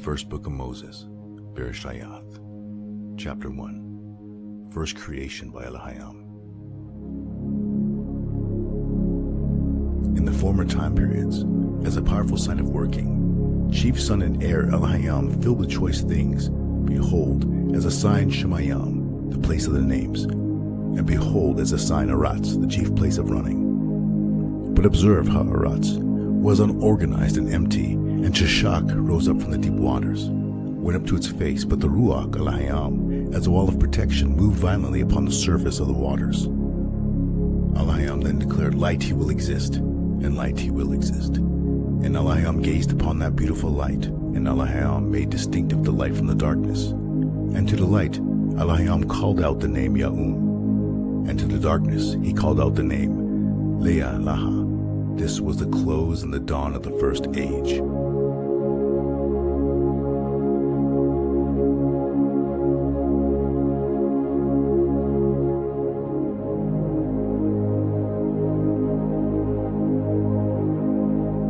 First Book of Moses, Bereshith, Chapter 1, First Creation by Elohim. In the former time periods, as a powerful sign of working, chief son and heir Elohim filled with choice things, behold, as a sign Shemayim, the place of the names, and behold, as a sign Aratz, the chief place of running. But observe how Aratz was unorganized and empty, and Shishak rose up from the deep waters, went up to its face, but the Ruach Elohim, as a wall of protection, moved violently upon the surface of the waters. Elohim then declared, light he will exist, and light he will exist. And Elohim gazed upon that beautiful light, and Elohim made distinctive the light from the darkness. And to the light Elohim called out the name Ya'um, and to the darkness he called out the name Leah Laha. This was the close and the dawn of the first age.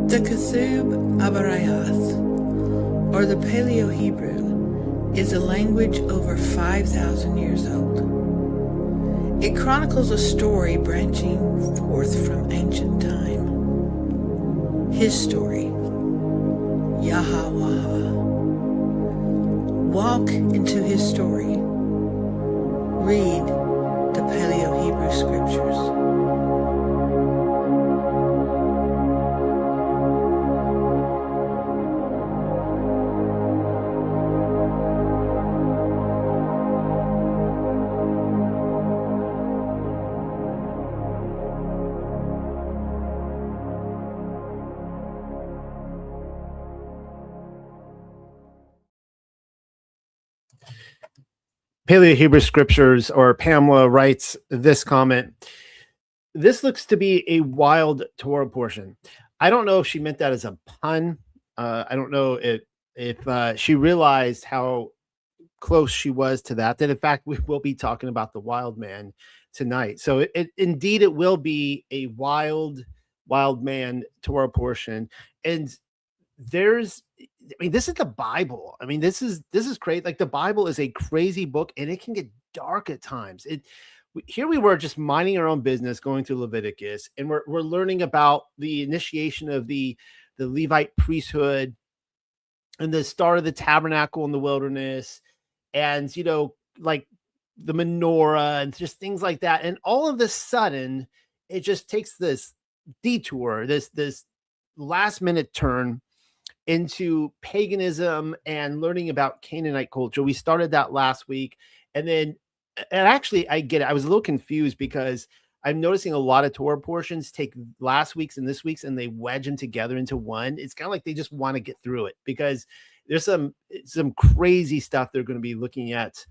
The Ketub Abarayath, or the Paleo Hebrew, is a language over 5,000 years old. It chronicles a story branching forth from ancient time. His story, Yahweh. Walk into his story. Read the Paleo Hebrew scriptures. Paleo Hebrew Scriptures, or Pamela, writes this comment. This looks to be a wild Torah portion. I don't know if she meant that as a pun. I don't know if she realized how close she was to that in fact we will be talking about the wild man tonight. So indeed it will be a wild man Torah portion. And this is the Bible. This is crazy. Like, the Bible is a crazy book, and it can get dark at times. Here we were just minding our own business, going through Leviticus, and we're learning about the initiation of the Levite priesthood and the start of the tabernacle in the wilderness, and like the menorah and just things like that. And all of a sudden, it just takes this detour, this last minute turn into paganism and learning about Canaanite culture. We started that last week. And actually, I get it. I was a little confused because I'm noticing a lot of Torah portions take last week's and this week's and they wedge them together into one. It's kind of like they just want to get through it because there's some crazy stuff they're going to be looking at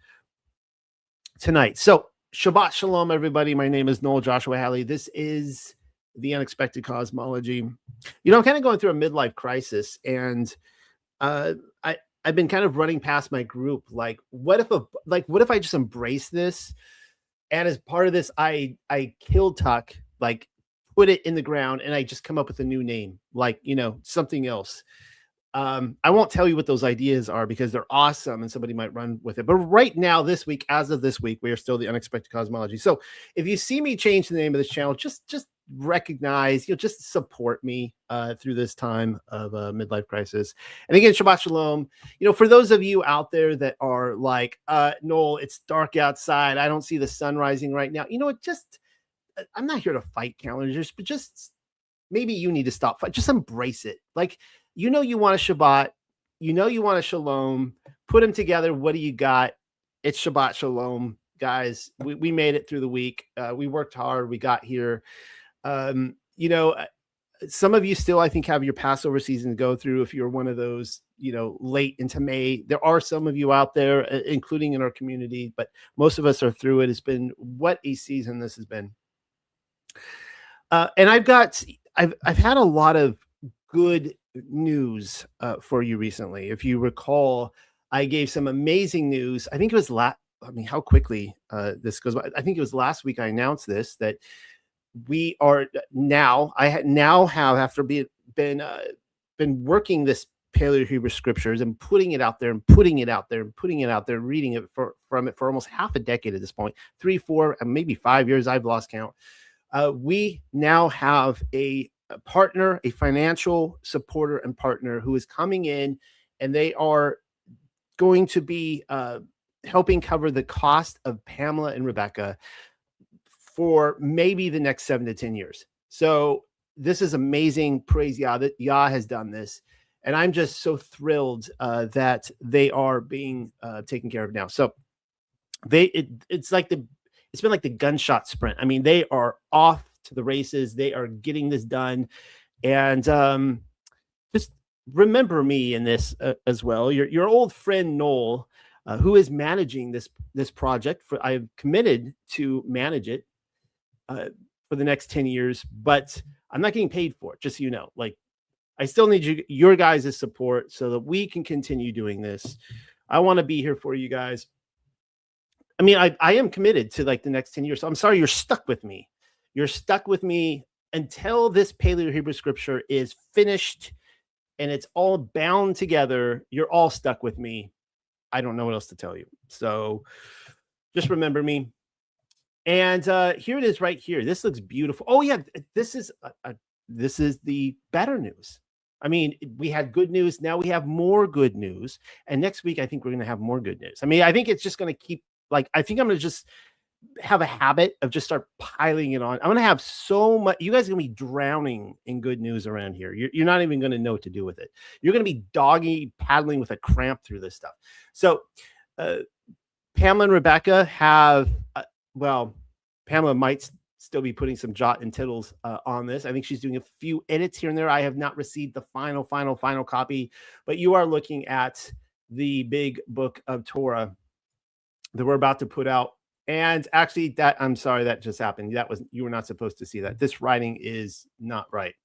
tonight. So Shabbat Shalom, everybody. My name is noelhadley. This is The Unexpected Cosmology. I'm kind of going through a midlife crisis, and I've been kind of running past my group. Like, what if I just embrace this, and as part of this, I kill Tuck, like put it in the ground, and I just come up with a new name, like something else. I won't tell you what those ideas are because they're awesome and somebody might run with it. But right now, as of this week, we are still The Unexpected Cosmology. So if you see me change the name of this channel, just recognize, just support me through this time of midlife crisis. And again, Shabbat Shalom. For those of you out there that are like, Noel, it's dark outside, I don't see the sun rising right now. I'm not here to fight calendars, but just maybe you need to stop fight. Just embrace it. Like, you want a Shabbat, you want a Shalom, put them together. What do you got? It's Shabbat Shalom, guys. We made it through the week. We worked hard. We got here. Some of you still, I think, have your Passover season to go through. If you're one of those, late into May, there are some of you out there, including in our community, but most of us are through it. It's been what a season this has been. And I've had a lot of good news for you recently. If you recall, I gave some amazing news. I think it was how quickly this goes by. I think it was last week I announced this, that we are now, I now have, after been working this Paleo Hebrew scriptures and putting it out there and putting it out there and putting it out there, reading it from it for almost half a decade at this point, 3, 4, and maybe 5 years. I've lost count. We now have a partner, a financial supporter and partner who is coming in, and they are going to be helping cover the cost of Pamela and Rebecca for maybe the next 7 to 10 years. So this is amazing. Praise Yah that Yah has done this. And I'm just so thrilled that they are being taken care of now. So it's been like the gunshot sprint. I mean, they are off to the races. They are getting this done. And just remember me in this as well. Your old friend Noel, who is managing this project. I've committed to manage it for the next 10 years, but I'm not getting paid for it, just so you know. Like, I still need your guys' support so that we can continue doing this. I want to be here for you guys. I mean, I am committed to like the next 10 years. So I'm sorry you're stuck with me. You're stuck with me until this Paleo Hebrew scripture is finished and it's all bound together. You're all stuck with me. I don't know what else to tell you. So just remember me. And here it is right here. This looks beautiful. Oh yeah, this is the better news. I mean, we had good news. Now we have more good news. And next week, I think we're going to have more good news. I mean, I think it's just going to keep, like, I think I'm going to just have a habit of just start piling it on. I'm going to have so much. You guys are going to be drowning in good news around here. You're not even going to know what to do with it. You're going to be doggy paddling with a cramp through this stuff. So Pamela and Rebecca have, Pamela might still be putting some jot and tittles on this. I think she's doing a few edits here and there. I have not received the final copy, but you are looking at the big book of Torah that we're about to put out. And actually I'm sorry, that just happened. You were not supposed to see that. This writing is not right.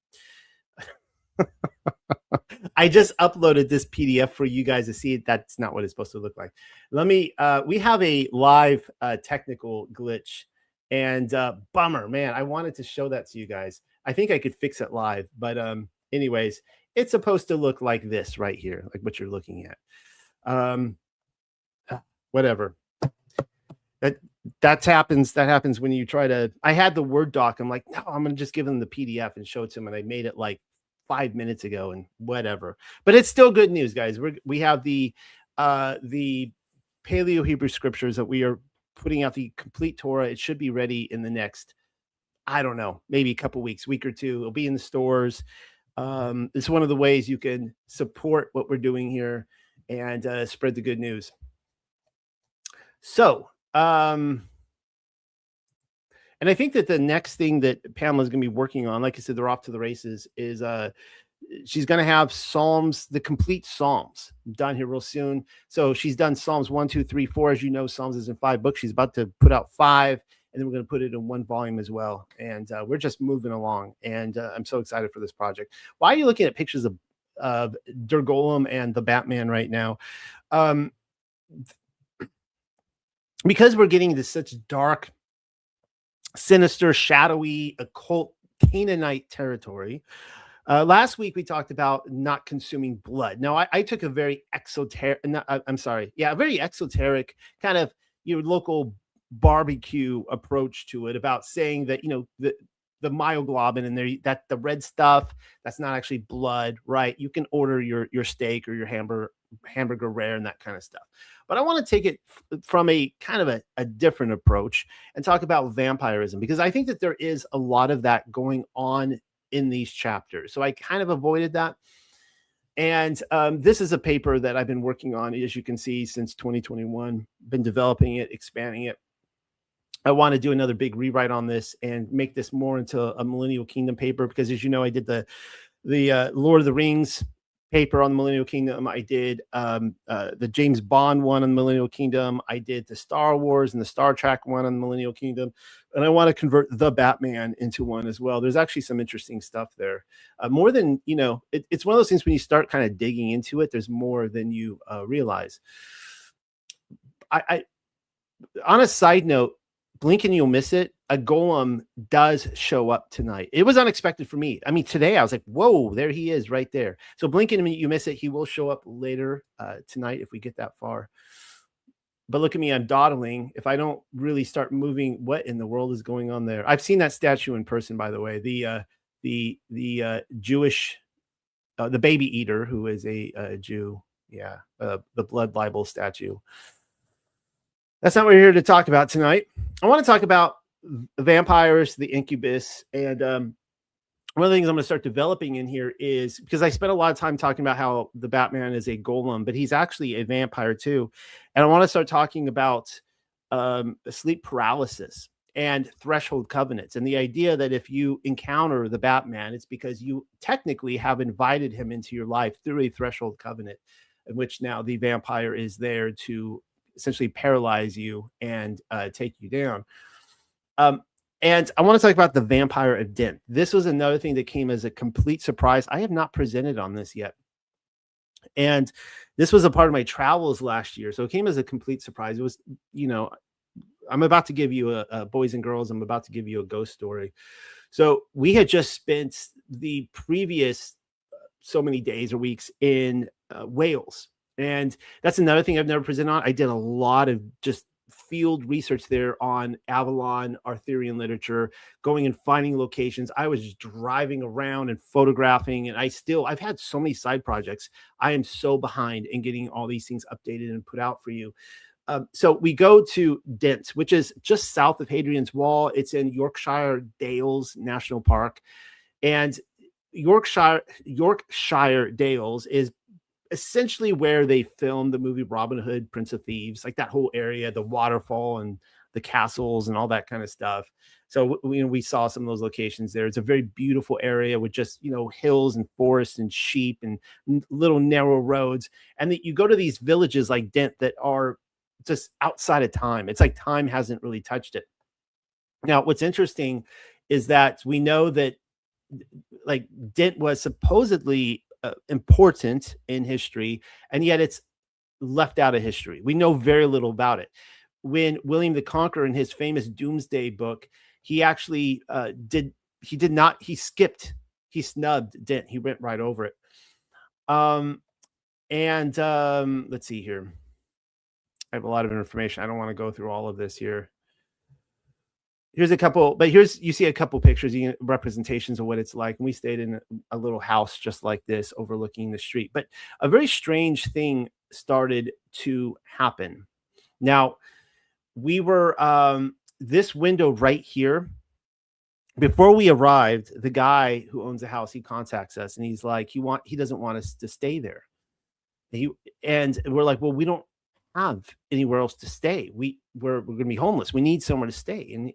I just uploaded this PDF for you guys to see it. That's not what it's supposed to look like. We have a live technical glitch. And bummer, man, I wanted to show that to you guys. I think I could fix it live. But anyways, it's supposed to look like this right here, like what you're looking at. Whatever. That happens when you try to. I had the Word doc. I'm like, no, I'm going to just give them the PDF and show it to them. And I made it like 5 minutes ago and whatever. But it's still good news, guys. We have the Paleo Hebrew scriptures that we are putting out, the complete Torah. It should be ready in the next, I don't know, maybe a couple weeks, week or two. It'll be in the stores. It's one of the ways you can support what we're doing here and spread the good news. So, and I think that the next thing that Pamela's going to be working on, like I said, they're off to the races, is she's going to have Psalms, the complete Psalms, done here real soon. So she's done Psalms 1, 2, 3, 4. As you know, Psalms is in 5 books. She's about to put out 5, and then we're going to put it in 1 volume as well. And we're just moving along. And I'm so excited for this project. Why are you looking at pictures of Der Golem and the Batman right now? Because we're getting into such dark, sinister, shadowy, occult Canaanite territory. Last week we talked about not consuming blood. Now I took a very exoteric, very exoteric kind of your local barbecue approach to it, about saying that, the myoglobin in there, that the red stuff, that's not actually blood, right? You can order your steak or your hamburger rare and that kind of stuff. But I want to take it from a kind of a different approach and talk about vampirism, because I think that there is a lot of that going on in these chapters. So I kind of avoided that. And this is a paper that I've been working on, as you can see, since 2021, been developing it, expanding it. I want to do another big rewrite on this and make this more into a Millennial Kingdom paper, because as you know, I did the Lord of the Rings paper on the Millennial Kingdom. I did the James Bond one on the Millennial Kingdom. I did the Star Wars and the Star Trek one on the Millennial Kingdom. And I want to convert the Batman into one as well. There's actually some interesting stuff there. More than, it's one of those things when you start kind of digging into it, there's more than you realize. I on a side note, blink and you'll miss it. A golem does show up tonight. It was unexpected for me. I mean, today I was like, whoa, there he is right there. So blink and you miss it. He will show up later tonight if we get that far. But look at me, I'm dawdling. If I don't really start moving, what in the world is going on there? I've seen that statue in person, by the way. The Jewish, the baby eater, who is a Jew. Yeah, the blood libel statue. That's not what we're here to talk about tonight. I want to talk about vampires, the incubus, and one of the things I'm going to start developing in here is because I spent a lot of time talking about how the Batman is a golem, but he's actually a vampire too. And I want to start talking about sleep paralysis and threshold covenants, and the idea that if you encounter the Batman, it's because you technically have invited him into your life through a threshold covenant, in which now the vampire is there to essentially paralyze you and take you down. And I want to talk about the vampire of Dent. This was another thing that came as a complete surprise. I have not presented on this yet. And this was a part of my travels last year. So it came as a complete surprise. It was, I'm about to give you a boys and girls, I'm about to give you a ghost story. So we had just spent the previous so many days or weeks in Wales. And that's another thing I've never presented on. I did a lot of just field research there on Avalon Arthurian literature, going and finding locations. I was just driving around and photographing, and I've had so many side projects. I am so behind in getting all these things updated and put out for you. So we go to Dent, which is just south of Hadrian's Wall. It's in Yorkshire Dales National Park, and Yorkshire Dales is essentially where they filmed the movie Robin Hood, Prince of Thieves, like that whole area, the waterfall and the castles and all that kind of stuff. So we saw some of those locations there. It's a very beautiful area with just, hills and forests and sheep and little narrow roads. And that you go to these villages like Dent that are just outside of time. It's like time hasn't really touched it. Now, what's interesting is that we know that like Dent was supposedly important in history, and yet it's left out of history. We know very little about it. When William the Conqueror, in his famous Doomsday book, he actually he snubbed Dent. He went right over it. Let's see here. I have a lot of information. I don't want to go through all of this here. Here's a couple, but you see a couple pictures, representations of what it's like. And we stayed in a little house just like this, overlooking the street. But a very strange thing started to happen. Now, we were this window right here. Before we arrived, the guy who owns the house, he contacts us, and he's like, he doesn't want us to stay there. And we're like, well, we don't have anywhere else to stay. We're going to be homeless. We need somewhere to stay.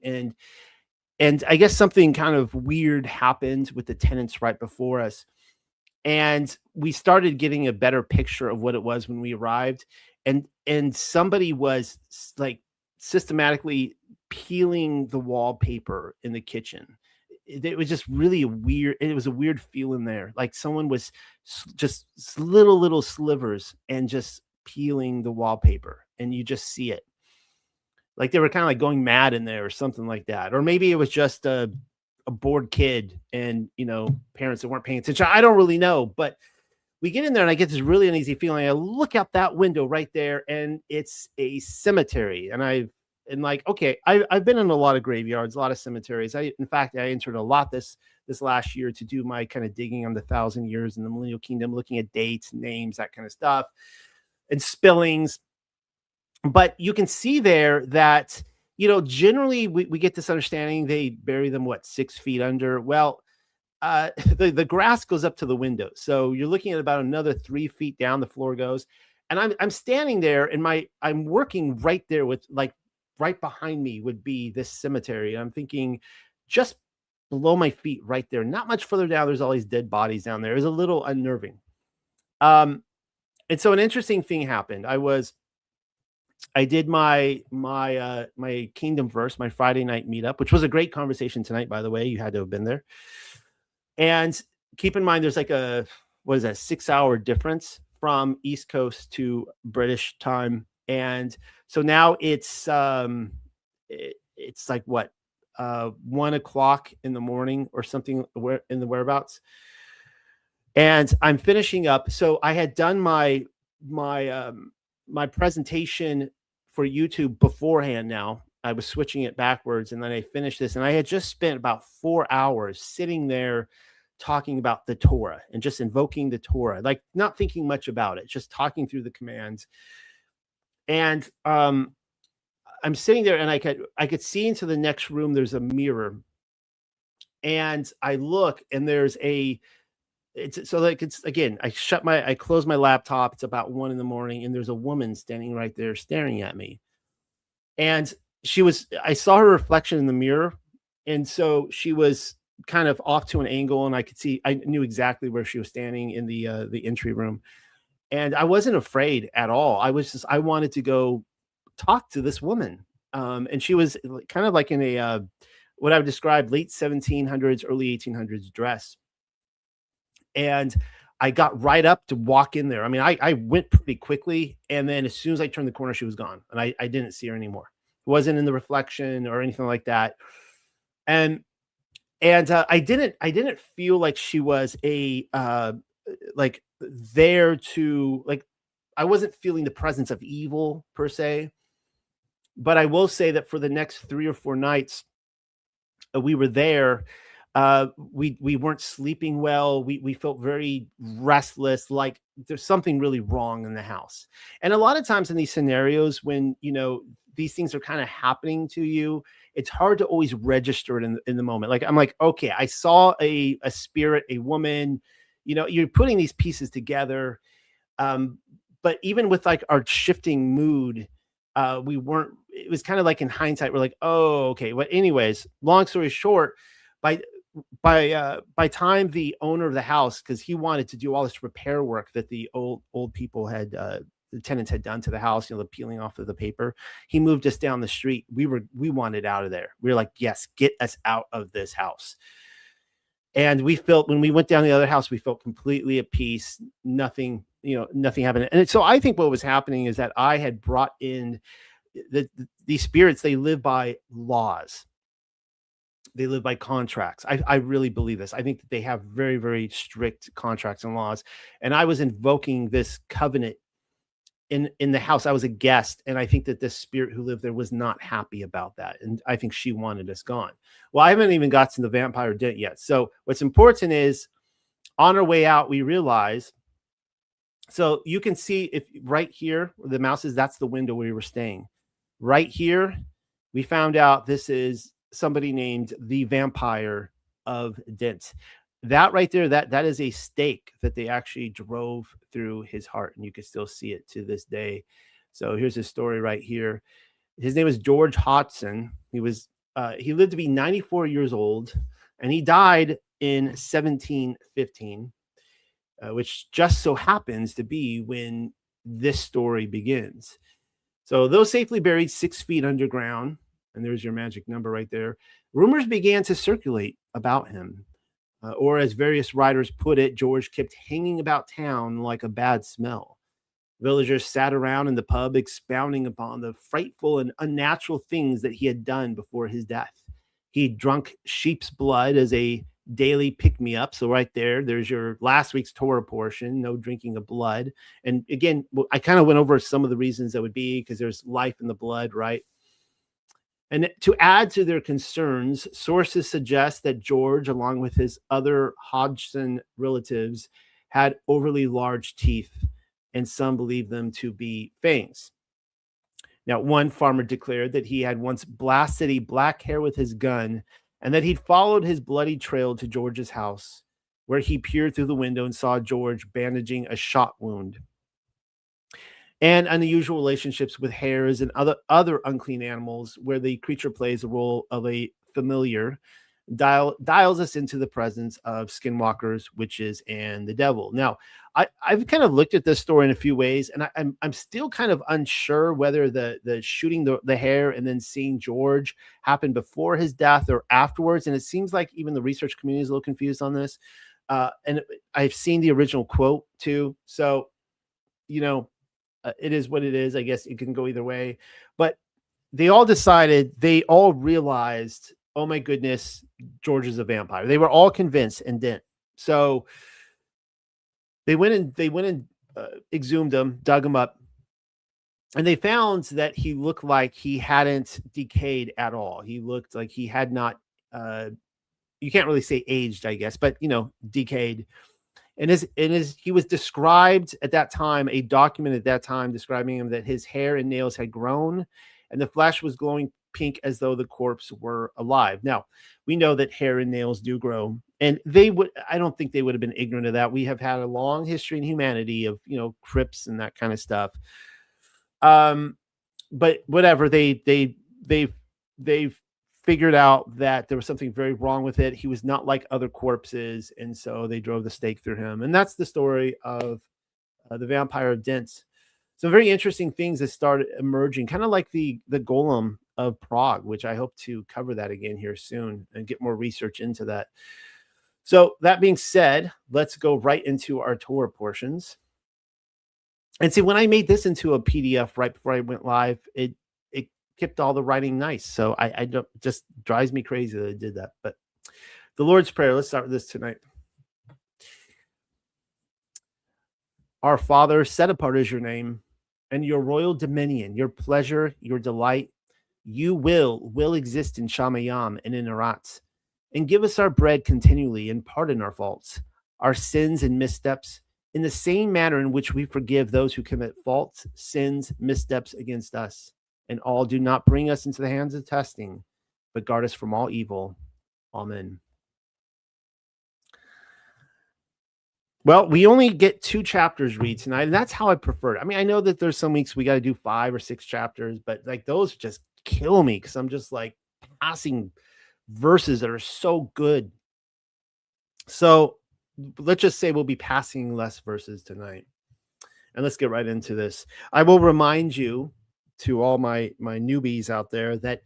And I guess something kind of weird happened with the tenants right before us. And we started getting a better picture of what it was when we arrived. And somebody was like systematically peeling the wallpaper in the kitchen. It was just really weird. It was a weird feeling there. Like someone was just little slivers and just peeling the wallpaper, and you just see it. Like they were kind of like going mad in there or something like that. Or maybe it was just a bored kid and, parents that weren't paying attention. I don't really know, but we get in there and I get this really uneasy feeling. I look out that window right there and it's a cemetery. And I've been in a lot of graveyards, a lot of cemeteries. In fact, I entered a lot this last year to do my kind of digging on the 1,000 years in the Millennial Kingdom, looking at dates, names, that kind of stuff, and spillings. But you can see there that, generally we get this understanding they bury them 6 feet under. Well, the grass goes up to the window. So you're looking at about another 3 feet down the floor goes. And I'm standing there and I'm working right there with right behind me would be this cemetery. And I'm thinking just below my feet right there, not much further down. There's all these dead bodies down there. It was a little unnerving. And so an interesting thing happened. I did my Kingdom Verse, my Friday night meetup, which was a great conversation tonight, by the way. You had to have been there. And keep in mind, there's like a 6-hour difference from East Coast to British time. And so now it's it's like what, 1 o'clock in the morning or something, where in the whereabouts. And I'm finishing up. So I had done my presentation for YouTube beforehand. Now I was switching it backwards, and then I finished this, and I had just spent about 4 hours sitting there talking about the Torah and just invoking the Torah, like not thinking much about it, just talking through the commands. And I'm sitting there, and I could see into the next room. There's a mirror, and I look, and there's a it's so like it's again. I close my laptop. It's about 1 in the morning, and there's a woman standing right there staring at me. And I saw her reflection in the mirror, and so she was kind of off to an angle, and I knew exactly where she was standing in the entry room, and I wasn't afraid at all. I wanted to go talk to this woman. And she was kind of like in a what I would describe late 1700s, early 1800s dress. And I got right up to walk in there. I mean, I went pretty quickly, and then as soon as I turned the corner, she was gone, and I didn't see her anymore. It wasn't in the reflection or anything like that. And I didn't feel like she was like there to like, I wasn't feeling the presence of evil per se. But I will say that for the next 3 or 4 nights we were there, we weren't sleeping well. We felt very restless, like there's something really wrong in the house. And a lot of times in these scenarios, when these things are kind of happening to you, it's hard to always register it in the moment. Like I'm like, okay, I saw a spirit, a woman. You're putting these pieces together. But even with like our shifting mood, we weren't. It was kind of like in hindsight, we're like, oh, okay. But anyways, long story short, by time the owner of the house, because he wanted to do all this repair work that the old people had, the tenants had done to the house, the peeling off of the paper, he moved us down the street. We wanted out of there. We were like, yes, get us out of this house. And we felt, when we went down the other house, we felt completely at peace. Nothing happened. And so I think what was happening is that I had brought in these spirits. They live by laws. They live by contracts. I really believe this. I think that they have very, very strict contracts and laws. And I was invoking this covenant in the house. I was a guest. And I think that this spirit who lived there was not happy about that. And I think she wanted us gone. Well, I haven't even got to the vampire Dent yet. So what's important is, on our way out, we realize, so you can see, if right here where the mouse is, that's the window where we were staying. Right here, we found out this is somebody named the Vampire of Dent. That right there, that is a stake that they actually drove through his heart, and you can still see it to this day. So here's his story right here. His name is George Hodgson. He lived to be 94 years old, and he died in 1715, which just so happens to be when this story begins. So, though safely buried 6 feet underground, and there's your magic number right there, rumors began to circulate about him. Or as various writers put it, George kept hanging about town like a bad smell. Villagers sat around in the pub expounding upon the frightful and unnatural things that he had done before his death. He drunk sheep's blood as a daily pick-me-up. So right there's your last week's Torah portion, no drinking of blood. And again, I kind of went over some of the reasons that would be, because there's life in the blood, right? And to add to their concerns, sources suggest that George, along with his other Hodgson relatives, had overly large teeth, and some believe them to be fangs. Now, one farmer declared that he had once blasted a black hare with his gun, and that he'd followed his bloody trail to George's house, where he peered through the window and saw George bandaging a shot wound. And unusual relationships with hares and other unclean animals, where the creature plays the role of a familiar, dials us into the presence of skinwalkers, witches, and the devil. Now, I've kind of looked at this story in a few ways, and I'm still kind of unsure whether the shooting the hare and then seeing George happen before his death or afterwards. And it seems like even the research community is a little confused on this. And I've seen the original quote too. So, it is what it is. I guess it can go either way. But they all decided, they all realized, oh my goodness, George is a vampire. They were all convinced and didn't. So they went and exhumed him, dug him up, and they found that he looked like he hadn't decayed at all. He looked like he had not, you can't really say aged, I guess, but decayed. And he was described at that time, a document at that time describing him, that his hair and nails had grown and the flesh was glowing pink as though the corpse were alive. Now, we know that hair and nails do grow, and I don't think they would have been ignorant of that. We have had a long history in humanity of, crypts and that kind of stuff. But whatever, they figured out that there was something very wrong with it. He was not like other corpses, and so they drove the stake through him. And that's the story of the vampire Dent. Some very interesting things that started emerging, kind of like the golem of Prague, which I hope to cover that again here soon and get more research into that. So that being said, let's go right into our Torah portions. And see, when I made this into a PDF right before I went live, it kept all the writing nice. So I don't, just drives me crazy that I did that. But the Lord's Prayer, let's start with this tonight. Our Father, set apart is your name, and your royal dominion, your pleasure, your delight, you will exist in Shamayam and in Arat. And give us our bread continually, and pardon our faults, our sins and missteps, in the same manner in which we forgive those who commit faults, sins, missteps against us. And all, do not bring us into the hands of testing, but guard us from all evil. Amen. Well, we only get 2 chapters read tonight, and that's how I prefer it. I mean, I know that there's some weeks we got to do 5 or 6 chapters, but like those just kill me because I'm just like passing verses that are so good. So let's just say we'll be passing less verses tonight. And let's get right into this. I will remind you, to all my newbies out there, that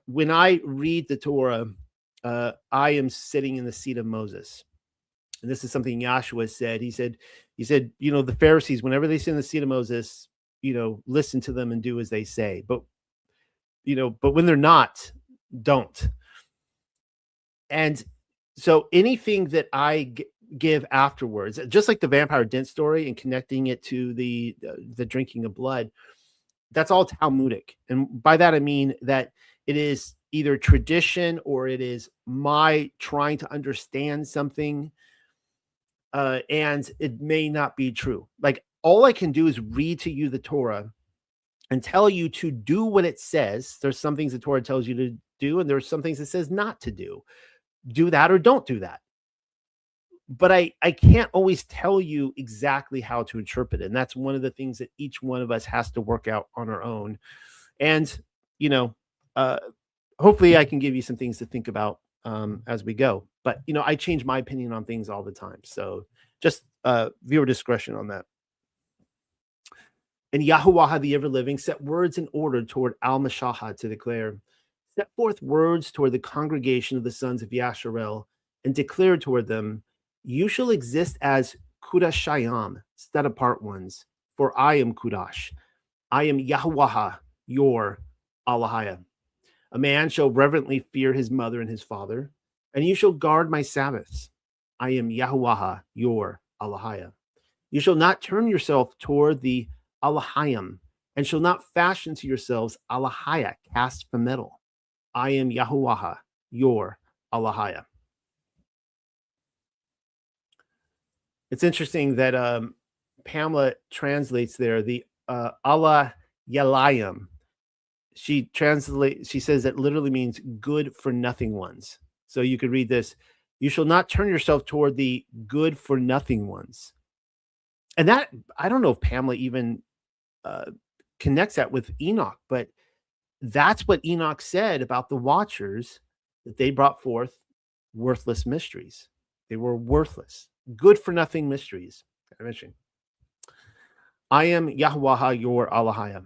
when I read the Torah, I am sitting in the seat of Moses. And this is something Yahshua said. He said, the Pharisees, whenever they sit in the seat of Moses, listen to them and do as they say. But when they're not, don't. And so anything that I give afterwards, just like the vampire Dent story and connecting it to the drinking of blood, that's all Talmudic. And by that, I mean that it is either tradition or it is my trying to understand something. And it may not be true. Like, all I can do is read to you the Torah and tell you to do what it says. There's some things the Torah tells you to do, and there's some things it says not to do. Do that or don't do that. But I can't always tell you exactly how to interpret it. And that's one of the things that each one of us has to work out on our own. And, hopefully I can give you some things to think about as we go. But, I change my opinion on things all the time. So just viewer discretion on that. And Yahuwah, the ever-living, set words in order toward Al-Mashahah to declare, set forth words toward the congregation of the sons of Yasharel, and declare toward them, you shall exist as Kudashayam, set apart ones, for I am Kudash. I am Yahuwah, your Allahaya. A man shall reverently fear his mother and his father, and you shall guard my Sabbaths. I am Yahuwah, your Allahaya. You shall not turn yourself toward the Allahayim, and shall not fashion to yourselves Allahaya cast from metal. I am Yahuwah, your Allahaya. It's interesting that Pamela translates there the Allah Yalayim. She says that literally means good for nothing ones. So you could read this, you shall not turn yourself toward the good for nothing ones. And that, I don't know if Pamela even connects that with Enoch, but that's what Enoch said about the Watchers, that they brought forth worthless mysteries. They were worthless, good for nothing mysteries. I am Yahuwah, your Allahaya.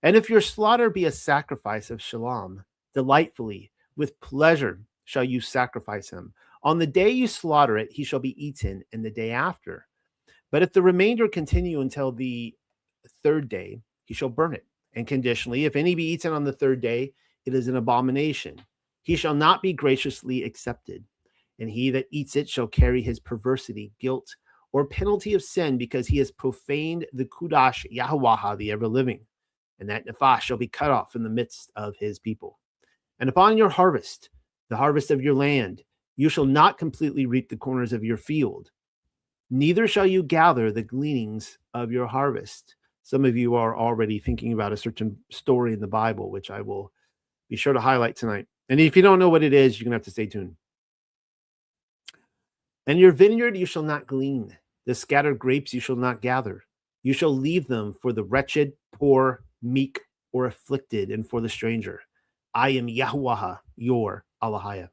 And if your slaughter be a sacrifice of shalom, delightfully, with pleasure shall you sacrifice him. On the day you slaughter it, he shall be eaten, and the day after. But if the remainder continue until the 3rd day, he shall burn it. And conditionally, if any be eaten on the third day, it is an abomination. He shall not be graciously accepted. And he that eats it shall carry his perversity, guilt, or penalty of sin, because he has profaned the Kudash Yahweh, the ever-living. And that Nephash shall be cut off in the midst of his people. And upon your harvest, the harvest of your land, you shall not completely reap the corners of your field, neither shall you gather the gleanings of your harvest. Some of you are already thinking about a certain story in the Bible, which I will be sure to highlight tonight. And if you don't know what it is, you're going to have to stay tuned. And your vineyard you shall not glean. The scattered grapes you shall not gather. You shall leave them for the wretched, poor, meek, or afflicted, and for the stranger. I am Yahweh, your Alahiah.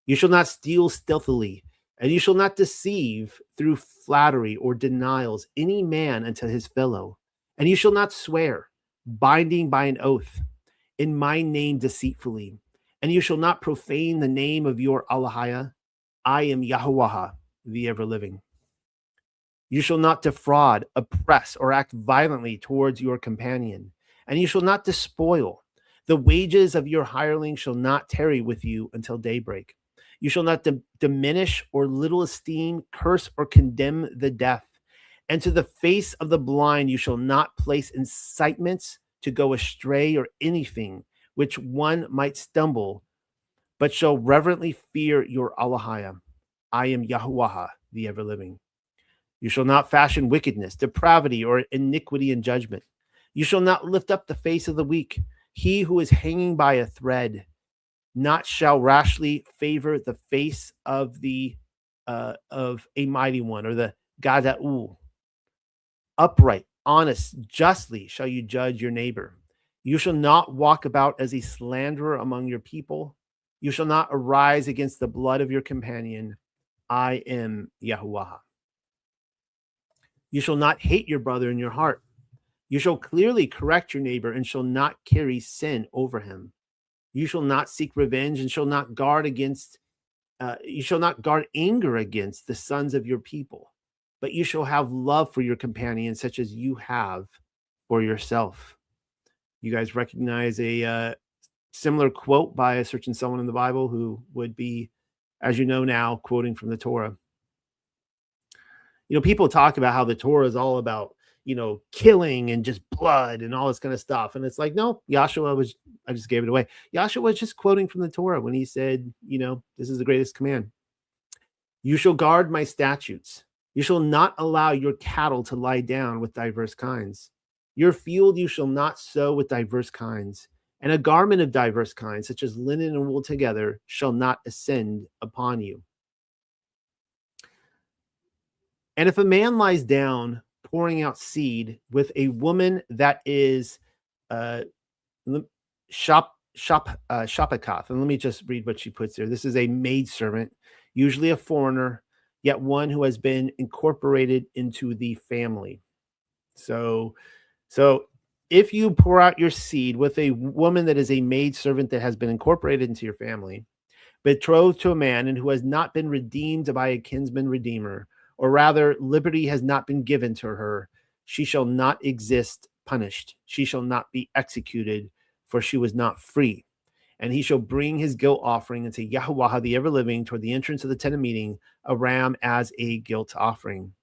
You shall not steal stealthily, and you shall not deceive through flattery or denials any man unto his fellow. And you shall not swear, binding by an oath, in my name deceitfully. And you shall not profane the name of your Alahiah. I am Yahweh, the ever-living. You shall not defraud, oppress, or act violently towards your companion. And you shall not despoil. The wages of your hireling shall not tarry with you until daybreak. You shall not diminish or little esteem, curse, or condemn the deaf. And to the face of the blind you shall not place incitements to go astray or anything which one might stumble, but shall reverently fear your Alahiah. I am Yahweh, the ever-living. You shall not fashion wickedness, depravity, or iniquity in judgment. You shall not lift up the face of the weak. He who is hanging by a thread, not shall rashly favor the face of of a mighty one, or the Gada'ul. Upright, honest, justly shall you judge your neighbor. You shall not walk about as a slanderer among your people. You shall not arise against the blood of your companion. I am Yahuwah. You shall not hate your brother in your heart. You shall clearly correct your neighbor and shall not carry sin over him. You shall not seek revenge and shall not guard anger against the sons of your people, but you shall have love for your companion, such as you have for yourself. You guys recognize a similar quote by a certain someone in the Bible who would be, as you know now, quoting from the Torah. You know, people talk about how the Torah is all about, killing and just blood and all this kind of stuff. And it's like, no, I just gave it away. Yahshua was just quoting from the Torah when he said, this is the greatest command. You shall guard my statutes. You shall not allow your cattle to lie down with diverse kinds. Your field you shall not sow with diverse kinds. And a garment of diverse kinds, such as linen and wool together, shall not ascend upon you. And if a man lies down pouring out seed with a woman that is shopakath, and let me just read what she puts there. This is a maidservant, usually a foreigner, yet one who has been incorporated into the family. So if you pour out your seed with a woman that is a maidservant that has been incorporated into your family, betrothed to a man and who has not been redeemed by a kinsman redeemer, or rather liberty has not been given to her, she shall not exist punished. She shall not be executed, for she was not free. And he shall bring his guilt offering into Yahweh the ever-living toward the entrance of the tent of meeting, a ram as a guilt offering.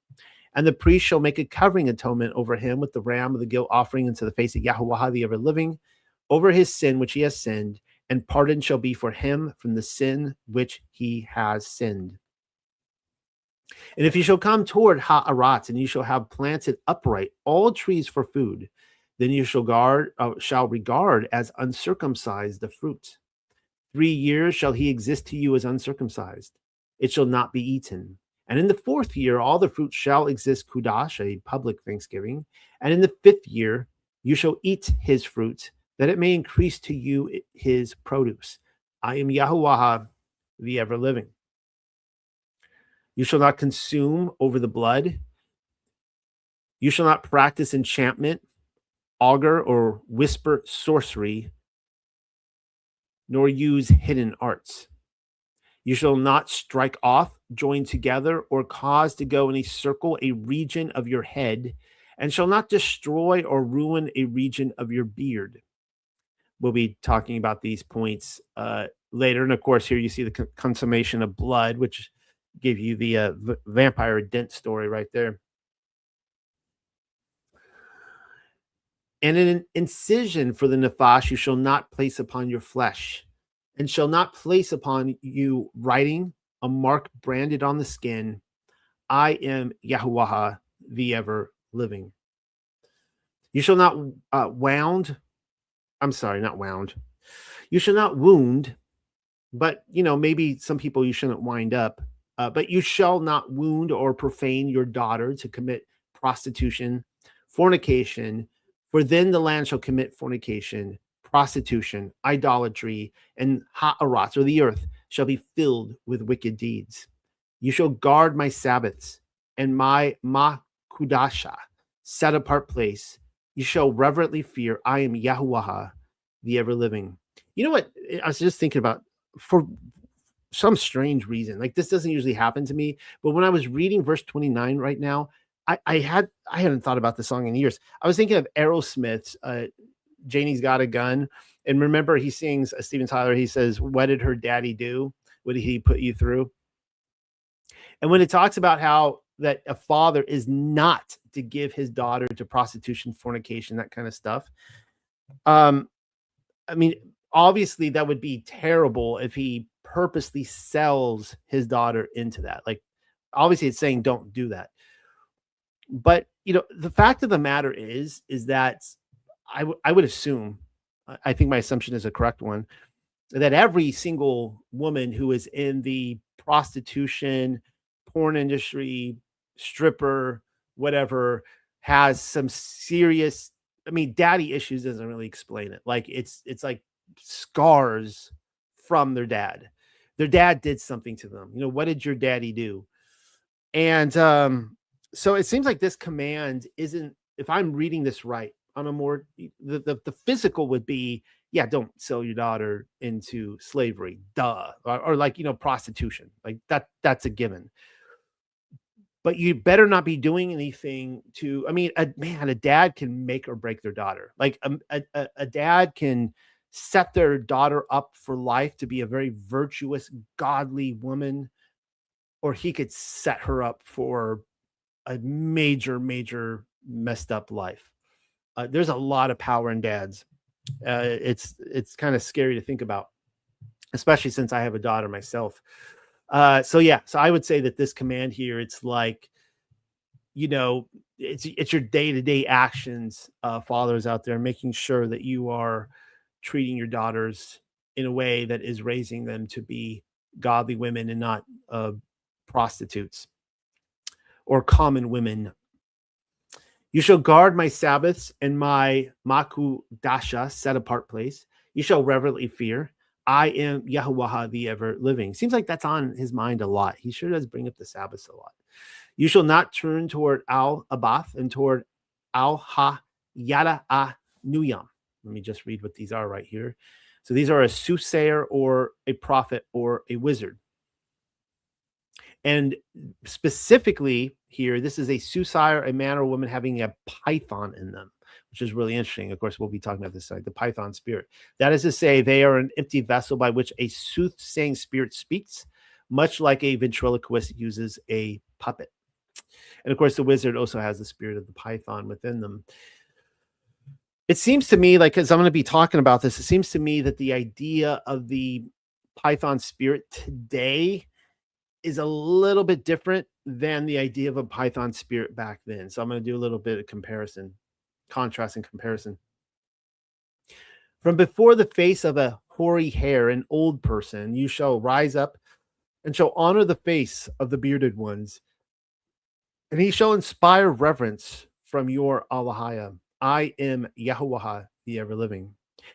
And the priest shall make a covering atonement over him with the ram of the guilt offering into the face of Yahweh the ever-living, over his sin which he has sinned, and pardon shall be for him from the sin which he has sinned. And if you shall come toward Ha'arat, and you shall have planted upright all trees for food, then you shall regard as uncircumcised the fruit. 3 years shall he exist to you as uncircumcised. It shall not be eaten. And in the 4th year, all the fruit shall exist kudash, a public thanksgiving. And in the 5th year, you shall eat his fruit, that it may increase to you his produce. I am Yahuwah, the ever-living. You shall not consume over the blood. You shall not practice enchantment, augur, or whisper sorcery, nor use hidden arts. You shall not strike off, join together, or cause to go in a circle a region of your head, and shall not destroy or ruin a region of your beard. We'll be talking about these points later. And of course, here you see the consummation of blood, which gave you the vampire Dent story right there. And an incision for the nephash you shall not place upon your flesh, and shall not place upon you writing, a mark branded on the skin. I am Yahuwah, the ever living. You shall not not wound. You shall not wound, but maybe some people you shouldn't wind up. But you shall not wound or profane your daughter to commit prostitution, fornication, for then the land shall commit fornication, prostitution, idolatry, and ha'arat, or the earth, shall be filled with wicked deeds. You shall guard my Sabbaths and my makudasha, set apart place. You shall reverently fear. I am Yahuwah, the ever living. You know what? I was just thinking about, for some strange reason, like this doesn't usually happen to me, but when I was reading verse 29 right now, I hadn't thought about the song in years. I was thinking of Aerosmith's Janie's Got a Gun. And remember, he sings, Steven Tyler, he says, what did her daddy do? What did he put you through? And when it talks about how that a father is not to give his daughter to prostitution, fornication, that kind of stuff. I mean, obviously that would be terrible if he purposely sells his daughter into that. Like, obviously it's saying don't do that. But, the fact of the matter is that I would assume, I think my assumption is a correct one, that every single woman who is in the prostitution, porn industry, stripper, whatever, has some serious, daddy issues doesn't really explain it. Like it's like scars from their dad. Their dad did something to them. What did your daddy do? And so it seems like this command isn't, if I'm reading this right, on a more, the physical would be, yeah, don't sell your daughter into slavery, duh, or like, prostitution, like that's a given. But you better not be doing anything to, a dad can make or break their daughter. Like a dad can set their daughter up for life to be a very virtuous, godly woman, or he could set her up for a major, major messed up life. There's a lot of power in dads. It's kind of scary to think about, especially since I have a daughter myself. So I would say that this command here, it's like, it's your day-to-day actions, fathers out there, making sure that you are treating your daughters in a way that is raising them to be godly women and not prostitutes or common women. You shall guard my Sabbaths and my makudasha, set apart place. You shall reverently fear. I am Yahuwah, the ever living. Seems like that's on his mind a lot. He sure does bring up the Sabbaths a lot. You shall not turn toward Al-Abath and toward Al-Ha-Yada-A-Nuyam. Let me just read what these are right here. So these are a soothsayer or a prophet or a wizard. And specifically here, this is a soothsayer, a man or woman having a python in them, which is really interesting. Of course, we'll be talking about this side, the python spirit. That is to say, they are an empty vessel by which a soothsaying spirit speaks, much like a ventriloquist uses a puppet. And of course, the wizard also has the spirit of the python within them. It seems to me, like, as I'm going to be talking about this, it seems to me that the idea of the python spirit today is a little bit different than the idea of a python spirit back then. So I'm going to do a little bit of contrast and comparison. From before the face of a hoary hair, an old person, you shall rise up and shall honor the face of the bearded ones. And he shall inspire reverence from your Allahaya. I am Yahuwah, the ever living.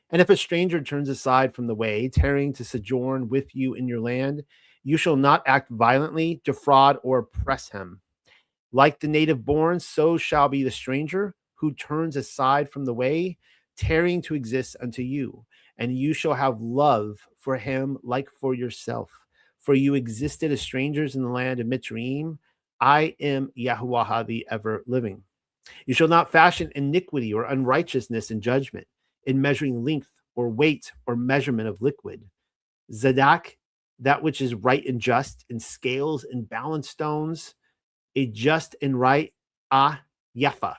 And if a stranger turns aside from the way, tarrying to sojourn with you in your land, you shall not act violently, defraud, or oppress him. Like the native born, so shall be the stranger who turns aside from the way, tarrying to exist unto you. And you shall have love for him like for yourself. For you existed as strangers in the land of Mitzrayim. I am Yahuwah, the ever living. You shall not fashion iniquity or unrighteousness in judgment, in measuring length or weight or measurement of liquid. Zadak, that which is right and just, in scales and balance stones, a just and right yafa.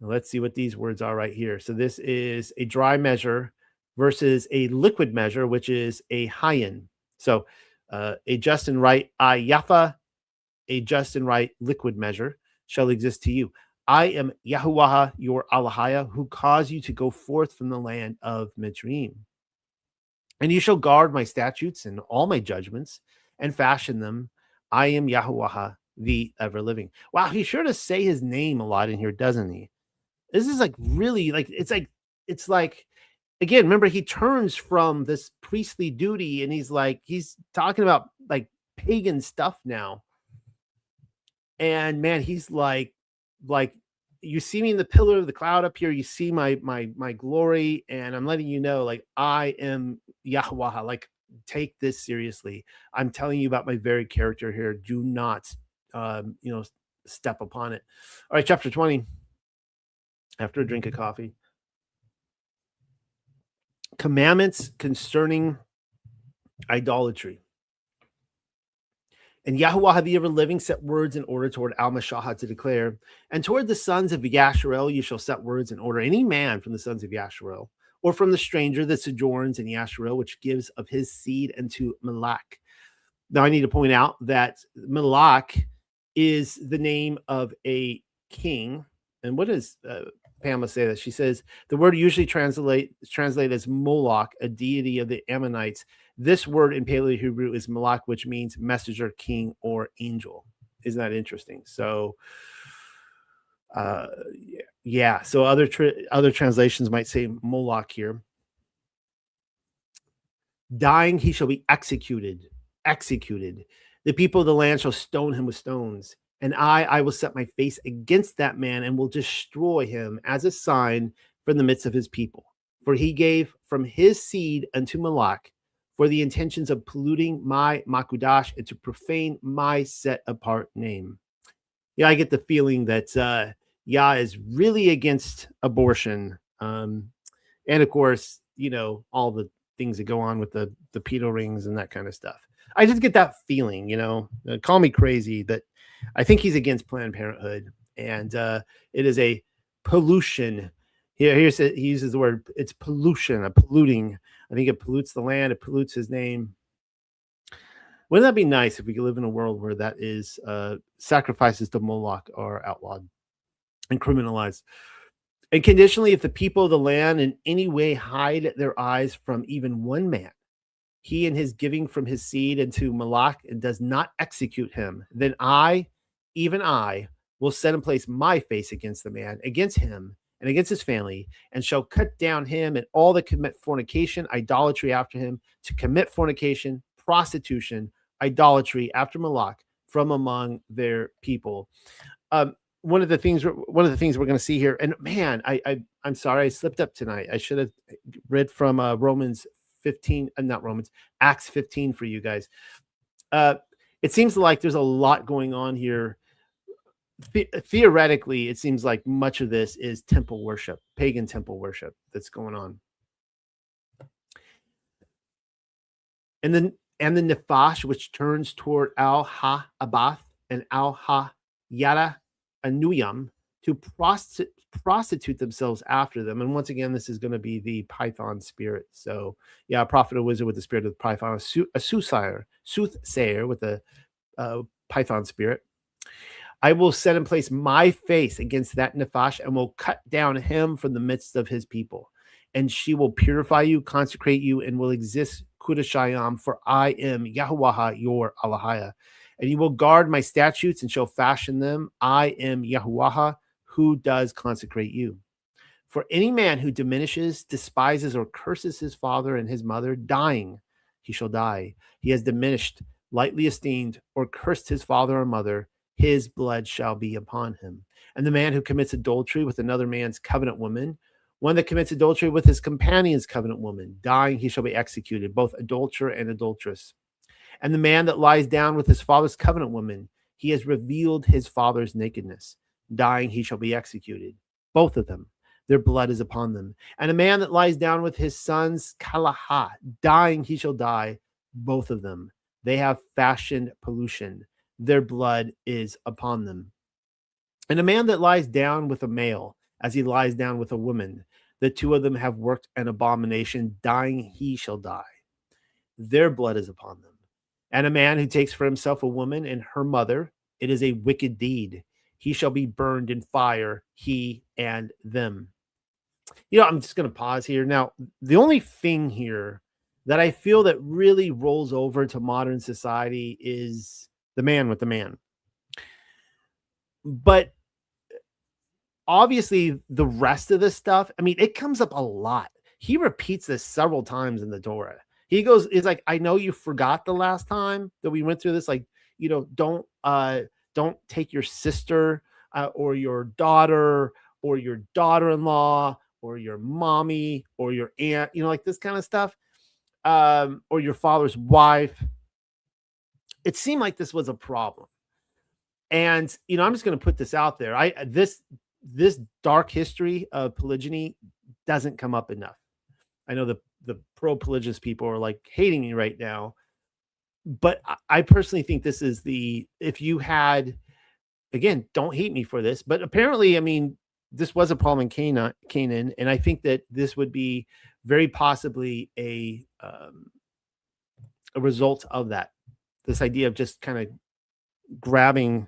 Let's see what these words are right here. So this is a dry measure versus a liquid measure, which is a hayin. So a just and right yafa, a just and right liquid measure shall exist to you. I am Yahuwah, your Alahaya, who caused you to go forth from the land of Mitzrayim. And you shall guard my statutes and all my judgments and fashion them. I am Yahuwah, the ever living. Wow, he's sure to say his name a lot in here, doesn't he? This is like really like it's like again, remember he turns from this priestly duty and he's talking about like pagan stuff now. And man, he's like you see me in the pillar of the cloud up here, you see my glory, and I'm letting you know, like, I am Yahweh. Like, take this seriously. I'm telling you about my very character here. Do not step upon it. All right, chapter 20. After a drink of coffee. Commandments concerning idolatry. And Yahuwah the ever living set words in order toward Al-Mashahah to declare, and toward the sons of Yasharel you shall set words in order. Any man from the sons of Yasharel, or from the stranger that sojourns in Yasharel, which gives of his seed unto Malak. Now I need to point out that Malak is the name of a king. And what does Pamela say that? She says the word usually translated as Moloch, a deity of the Ammonites. This word in Paleo Hebrew is Malak, which means messenger, king, or angel. Isn't that interesting? So, yeah. So other translations might say Moloch here. Dying, he shall be executed. Executed. The people of the land shall stone him with stones. And I will set my face against that man and will destroy him as a sign from the midst of his people. For he gave from his seed unto Malak for the intentions of polluting my Makudash and to profane my set apart name. Yeah, I get the feeling that Yah is really against abortion. And of course, all the things that go on with the pedo rings and that kind of stuff. I just get that feeling, call me crazy, but I think he's against Planned Parenthood, and it is a pollution. He uses the word, it's pollution, a polluting. I think it pollutes the land, it pollutes his name. Wouldn't that be nice if we could live in a world where that is sacrifices to Moloch are outlawed and criminalized? And conditionally, if the people of the land in any way hide their eyes from even one man, he and his giving from his seed into Malak and does not execute him, then I, even I, will set in place my face against the man, against him, and against his family, and shall cut down him and all that commit fornication, idolatry after him, to commit fornication, prostitution, idolatry after Malak from among their people. One of the things we're going to see here, and man, I'm sorry I slipped up tonight. I should have read from Romans 15, not Romans, Acts 15 for you guys. It seems like there's a lot going on here. Theoretically, it seems like much of this is temple worship, pagan temple worship that's going on. And the Nefash, which turns toward Al-Ha-Abath and Al-Ha-Yada Anuyam to prostitute themselves after them. And once again, this is going to be the Python spirit. So yeah, a prophet or wizard with the spirit of the Python, a soothsayer with the Python spirit. I will set in place my face against that Nefash and will cut down him from the midst of his people. And she will purify you, consecrate you, and will exist Kudashayam, for I am Yahuwah, your Alahaya. And you will guard my statutes and shall fashion them. I am Yahuwah, who does consecrate you. For any man who diminishes, despises, or curses his father and his mother, dying, he shall die. He has diminished, lightly esteemed, or cursed his father or mother, his blood shall be upon him. And the man who commits adultery with another man's covenant woman, one that commits adultery with his companion's covenant woman, dying, he shall be executed, both adulterer and adulteress. And the man that lies down with his father's covenant woman, he has revealed his father's nakedness. dying he shall be executed. Both of them, their blood is upon them. And a man that lies down with his sons, kalaha, dying he shall die. Both of them, they have fashioned pollution. Their blood is upon them. And a man that lies down with a male, as he lies down with a woman, the two of them have worked an abomination. Dying he shall die. Their blood is upon them. And a man who takes for himself a woman and her mother, it is a wicked deed. He shall be burned in fire, he and them. I'm just going to pause here. Now, the only thing here that I feel that really rolls over to modern society is the man with the man. But obviously, the rest of this stuff, it comes up a lot. He repeats this several times in the Torah. He goes, it's like, I know you forgot the last time that we went through this. Like, don't take your sister or your daughter or your daughter-in-law or your mommy or your aunt, like this kind of stuff, or your father's wife. It seemed like this was a problem. And, I'm just going to put this out there. This dark history of polygyny doesn't come up enough. I know the pro-polygynous people are like hating me right now, but I personally think this is if you had, again, don't hate me for this, but apparently, this was a problem in Canaan, and I think that this would be very possibly a result of that. This idea of just kind of grabbing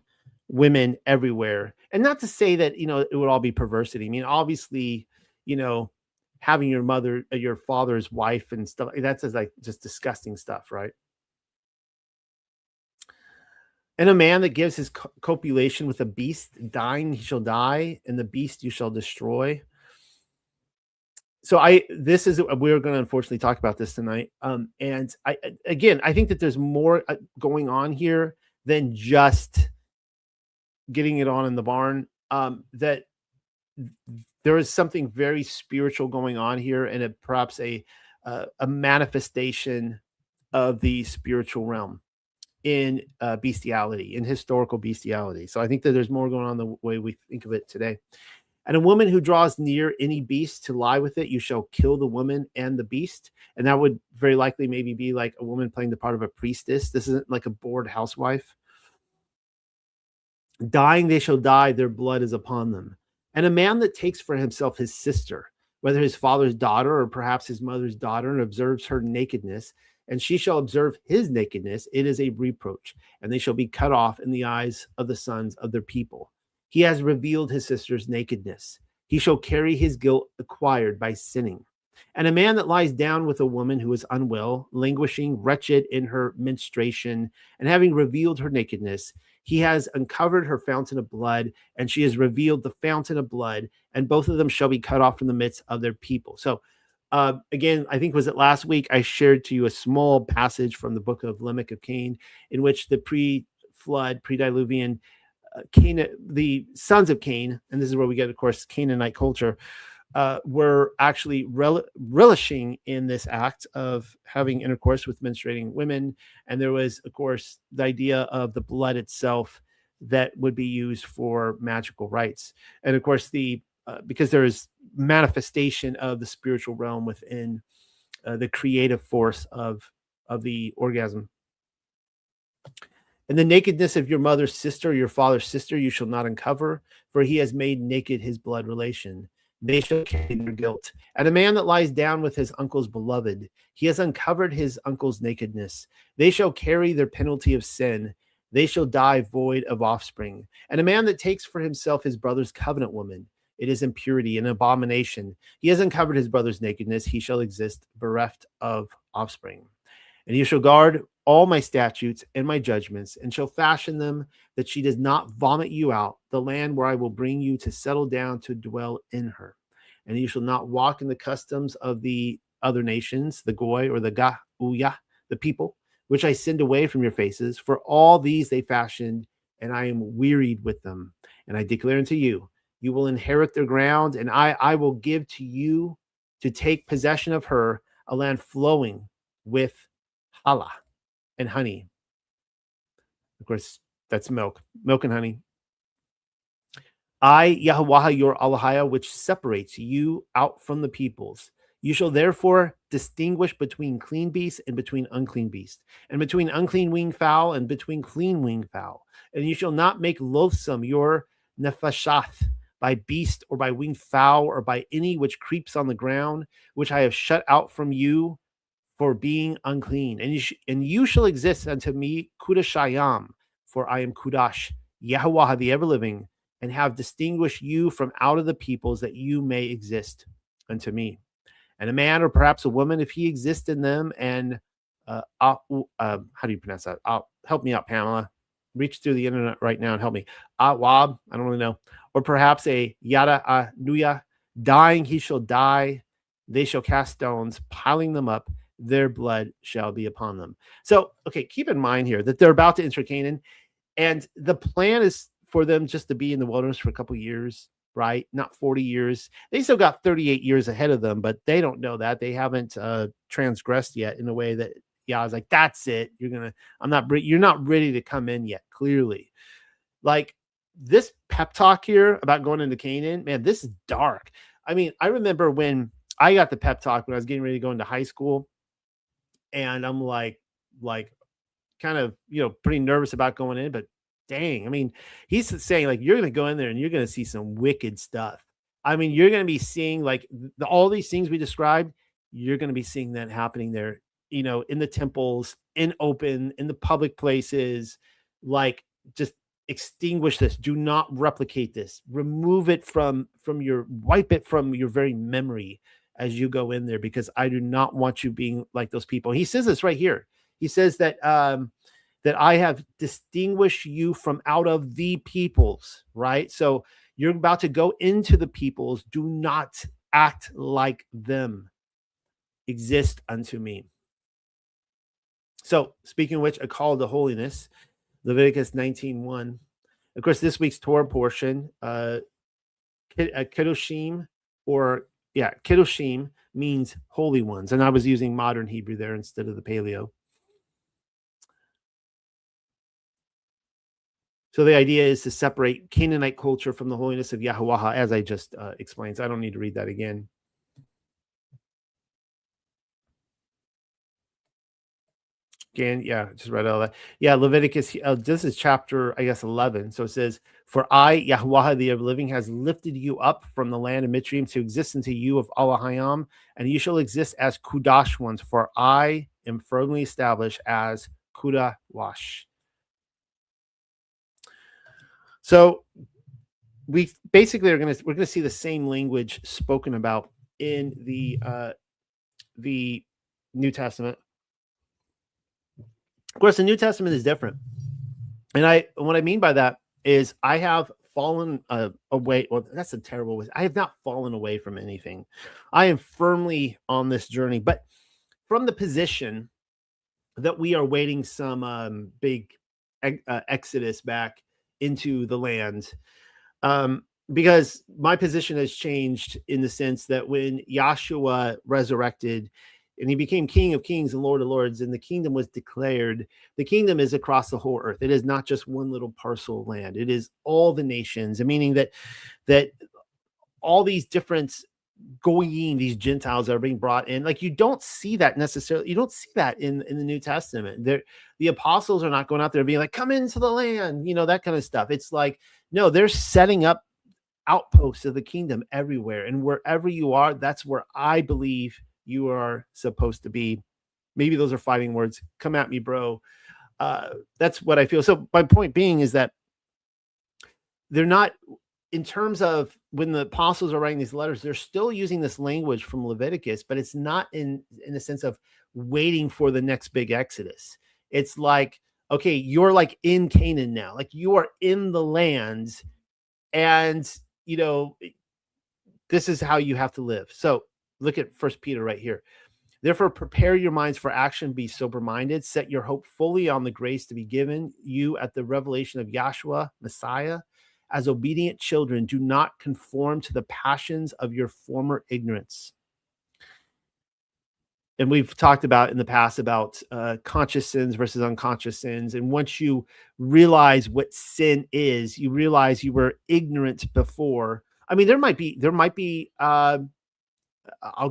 women everywhere, and not to say that it would all be perversity. Obviously, having your father's wife and stuff, that's just disgusting stuff, right? And a man that gives his copulation with a beast, dying he shall die, and the beast you shall destroy. So we're going to unfortunately talk about this tonight. And I think that there's more going on here than just getting it on in the barn. That there is something very spiritual going on here, and perhaps a manifestation of the spiritual realm in bestiality, in historical bestiality. So I think that there's more going on the way we think of it today. And a woman who draws near any beast to lie with it, you shall kill the woman and the beast. And that would very likely maybe be like a woman playing the part of a priestess. This isn't like a bored housewife. Dying they shall die, their blood is upon them. And a man that takes for himself his sister, whether his father's daughter or perhaps his mother's daughter, and observes her nakedness, and she shall observe his nakedness, it is a reproach, and they shall be cut off in the eyes of the sons of their people. He has revealed his sister's nakedness. He shall carry his guilt acquired by sinning. And a man that lies down with a woman who is unwell, languishing, wretched in her menstruation, and having revealed her nakedness, he has uncovered her fountain of blood, and she has revealed the fountain of blood, and both of them shall be cut off from the midst of their people. So, again, I think was it last week I shared to you a small passage from the book of Lamech of Cain, in which the pre-flood, pre-diluvian Canaan, the sons of Cain, and this is where we get, of course, Canaanite culture, were actually relishing in this act of having intercourse with menstruating women. And there was, of course, the idea of the blood itself that would be used for magical rites. And of course, because there is manifestation of the spiritual realm within the creative force of the orgasm. And the nakedness of your mother's sister, your father's sister, you shall not uncover, for he has made naked his blood relation. They shall carry their guilt. And a man that lies down with his uncle's beloved, he has uncovered his uncle's nakedness. They shall carry their penalty of sin. They shall die void of offspring. And a man that takes for himself his brother's covenant woman, it is impurity and abomination. He has uncovered his brother's nakedness. He shall exist bereft of offspring. And you shall guard all my statutes and my judgments, and shall fashion them, that she does not vomit you out, the land where I will bring you to settle down to dwell in her. And you shall not walk in the customs of the other nations, the Goy or the Ga'uya, the people, which I send away from your faces. For all these they fashioned, and I am wearied with them. And I declare unto you, you will inherit their ground, and I will give to you to take possession of her, a land flowing with challah and honey. Of course, that's milk and honey. I, Yahweh, your Allahaya, which separates you out from the peoples. You shall therefore distinguish between clean beasts and between unclean beasts, and between unclean winged fowl and between clean winged fowl. And you shall not make loathsome your nefashath by beast or by winged fowl or by any which creeps on the ground, which I have shut out from you for being unclean. And you shall exist unto me, Kudashayam, for I am Kudash, Yahweh the ever-living, and have distinguished you from out of the peoples that you may exist unto me. And a man or perhaps a woman, if he exists in them, and how do you pronounce that? Help me out, Pamela. Reach through the internet right now and help me. Wab, I don't really know. Or perhaps a Yada Nuya, dying he shall die. They shall cast stones, piling them up. Their blood shall be upon them. So, okay, keep in mind here that they're about to enter Canaan, and the plan is for them just to be in the wilderness for a couple years, right? Not 40 years. They still got 38 years ahead of them, but they don't know that. They haven't transgressed yet in a way that Yah's like, that's it. You're not ready to come in yet, clearly. Like this pep talk here about going into Canaan, man, this is dark. I mean, I remember when I got the pep talk when I was getting ready to go into high school, and I'm like kind of, pretty nervous about going in, but dang, I mean, he's saying like, you're going to go in there and you're going to see some wicked stuff. I mean, you're going to be seeing like all these things we described, you're going to be seeing that happening there, in the temples, in the public places, like just extinguish this. Do not replicate this. Remove it wipe it from your very memory as you go in there, because I do not want you being like those people. He says this right here. He says that, that I have distinguished you from out of the peoples, right? So you're about to go into the peoples. Do not act like them. Exist unto me. So speaking of which, a call to holiness, Leviticus 19:1. Of course, this week's Torah portion, Kedoshim, Kedoshim means holy ones. And I was using modern Hebrew there instead of the Paleo. So the idea is to separate Canaanite culture from the holiness of Yahweh, as I just explained. So I don't need to read that again. Again, yeah, just read all that. Yeah, Leviticus, this is chapter, I guess, 11. So it says, for I, Yahweh, the ever-living, has lifted you up from the land of Mitzrayim to exist unto you of Allahayam, and you shall exist as Kudash ones, for I am firmly established as Kudawash. So we basically we're going to see the same language spoken about in the New Testament. Of course, the New Testament is different. And what I mean by that is I have fallen away. Well, that's a terrible way. I have not fallen away from anything. I am firmly on this journey, but from the position that we are waiting some big exodus back into the land, because my position has changed in the sense that when Yahshua resurrected and he became King of Kings and Lord of Lords, and the kingdom was declared, the kingdom is across the whole earth. It is not just one little parcel of land. It is all the nations, meaning that all these different goyim, these Gentiles that are being brought in, like you don't see that necessarily. You don't see that in the New Testament. The apostles are not going out there being like, come into the land, that kind of stuff. It's like, no, they're setting up outposts of the kingdom everywhere. And wherever you are, that's where I believe you are supposed to be. Maybe those are fighting words. Come at me, bro. That's what I feel. So my point being is that they're not, in terms of when the apostles are writing these letters, they're still using this language from Leviticus, but it's not in the sense of waiting for the next big exodus. It's like, okay, you're like in Canaan now, like you are in the land, and this is how you have to live. So look at 1 Peter right here. Therefore, prepare your minds for action, be sober-minded, set your hope fully on the grace to be given you at the revelation of Yahshua, Messiah. As obedient children, do not conform to the passions of your former ignorance. And we've talked about in the past about conscious sins versus unconscious sins. And once you realize what sin is, you realize you were ignorant before. I mean, there might be. I'll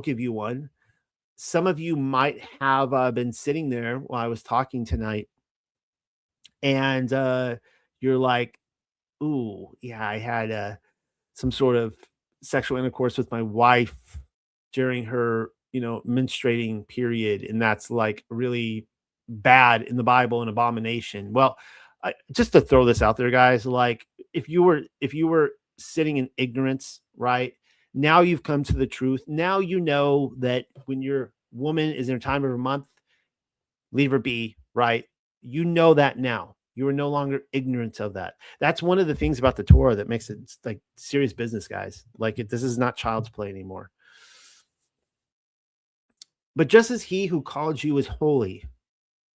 give you one. Some of you might have been sitting there while I was talking tonight, and you're like, "Ooh, yeah, I had some sort of sexual intercourse with my wife during her, menstruating period, and that's like really bad in the Bible, an abomination." Well, just to throw this out there, guys, like if you were sitting in ignorance, right? Now you've come to the truth. Now you know that when your woman is in her time of her month, leave her be, right? You know that now. You are no longer ignorant of that. That's one of the things about the Torah that makes it like serious business, guys. Like this is not child's play anymore. But just as he who called you is holy,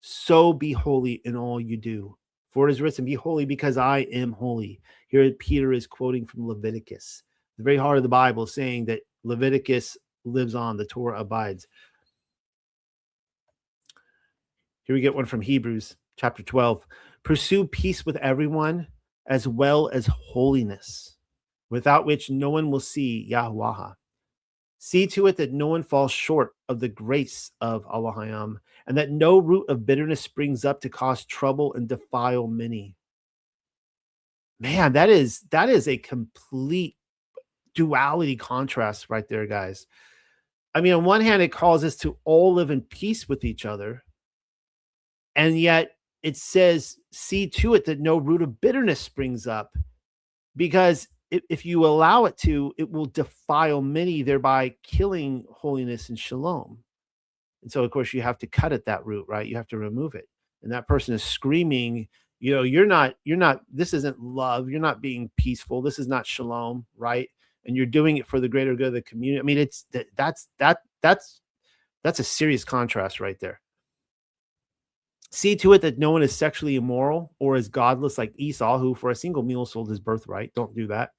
so be holy in all you do. For it is written, be holy because I am holy. Here Peter is quoting from Leviticus, the very heart of the Bible, saying that Leviticus lives on, the Torah abides. Here we get one from Hebrews chapter 12. Pursue peace with everyone as well as holiness, without which no one will see Yahweh. See to it that no one falls short of the grace of Allahayam, and that no root of bitterness springs up to cause trouble and defile many. Man, that is a complete duality contrast right there, guys. I mean, on one hand, it calls us to all live in peace with each other, and yet it says, see to it that no root of bitterness springs up, because if you allow it to, it will defile many, thereby killing holiness and shalom. And so, of course, you have to cut at that root, right? You have to remove it. And that person is screaming, you're not, this isn't love. You're not being peaceful. This is not shalom, right? And you're doing it for the greater good of the community. I mean, that's a serious contrast right there. See to it that no one is sexually immoral or is godless like Esau, who for a single meal sold his birthright. Don't do that.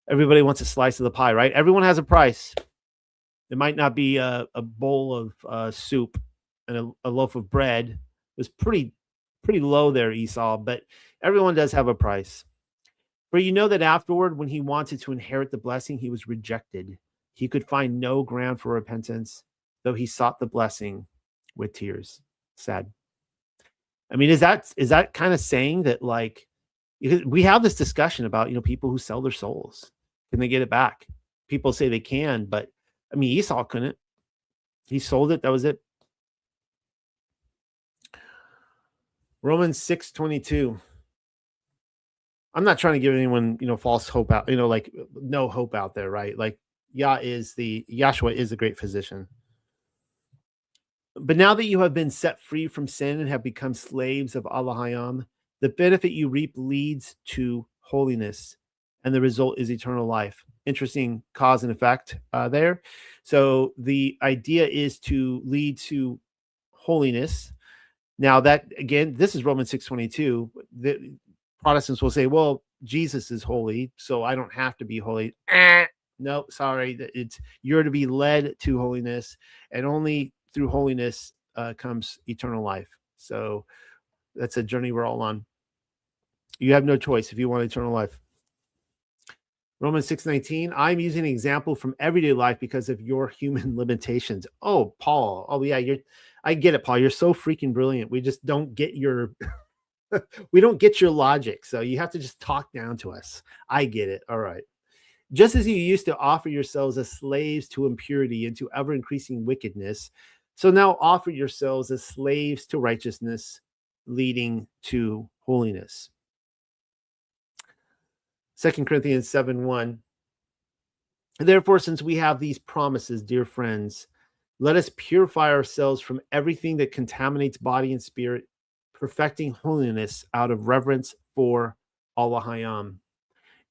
Everybody wants a slice of the pie, right? Everyone has a price. It might not be a bowl of soup and a loaf of bread. It was pretty low there, Esau, but everyone does have a price. For you know that afterward, when he wanted to inherit the blessing, he was rejected. He could find no ground for repentance, though he sought the blessing with tears. Sad. I mean, is that kind of saying that, like, we have this discussion about, people who sell their souls. Can they get it back? People say they can, but I mean, Esau couldn't. He sold it. That was it. Romans 6:22. I'm not trying to give anyone, false hope out, like no hope out there, right? Like Yahshua is the great physician. But now that you have been set free from sin and have become slaves of Allahayam, the benefit you reap leads to holiness, and the result is eternal life. Interesting cause and effect there. So the idea is to lead to holiness. Now that, again, this is Romans 6:22. The Protestants will say, well, Jesus is holy, so I don't have to be holy. No, sorry. You're to be led to holiness, and only through holiness comes eternal life. So that's a journey we're all on. You have no choice if you want eternal life. Romans 6:19, I'm using an example from everyday life because of your human limitations. Oh, Paul. Oh, yeah, I get it, Paul. You're so freaking brilliant. We just don't get your we don't get your logic. So you have to just talk down to us. I get it. All right. Just as you used to offer yourselves as slaves to impurity and to ever-increasing wickedness, so now offer yourselves as slaves to righteousness, leading to holiness. 2 Corinthians 7:1. Therefore, since we have these promises, dear friends, let us purify ourselves from everything that contaminates body and spirit, perfecting holiness out of reverence for Allahayam.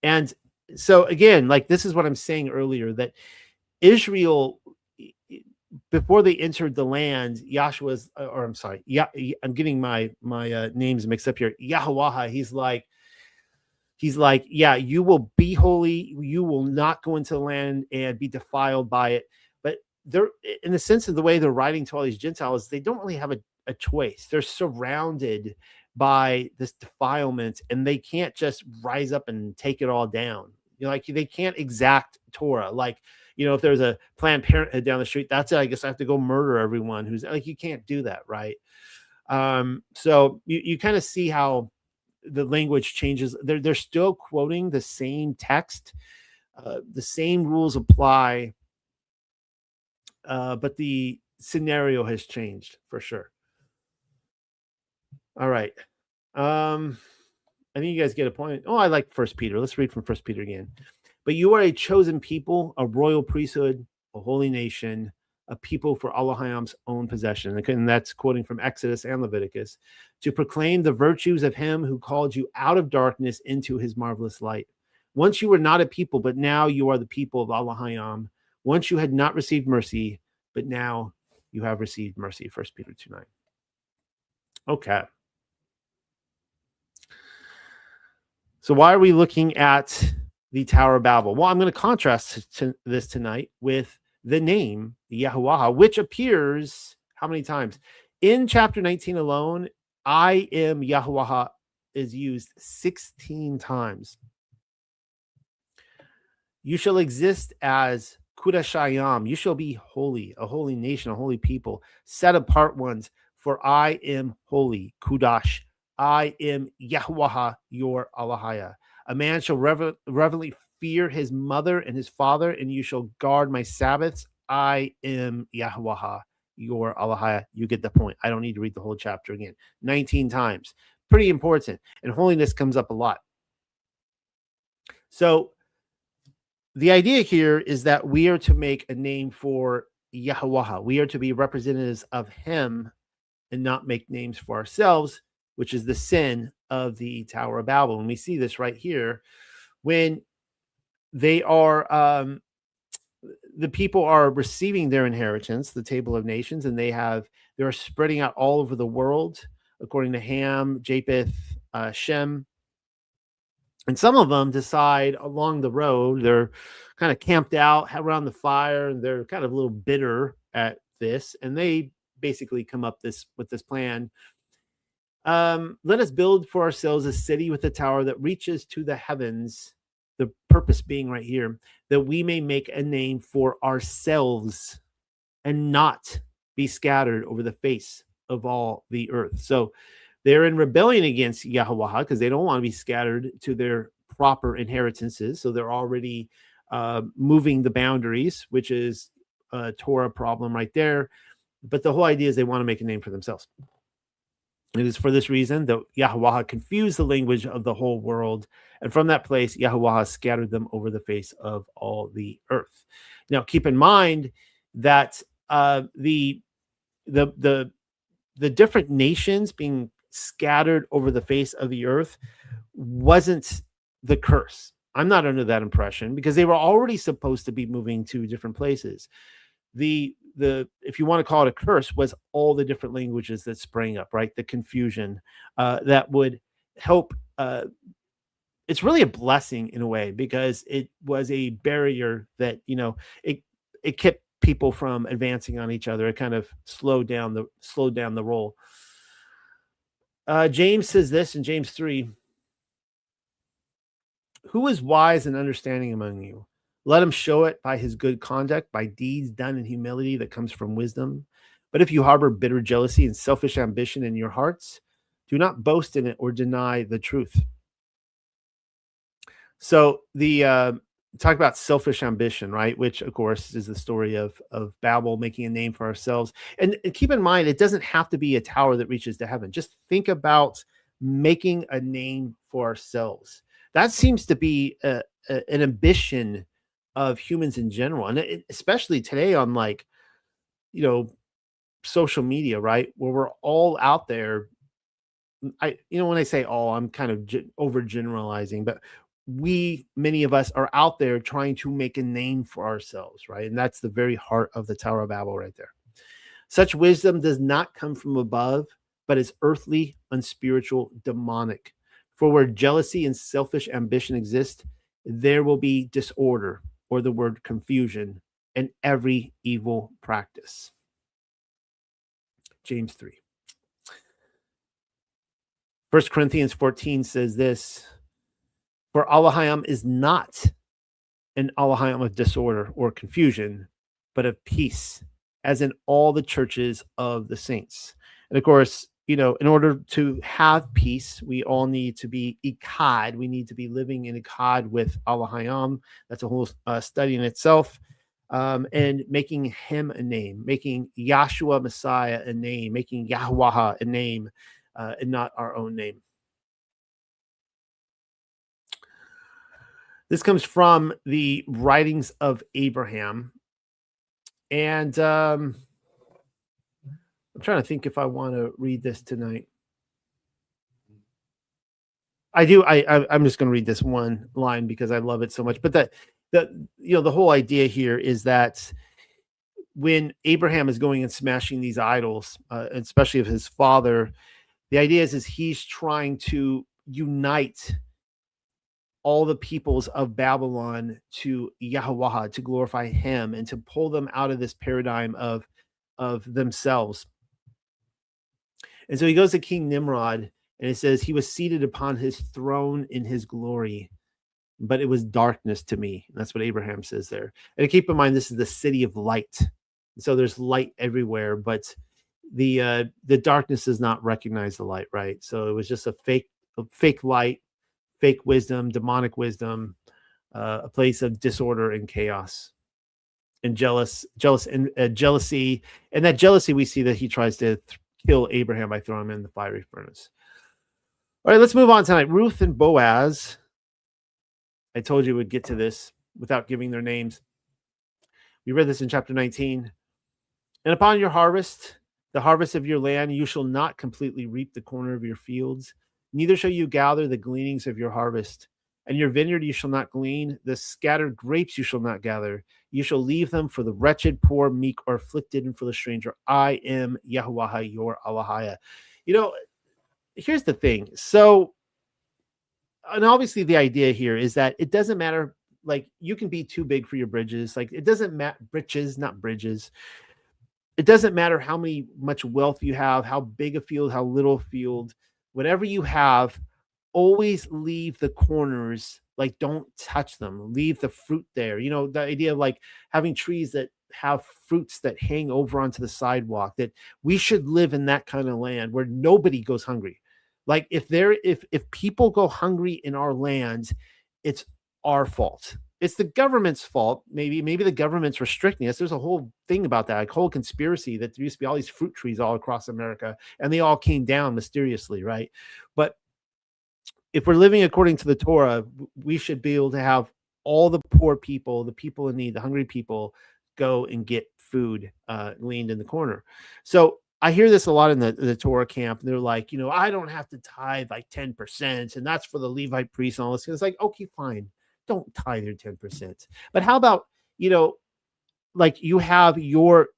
And so again, like this is what I'm saying earlier, that Israel, before they entered the land, Yahshua's, or I'm sorry, I'm getting my names mixed up here. Yahweh, he's like, yeah, you will be holy. You will not go into the land and be defiled by it. But they're, in the sense of the way they're writing to all these Gentiles, they don't really have a choice. They're surrounded by this defilement, and they can't just rise up and take it all down. Like they can't exact Torah. Like, if there's a Planned Parenthood down the street, that's it. I guess I have to go murder everyone who's like, you can't do that, right? So you kind of see how the language changes. They're still quoting the same text, the same rules apply, but the scenario has changed for sure. All right. I think you guys get a point. Oh, I like First Peter. Let's read from First Peter again. But you are a chosen people, a royal priesthood, a holy nation, a people for Allah's own possession. And that's quoting from Exodus and Leviticus, to proclaim the virtues of him who called you out of darkness into his marvelous light. Once you were not a people, but now you are the people of Allah. Once you had not received mercy, but now you have received mercy. 1 Peter 2:9. Okay. So why are we looking at the Tower of Babel? Well, I'm going to contrast this tonight with the name Yahuwah, which appears how many times? In chapter 19 alone, I am Yahuwah is used 16 times. You shall exist as Kudashayam. You shall be holy, a holy nation, a holy people, set apart ones, for I am holy, Kudash. I am Yahuwah, your Allahaya. A man shall reverently fear his mother and his father, and you shall guard my Sabbaths. I am Yahuwah, your Allahaya. You get the point. I don't need to read the whole chapter again. 19 times. Pretty important. And holiness comes up a lot. So the idea here is that we are to make a name for Yahuwah. We are to be representatives of him and not make names for ourselves, which is the sin of the Tower of Babel. And we see this right here when they are, the people are receiving their inheritance, the table of nations, and they're spreading out all over the world, according to Ham, Japheth, Shem. And some of them decide along the road, they're kind of camped out around the fire, and they're kind of a little bitter at this. And they basically come up with this plan. Let us build for ourselves a city with a tower that reaches to the heavens. The purpose being right here, that we may make a name for ourselves and not be scattered over the face of all the earth. So they're in rebellion against Yahuwah because they don't want to be scattered to their proper inheritances. So they're already moving the boundaries, which is a Torah problem right there. But the whole idea is they want to make a name for themselves. It is for this reason that Yahuwah confused the language of the whole world, and from that place, Yahuwah scattered them over the face of all the earth. Now, keep in mind that the different nations being scattered over the face of the earth wasn't the curse. I'm not under that impression because they were already supposed to be moving to different places. The if you want to call it a curse, was all the different languages that sprang up, right? The confusion that would help. It's really a blessing in a way because it was a barrier that it kept people from advancing on each other. It kind of slowed down the roll. James says this in James 3. Who is wise and understanding among you? Let him show it by his good conduct, by deeds done in humility that comes from wisdom. But if you harbor bitter jealousy and selfish ambition in your hearts, do not boast in it or deny the truth. So the talk about selfish ambition, right? Which, of course, is the story of Babel making a name for ourselves. And keep in mind, it doesn't have to be a tower that reaches to heaven. Just think about making a name for ourselves. That seems to be an ambition of humans in general, and especially today on social media, right, where we're all out there. When I say all, I'm kind of overgeneralizing, but many of us are out there trying to make a name for ourselves, right? And that's the very heart of the Tower of Babel right there. Such wisdom does not come from above, but is earthly, unspiritual, demonic. For where jealousy and selfish ambition exist, there will be disorder, or the word confusion, and every evil practice. James 3. 1 Corinthians 14 says this, for Allahayam is not an Allahayam of disorder or confusion, but of peace, as in all the churches of the saints. And of course, in order to have peace, we all need to be ikad. We need to be living in ikad with Allahayam. That's a whole study in itself. And making him a name, making Yahshua Messiah a name, making Yahweh a name, and not our own name. This comes from the writings of Abraham. And I'm trying to think if I want to read this tonight. I do. I'm just going to read this one line because I love it so much. But the whole idea here is that when Abraham is going and smashing these idols, especially of his father, the idea is he's trying to unite all the peoples of Babylon to Yahweh, to glorify him and to pull them out of this paradigm of themselves. And so he goes to King Nimrod, and it says he was seated upon his throne in his glory, but it was darkness to me. And that's what Abraham says there. And keep in mind, this is the city of light. So there's light everywhere, but the darkness does not recognize the light, right? So it was just a fake light, fake wisdom, demonic wisdom, a place of disorder and chaos and jealousy. And that jealousy, we see that he tries to kill Abraham by throwing him in the fiery furnace. All right, let's move on tonight. Ruth and Boaz. I told you we'd get to this without giving their names. We read this in chapter 19. And upon your harvest, the harvest of your land, you shall not completely reap the corner of your fields, neither shall you gather the gleanings of your harvest. And your vineyard you shall not glean, the scattered grapes you shall not gather. You shall leave them for the wretched, poor, meek, or afflicted, and for the stranger. I am Yahweh, your Allahaya. Here's the thing. So, and obviously the idea here is that it doesn't matter, like, you can be too big for your bridges. Like, it doesn't matter, britches, not bridges. It doesn't matter how much wealth you have, how big a field, how little field, whatever you have, always leave the corners, like, don't touch them. Leave the fruit there. The idea of like having trees that have fruits that hang over onto the sidewalk, that we should live in that kind of land where nobody goes hungry. Like, if people go hungry in our land, it's our fault. It's the government's fault. Maybe the government's restricting us. There's a whole thing about that, like whole conspiracy that there used to be all these fruit trees all across America, and they all came down mysteriously, right? But if we're living according to the Torah, we should be able to have all the poor people, the people in need, the hungry people, go and get food gleaned in the corner. So I hear this a lot in the Torah camp. And they're like, I don't have to tithe like 10%, and that's for the Levite priests and all this. It's like, okay, fine. Don't tithe your 10%. But how about, like, you have your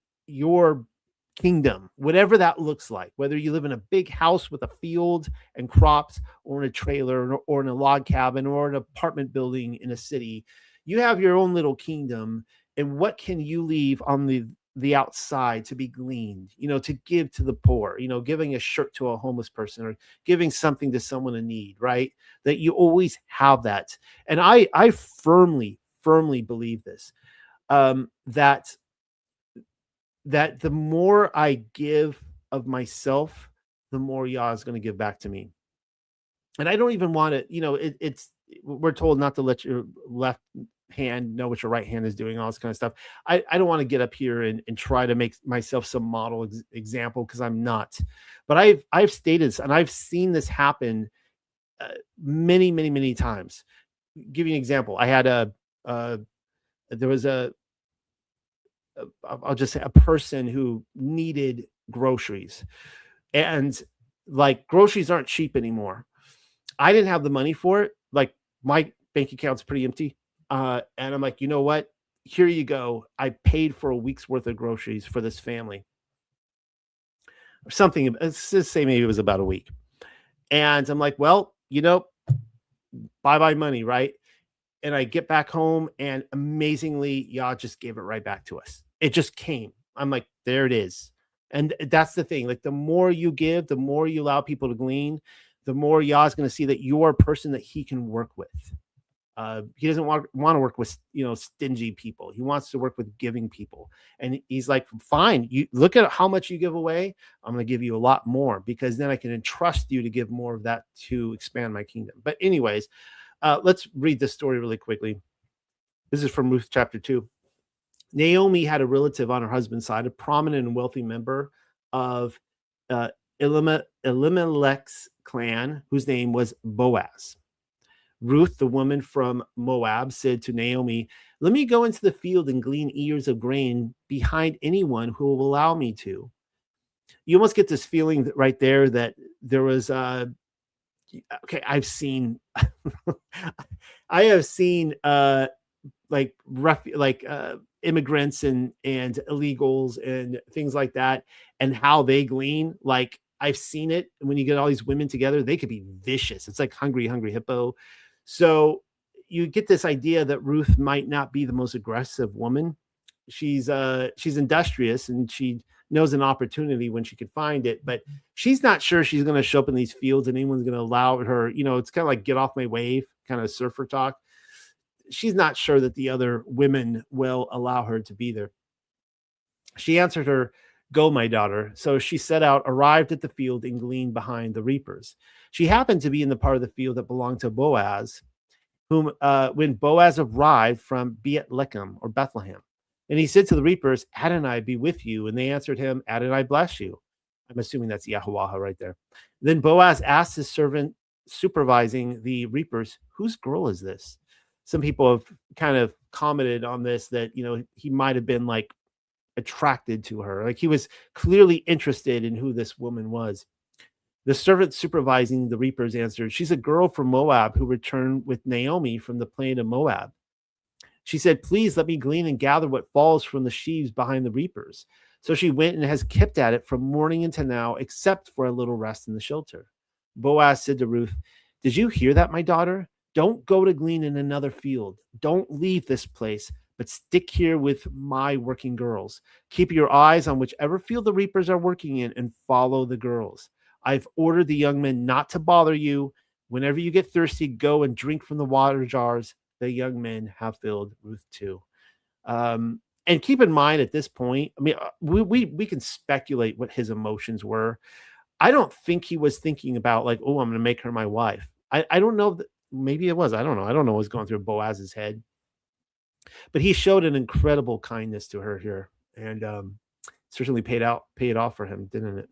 kingdom, whatever that looks like, whether you live in a big house with a field and crops, or in a trailer, or in a log cabin, or an apartment building in a city. You have your own little kingdom. And what can you leave on the outside to be gleaned, to give to the poor, giving a shirt to a homeless person, or giving something to someone in need, right? That you always have that. And I firmly believe this, that the more I give of myself, the more Yah is going to give back to me. And I don't even want to, we're told not to let your left hand know what your right hand is doing, all this kind of stuff. I don't want to get up here and try to make myself some model example, because I'm not. But I've stated this, and I've seen this happen many times. Give you an example. I had there was I'll just say a person who needed groceries, and like, groceries aren't cheap anymore. I didn't have the money for it. Like, my bank account's pretty empty. And I'm like, you know what? Here you go. I paid for a week's worth of groceries for this family. Or something. Let's just say maybe it was about a week. And I'm like, well, bye-bye money, right? and I get back home, and amazingly, Yah just gave it right back to us. It just came. I'm like, there it is. And that's the thing. Like, the more you give, the more you allow people to glean, the more Yah's going to see that you're a person that he can work with. He doesn't want to work with, stingy people. He wants to work with giving people. And he's like, fine, you look at how much you give away. I'm going to give you a lot more, because then I can entrust you to give more of that to expand my kingdom. But anyways, let's read this story really quickly. This is from Ruth chapter 2. Naomi had a relative on her husband's side, a prominent and wealthy member of Elimelech's clan, whose name was Boaz. Ruth, the woman from Moab, said to Naomi, "Let me go into the field and glean ears of grain behind anyone who will allow me to." You almost get this feeling right there that there was okay, I have seen immigrants and illegals and things like that, and how they glean. Like, I've seen it. When you get all these women together, they could be vicious. It's like hungry hippo. So you get this idea that Ruth might not be the most aggressive woman. She's industrious, and she knows an opportunity when she could find it, but she's not sure she's going to show up in these fields and anyone's going to allow her. It's kind of like get off my wave kind of surfer talk. She's not sure that the other women will allow her to be there. She answered her, "Go, my daughter." So she set out, arrived at the field, and gleaned behind the reapers. She happened to be in the part of the field that belonged to Boaz, whom when Boaz arrived from Bethlehem or Bethlehem. And he said to the reapers, "Adonai be with you." And they answered him, "Adonai bless you." I'm assuming that's Yahuwah right there. Then Boaz asked his servant supervising the reapers, "Whose girl is this?" Some people have kind of commented on this, that, he might have been like attracted to her. Like, he was clearly interested in who this woman was. The servant supervising the reapers answered, "She's a girl from Moab who returned with Naomi from the plain of Moab. She said, 'Please let me glean and gather what falls from the sheaves behind the reapers.' So she went and has kept at it from morning until now, except for a little rest in the shelter." Boaz said to Ruth, "Did you hear that, my daughter? Don't go to glean in another field. Don't leave this place, but stick here with my working girls. Keep your eyes on whichever field the reapers are working in and follow the girls. I've ordered the young men not to bother you. Whenever you get thirsty, go and drink from the water jars the young men have filled." Ruth 2. And keep in mind at this point, I mean, we can speculate what his emotions were. I don't think he was thinking about like, "Oh, I'm going to make her my wife." I don't know. Maybe it was. I don't know. I don't know what's going through Boaz's head. But he showed an incredible kindness to her here, and certainly paid off for him, didn't it?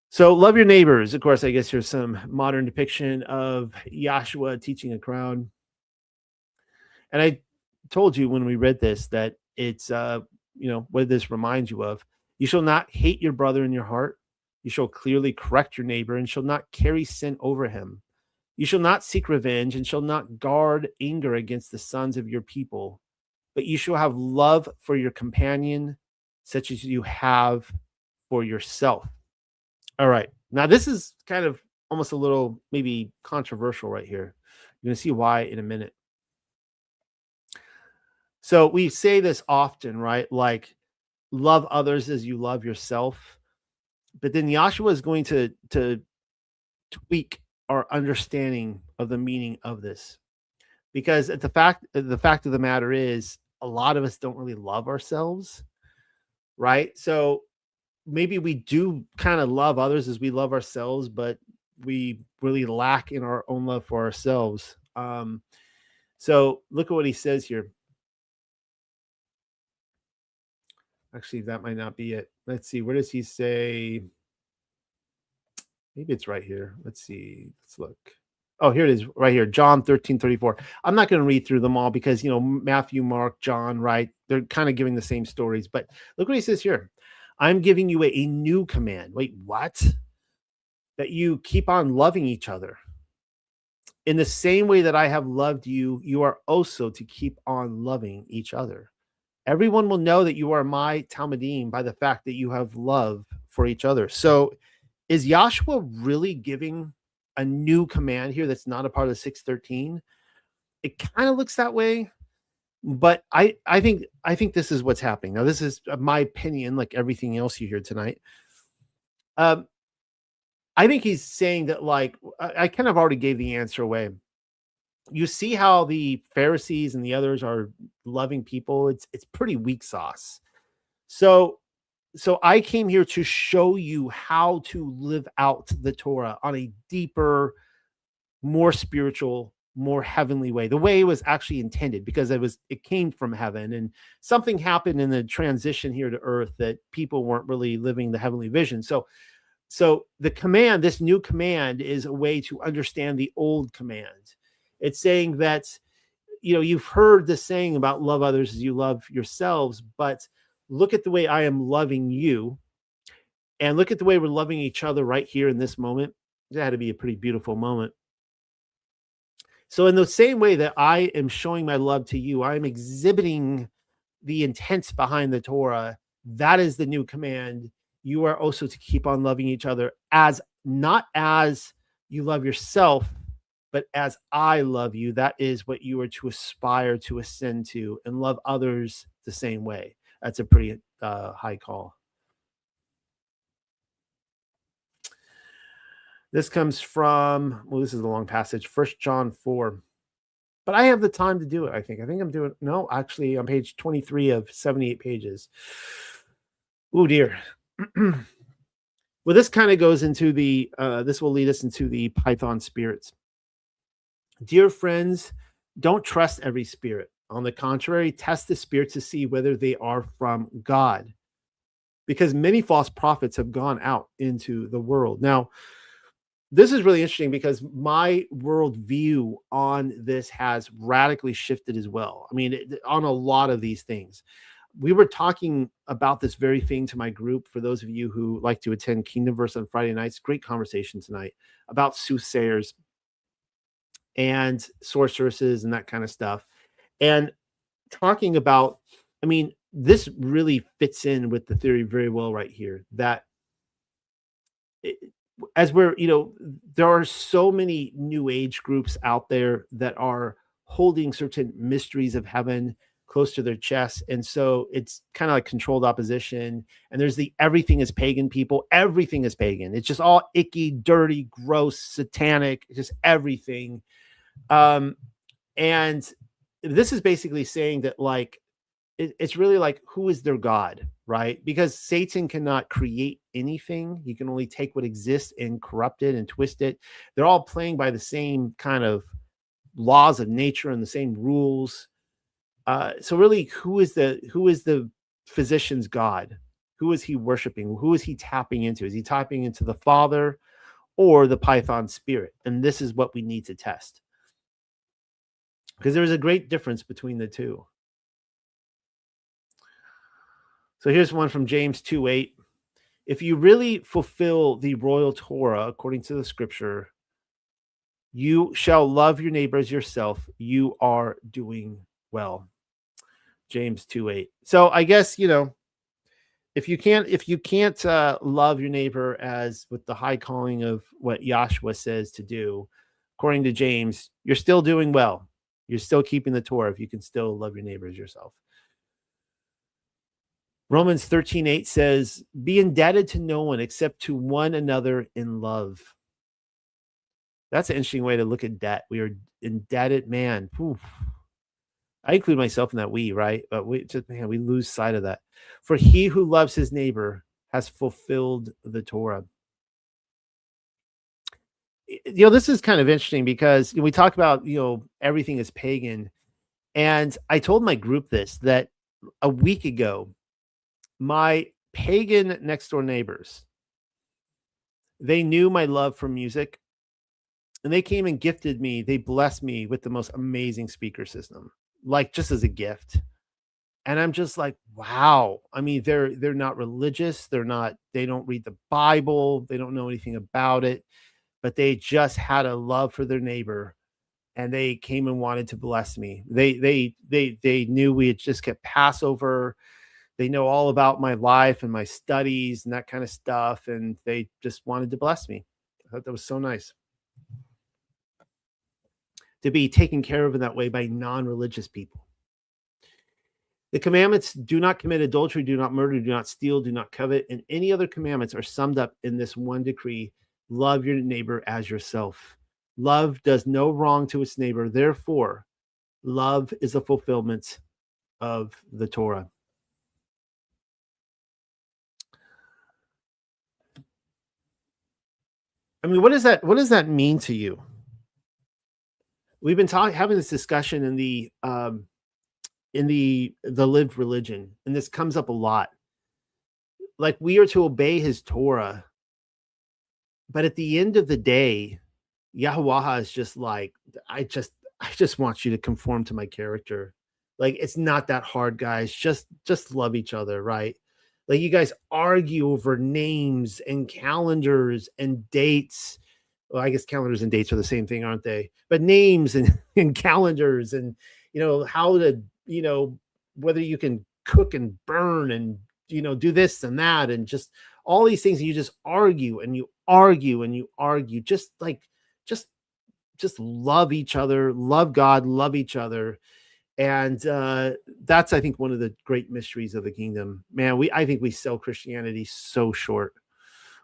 So love your neighbors. Of course, I guess here's some modern depiction of Yahshua teaching a crowd. And I told you when we read this that it's, what this reminds you of. You shall not hate your brother in your heart. You shall clearly correct your neighbor and shall not carry sin over him. You shall not seek revenge and shall not guard anger against the sons of your people, but you shall have love for your companion, such as you have for yourself. All right. Now, this is kind of almost a little maybe controversial right here. You're going to see why in a minute. So we say this often, right? Like, love others as you love yourself. But then Yahshua is going to tweak our understanding of the meaning of this, because the fact of the matter is, a lot of us don't really love ourselves, right? So maybe we do kind of love others as we love ourselves, but we really lack in our own love for ourselves. So look at what he says here. Actually, that might not be it. Let's see. Where does he say? Maybe it's right here. Let's see. Let's look. Oh, here it is right here. John 13:34. I'm not going to read through them all because, Matthew, Mark, John, right? They're kind of giving the same stories. But look what he says here. "I'm giving you a new command." Wait, what? "That you keep on loving each other. In the same way that I have loved you, you are also to keep on loving each other. Everyone will know that you are my Talmudim by the fact that you have love for each other." So is Yahshua really giving a new command here that's not a part of the 613. It kind of looks that way, but I think this is what's happening. Now, this is my opinion, like everything else you hear tonight. I think he's saying that, like, I kind of already gave the answer away. You see how the Pharisees and the others are loving people. It's pretty weak sauce. So I came here to show you how to live out the Torah on a deeper, more spiritual, more heavenly way. The way it was actually intended, because it came from heaven, and something happened in the transition here to earth that people weren't really living the heavenly vision. So the command, this new command, is a way to understand the old command. It's saying that, you've heard the saying about love others as you love yourselves, but look at the way I am loving you, and look at the way we're loving each other right here in this moment. That had to be a pretty beautiful moment. So in the same way that I am showing my love to you, I'm exhibiting the intent behind the Torah. That is the new command. You are also to keep on loving each other, as not as you love yourself, but as I love you. That is what you are to aspire to ascend to, and love others the same way. That's a pretty high call. This comes from, this is a long passage, 1 John 4. But I have the time to do it, I think. I'm doing, no, actually, on page 23 of 78 pages. Oh, dear. Well, this kind of goes into this will lead us into the Python spirits. Dear friends, don't trust every spirit. On the contrary, test the spirits to see whether they are from God, because many false prophets have gone out into the world. Now, this is really interesting, because my worldview on this has radically shifted as well. I mean, on a lot of these things. We were talking about this very thing to my group. For those of you who like to attend Kingdom Verse on Friday nights, great conversation tonight about soothsayers and sorceresses and that kind of stuff. And talking about, I mean, this really fits in with the theory very well right here, that as we're, there are so many new age groups out there that are holding certain mysteries of heaven close to their chests. And so it's kind of like controlled opposition. And there's the everything is pagan people. Everything is pagan. It's just all icky, dirty, gross, satanic, just everything. And this is basically saying that, like, it's really like, who is their God, right? Because Satan cannot create anything. He can only take what exists and corrupt it and twist it. They're all playing by the same kind of laws of nature and the same rules. So really, who is the physician's God? Who is he worshiping? Who is he tapping into? Is he tapping into the Father or the Python spirit? And this is what we need to test, because there's a great difference between the two. So here's one from James 2:8. If you really fulfill the royal Torah according to the scripture, you shall love your neighbor as yourself. You are doing well. James 2:8. So I guess, if you can't love your neighbor as with the high calling of what Yahshua says to do, according to James, you're still doing well. You're still keeping the Torah if you can still love your neighbor as yourself. Romans 13:8 says, be indebted to no one except to one another in love. That's an interesting way to look at debt. We are indebted, man. Oof. I include myself in that right? But we lose sight of that. For he who loves his neighbor has fulfilled the Torah. This is kind of interesting, because we talk about, everything is pagan. And I told my group that a week ago, my pagan next door neighbors, they knew my love for music, and they came and gifted me. They blessed me with the most amazing speaker system, like just as a gift. And I'm just like, wow. I mean, they're not religious. They don't read the Bible. They don't know anything about it, but they just had a love for their neighbor, and they came and wanted to bless me. They knew we had just kept Passover. They know all about my life and my studies and that kind of stuff. And they just wanted to bless me. I thought that was so nice. to be taken care of in that way by non-religious people. The commandments: do not commit adultery, do not murder, do not steal, do not covet, and any other commandments are summed up in this one decree: love your neighbor as yourself. Love does no wrong to its neighbor. Therefore, love is a fulfillment of the Torah. I mean, what does that mean to you? We've been having this discussion in the lived religion, and this comes up a lot. Like, we are to obey his Torah, but at the end of the day, Yahuwah is just like, I just want you to conform to my character. Like, it's not that hard, guys. Just love each other, right? Like, you guys argue over names and calendars and dates. Well, I guess calendars and dates are the same thing, aren't they? But names and calendars, and how to, whether you can cook and burn and do this and that, and just all these things. And you just argue and you argue and you argue. Just love each other, love God, love each other. And that's, I think, one of the great mysteries of the kingdom. Man, I think we sell Christianity so short.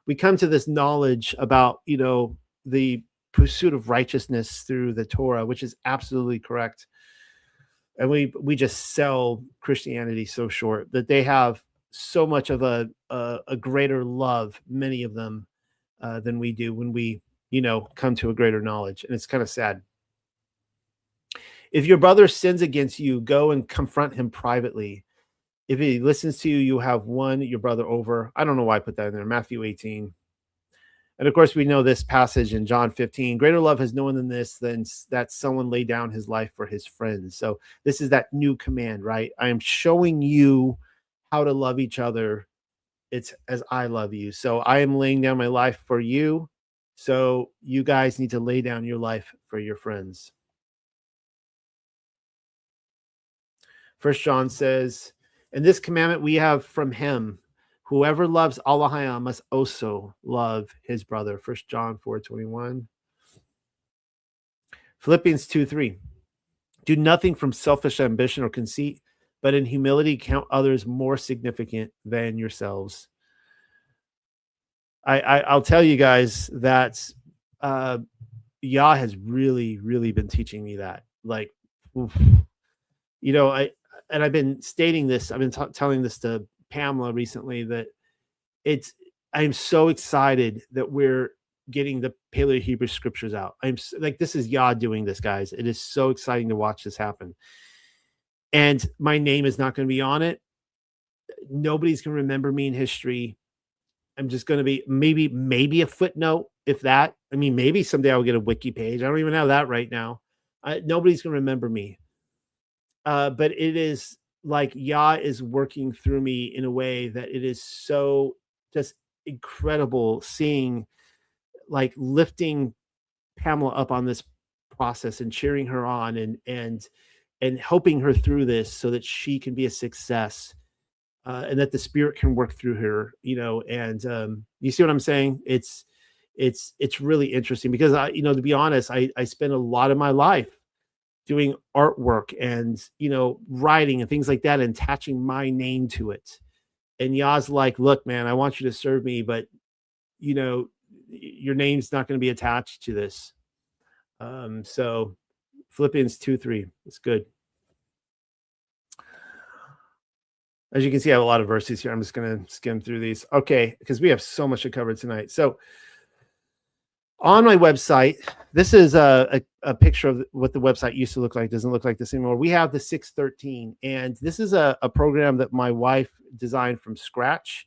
We come to this knowledge about, the pursuit of righteousness through the Torah, which is absolutely correct. And we just sell Christianity so short, that they have so much of a greater love, many of them, than we do when we, come to a greater knowledge. And it's kind of sad. If your brother sins against you, go and confront him privately. If he listens to you, you have won your brother over. I don't know why I put that in there. Matthew 18. And of course, we know this passage in John 15. Greater love has no one than this, than that someone lay down his life for his friends. So this is that new command, right? I am showing you how to love each other. It's as I love you. So I am laying down my life for you. So you guys need to lay down your life for your friends. 1 John says, and this commandment we have from him: whoever loves Allah must also love his brother. 1 John 4:21. Philippians 2:3. Do nothing from selfish ambition or conceit, but in humility count others more significant than yourselves. I'll tell you guys that Yah has really, really been teaching me that. Like, oof. I've been stating this. I've been telling this to Pamela recently, that I'm so excited that we're getting the Paleo Hebrew scriptures out. This is Yah doing this, guys. It is so exciting to watch this happen. And my name is not going to be on it. Nobody's going to remember me in history. I'm just going to be maybe a footnote, if that. I mean, maybe someday I'll get a wiki page. I don't even have that right now. Nobody's going to remember me. But it is like Yah is working through me in a way that it is so just incredible, seeing, like, lifting Pamela up on this process and cheering her on and helping her through this so that she can be a success, and that the Spirit can work through her, and you see what I'm saying? It's really interesting, because to be honest, I spent a lot of my life doing artwork and, writing and things like that, and attaching my name to it. And Yah's like, look, man, I want you to serve me, but, your name's not going to be attached to this. So Philippians 2:3, it's good. As you can see, I have a lot of verses here. I'm just going to skim through these. Okay, because we have so much to cover tonight. So on my website, this is a picture of what the website used to look like. It doesn't look like this anymore. We have the 613, and this is a program that my wife designed from scratch,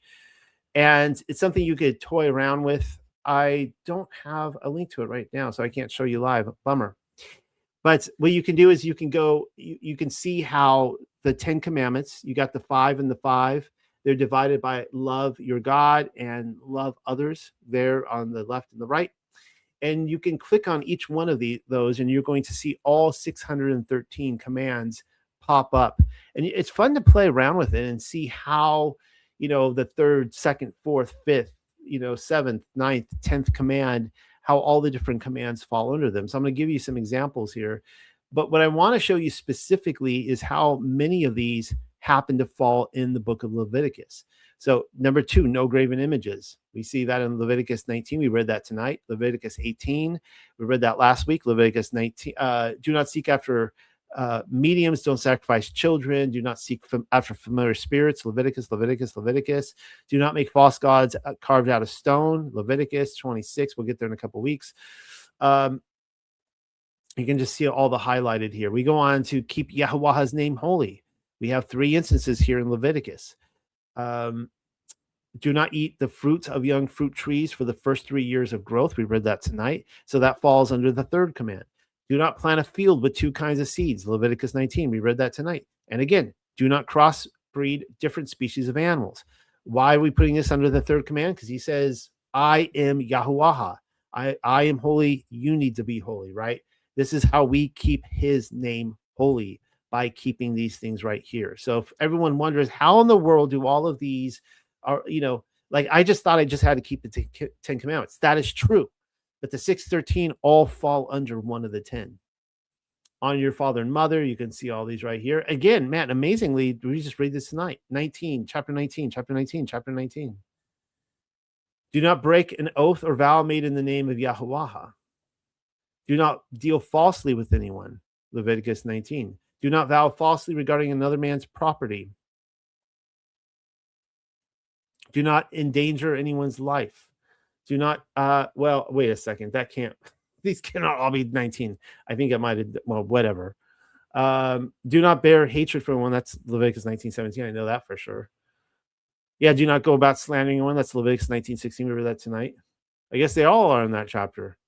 and it's something you could toy around with. I don't have a link to it right now, so I can't show you live. Bummer. But what you can do is you can go, you can see how the 10 commandments, you got the 5 and the 5. They're divided by love your God and love others there on the left and the right. And you can click on each one of those, and you're going to see all 613 commands pop up. And it's fun to play around with it and see how, the 3rd, 2nd, 4th, 5th, 7th, 9th, 10th command, how all the different commands fall under them. So I'm going to give you some examples here. But what I want to show you specifically is how many of these happen to fall in the book of Leviticus. So number 2, no graven images. We see that in Leviticus 19. We read that tonight. Leviticus 18. We read that last week. Leviticus 19. Do not seek after mediums. Don't sacrifice children. Do not seek after familiar spirits. Leviticus. Do not make false gods carved out of stone. Leviticus 26. We'll get there in a couple of weeks. You can just see all the highlighted here. We go on to keep Yahweh's name holy. We have 3 instances here in Leviticus. Do not eat the fruits of young fruit trees for the first 3 years of growth. We read that tonight. So that falls under the 3rd command. Do not plant a field with 2 kinds of seeds. Leviticus 19. We read that tonight. And again, do not crossbreed different species of animals. Why are we putting this under the 3rd command? Because he says, I am Yahuwah. I am holy. You need to be holy, right? This is how we keep his name holy, by keeping these things right here. So if everyone wonders how in the world do all of these are, like I just thought I just had to keep the 10 commandments. That is true. But the 613 all fall under one of the 10. Honor your father and mother. You can see all these right here. Again, man, amazingly, we just read this tonight. Chapter 19. Do not break an oath or vow made in the name of Yahuwah. Do not deal falsely with anyone. Leviticus 19. Do not vow falsely regarding another man's property. Do not endanger anyone's life. Do not, well, wait a second. These cannot all be 19. I think I might have, well, whatever. Do not bear hatred for anyone. That's Leviticus 19:17. I know that for sure. Yeah, do not go about slandering anyone. That's Leviticus 19:16. We read that tonight. I guess they all are in that chapter.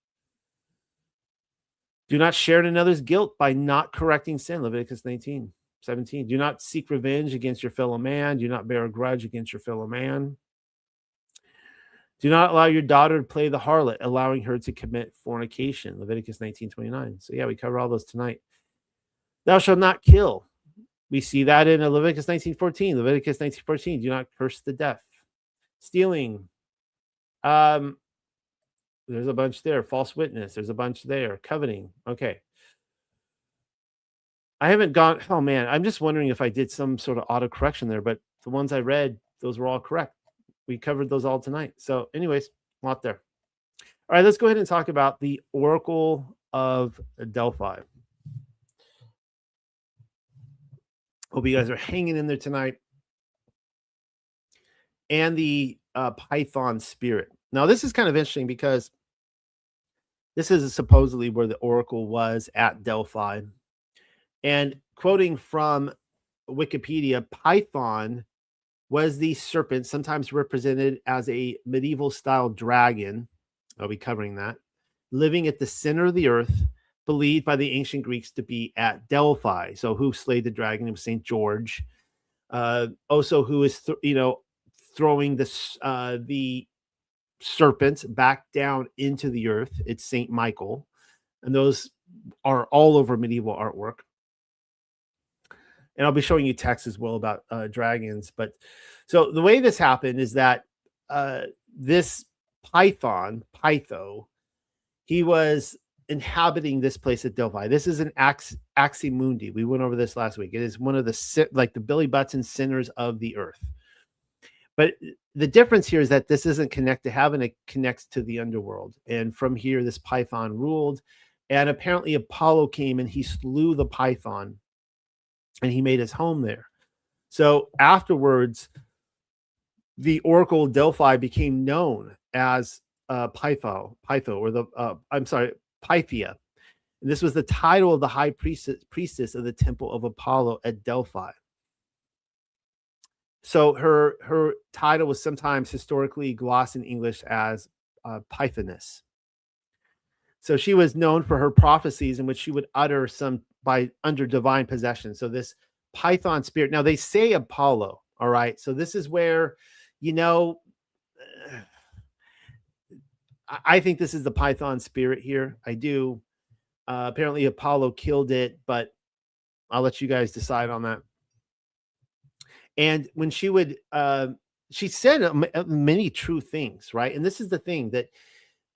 Do not share in another's guilt by not correcting sin. Leviticus 19:17. Do not seek revenge against your fellow man. Do not bear a grudge against your fellow man. Do not allow your daughter to play the harlot, allowing her to commit fornication. Leviticus 19:29. So yeah, we cover all those tonight. Thou shalt not kill. We see that in Leviticus 19:14. Leviticus 19:14. Do not curse the deaf. Stealing. There's a bunch there. False witness. There's a bunch there. Coveting. Okay. I haven't gone. Oh, man. I'm just wondering if I did some sort of auto correction there, but the ones I read, those were all correct. We covered those all tonight. So anyways, a lot there. All right, let's go ahead and talk about the Oracle of Delphi. Hope you guys are hanging in there tonight. And the Python spirit. Now, this is kind of interesting because this is supposedly where the oracle was at Delphi. And quoting from Wikipedia, Python was the serpent, sometimes represented as a medieval-style dragon. I'll be covering that. Living at the center of the earth, believed by the ancient Greeks to be at Delphi. So who slayed the dragon? It was St. George. Also, who is, throwing the serpent back down into the earth. It's Saint Michael, and those are all over medieval artwork. And I'll be showing you texts as well about dragons. But so the way this happened is that this Pytho, he was inhabiting this place at Delphi. This is an Aximundi. We went over this last week. It is one of the belly button centers of the earth. But the difference here is that this isn't connected to heaven, it connects to the underworld. And from here, this python ruled. And apparently Apollo came and he slew the python and he made his home there. So afterwards, the Oracle of Delphi became known as Pythia. And this was the title of the high priestess of the temple of Apollo at Delphi. So her title was sometimes historically glossed in English as Pythoness. So she was known for her prophecies in which she would utter under divine possession. So this Python spirit. Now they say Apollo. All right. So this is where, I think this is the Python spirit here. I do. Apparently Apollo killed it, but I'll let you guys decide on that. And when she would, she said many true things, right? And this is the thing that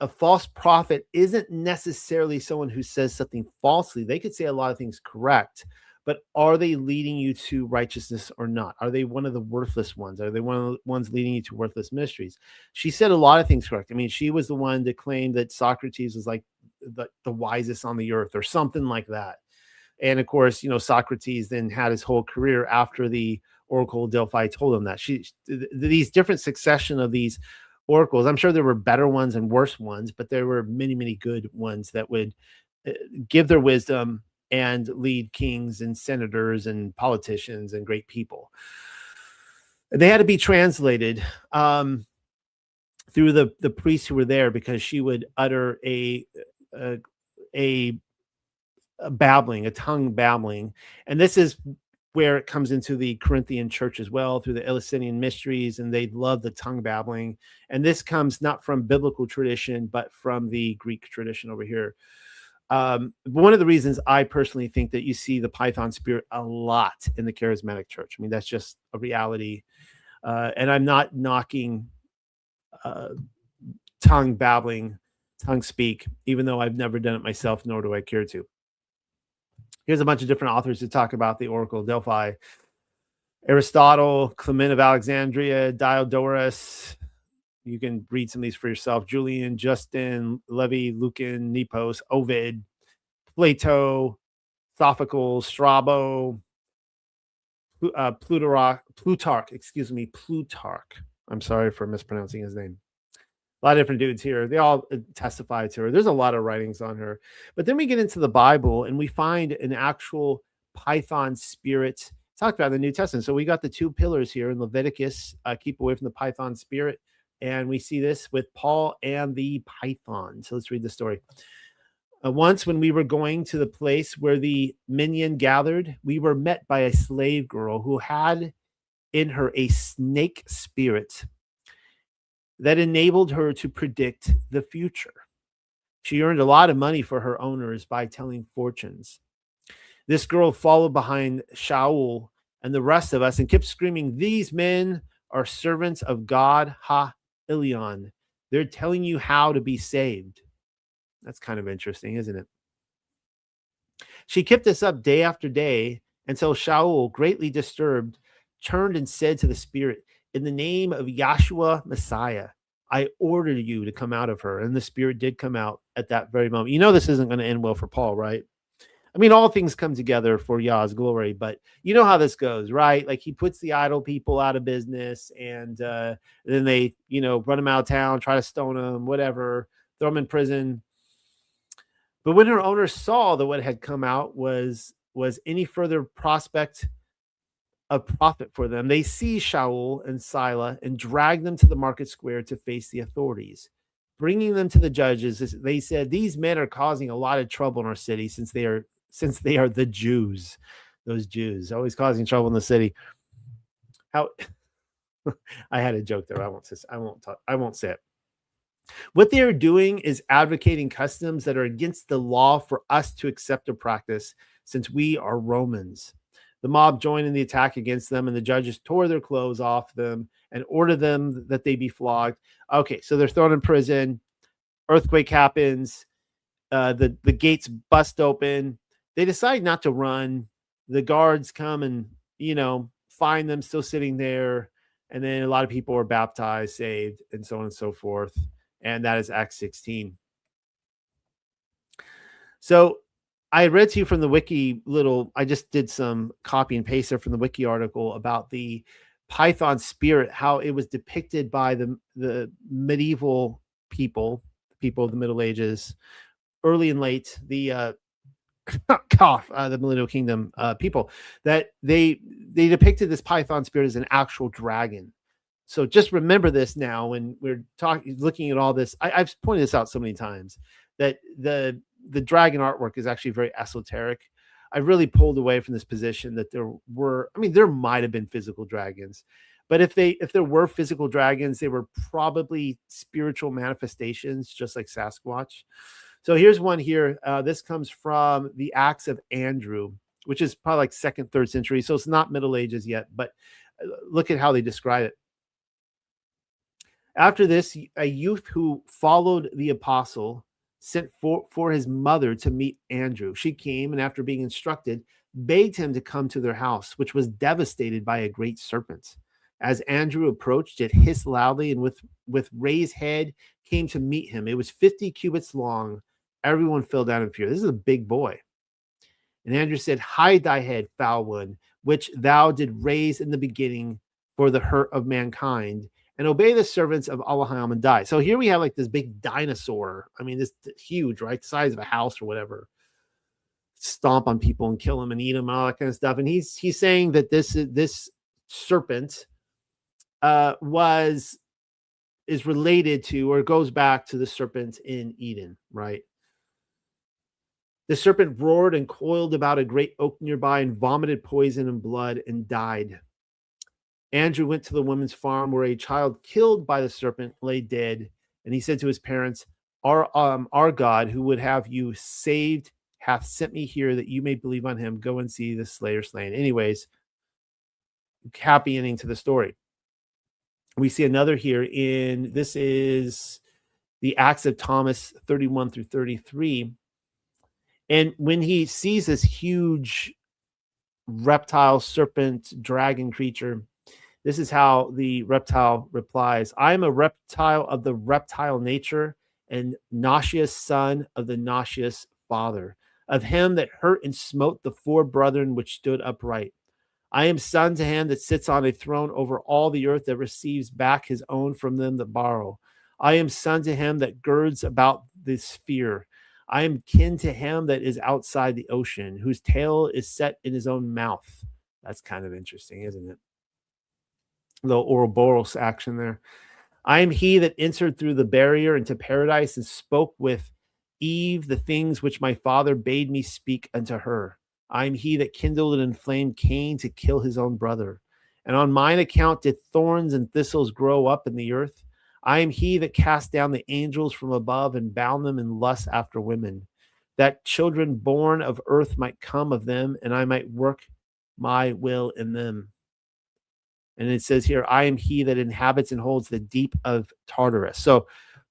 a false prophet isn't necessarily someone who says something falsely. They could say a lot of things correct, but are they leading you to righteousness or not? Are they one of the worthless ones? Are they one of the ones leading you to worthless mysteries? She said a lot of things correct. I mean, she was the one that claimed that Socrates was like the wisest on the earth or something like that. And of course, Socrates then had his whole career after the Oracle of Delphi told him that. These different succession of these oracles, I'm sure there were better ones and worse ones, but there were many, many good ones that would give their wisdom and lead kings and senators and politicians and great people. They had to be translated through the priests who were there, because she would utter a babbling, a tongue babbling. And this is where it comes into the Corinthian church as well, through the Eleusinian mysteries, and they love the tongue babbling. And this comes not from biblical tradition, but from the Greek tradition over here. One of the reasons I personally think that you see the Python spirit a lot in the charismatic church. I mean, that's just a reality. And I'm not knocking tongue babbling, tongue speak, even though I've never done it myself, nor do I care to. Here's a bunch of different authors to talk about the Oracle of Delphi: Aristotle, Clement of Alexandria, Diodorus. You can read some of these for yourself: Julian, Justin, Levi, Lucan, Nepos, Ovid, Plato, Sophocles, Strabo, Plutarch. I'm sorry for mispronouncing his name. A lot of different dudes here. They all testify to her. There's a lot of writings on her. But then we get into the Bible and we find an actual Python spirit talked about in the New Testament. So we got the two pillars here in Leviticus, keep away from the Python spirit. And we see this with Paul and the Python. So let's read the story. Once when we were going to the place where the minion gathered, we were met by a slave girl who had in her a snake spirit that enabled her to predict the future. She earned a lot of money for her owners by telling fortunes. This girl followed behind Shaul and the rest of us and kept screaming, "These men are servants of God Ha-Ilion. They're telling you how to be saved." That's kind of interesting, isn't it? She kept this up day after day until Shaul, greatly disturbed, turned and said to the spirit, "In the name of Yahshua Messiah, I order you to come out of her." And the spirit did come out at that very moment. You know, this isn't going to end well for Paul, right? I mean, all things come together for Yah's glory, but you know how this goes, right? Like he puts the idle people out of business, and then they, run them out of town, try to stone them, whatever, throw them in prison. But when her owners saw that what had come out was any further prospect of profit for them, they seized Shaul and Sila and dragged them to the market square to face the authorities. Bringing them to the judges, they said, "These men are causing a lot of trouble in our city since they are the Jews." Those Jews always causing trouble in the city. How I had a joke there. I won't say it. What they are doing is advocating customs that are against the law for us to accept or practice, since we are Romans. The mob joined in the attack against them, and the judges tore their clothes off them and ordered them that they be flogged. Okay, so they're thrown in prison. Earthquake happens. The gates bust open. They decide not to run. The guards come and, find them still sitting there. And then a lot of people are baptized, saved, and so on and so forth. And that is Acts 16. So I read to you from the wiki I just did some copy and paste there from the wiki article about the Python spirit, how it was depicted by the medieval people of the Middle Ages, early and late, the Millennial Kingdom people, that they depicted this Python spirit as an actual dragon. So just remember this now when we're looking at all this. I've pointed this out so many times that the dragon artwork is actually very esoteric. I really pulled away from this position that there might have been physical dragons, but if there were physical dragons, they were probably spiritual manifestations, just like Sasquatch. So here's one here. This comes from the Acts of Andrew, which is probably like 2nd, 3rd century. So it's not Middle Ages yet, but look at how they describe it. After this, a youth who followed the apostle sent for his mother to meet Andrew. She came, and after being instructed, begged him to come to their house, which was devastated by a great serpent. As Andrew approached, it hissed loudly, and with raised head came to meet him. It was 50 cubits long. Everyone fell down in fear. This is a big boy. And Andrew said, hide thy head, foul one, which thou did raise in the beginning for the hurt of mankind, and obey the servants of Allahim and die. So here we have like this big dinosaur. I mean, this huge, right? The size of a house or whatever. Stomp on people and kill them and eat them and all that kind of stuff. And he's saying that this serpent is related to, or goes back to, the serpent in Eden, right? The serpent roared and coiled about a great oak nearby and vomited poison and blood and died. Andrew went to the woman's farm where a child killed by the serpent lay dead. And he said to his parents, our God, who would have you saved, hath sent me here that you may believe on him. Go and see the slayer slain. Anyways, happy ending to the story. We see another here this is the Acts of Thomas 31 through 33. And when he sees this huge reptile, serpent, dragon creature, this is how the reptile replies. I am a reptile of the reptile nature, and nauseous son of the nauseous father, of him that hurt and smote the four brethren which stood upright. I am son to him that sits on a throne over all the earth, that receives back his own from them that borrow. I am son to him that girds about the sphere. I am kin to him that is outside the ocean, whose tail is set in his own mouth. That's kind of interesting, isn't it? A little Ouroboros action there. I am he that entered through the barrier into paradise and spoke with Eve the things which my father bade me speak unto her. I am he that kindled and inflamed Cain to kill his own brother. And on mine account did thorns and thistles grow up in the earth. I am he that cast down the angels from above and bound them in lust after women, that children born of earth might come of them, and I might work my will in them. And it says here, I am he that inhabits and holds the deep of Tartarus. So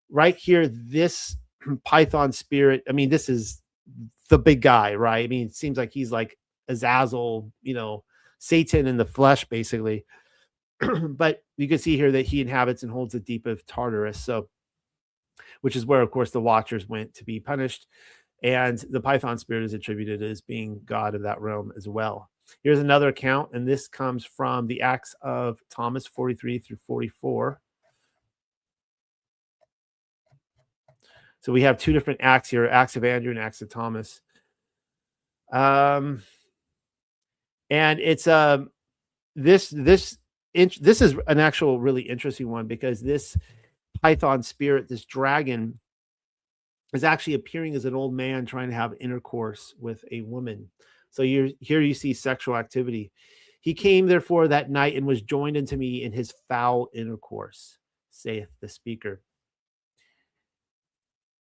right here, this Python spirit, I mean, this is the big guy, right? I mean, it seems like he's like Azazel, Satan in the flesh, basically. But you can see here that he inhabits and holds the deep of Tartarus. So, which is where, of course, the Watchers went to be punished. And the Python spirit is attributed as being God of that realm as well. Here's another account, and this comes from the Acts of Thomas 43 through 44. So we have two different acts here, Acts of Andrew and Acts of Thomas. And it's this is an actual really interesting one, because this Python spirit, this dragon, is actually appearing as an old man trying to have intercourse with a woman. So here you see sexual activity. He came therefore that night and was joined unto me in his foul intercourse, saith the speaker.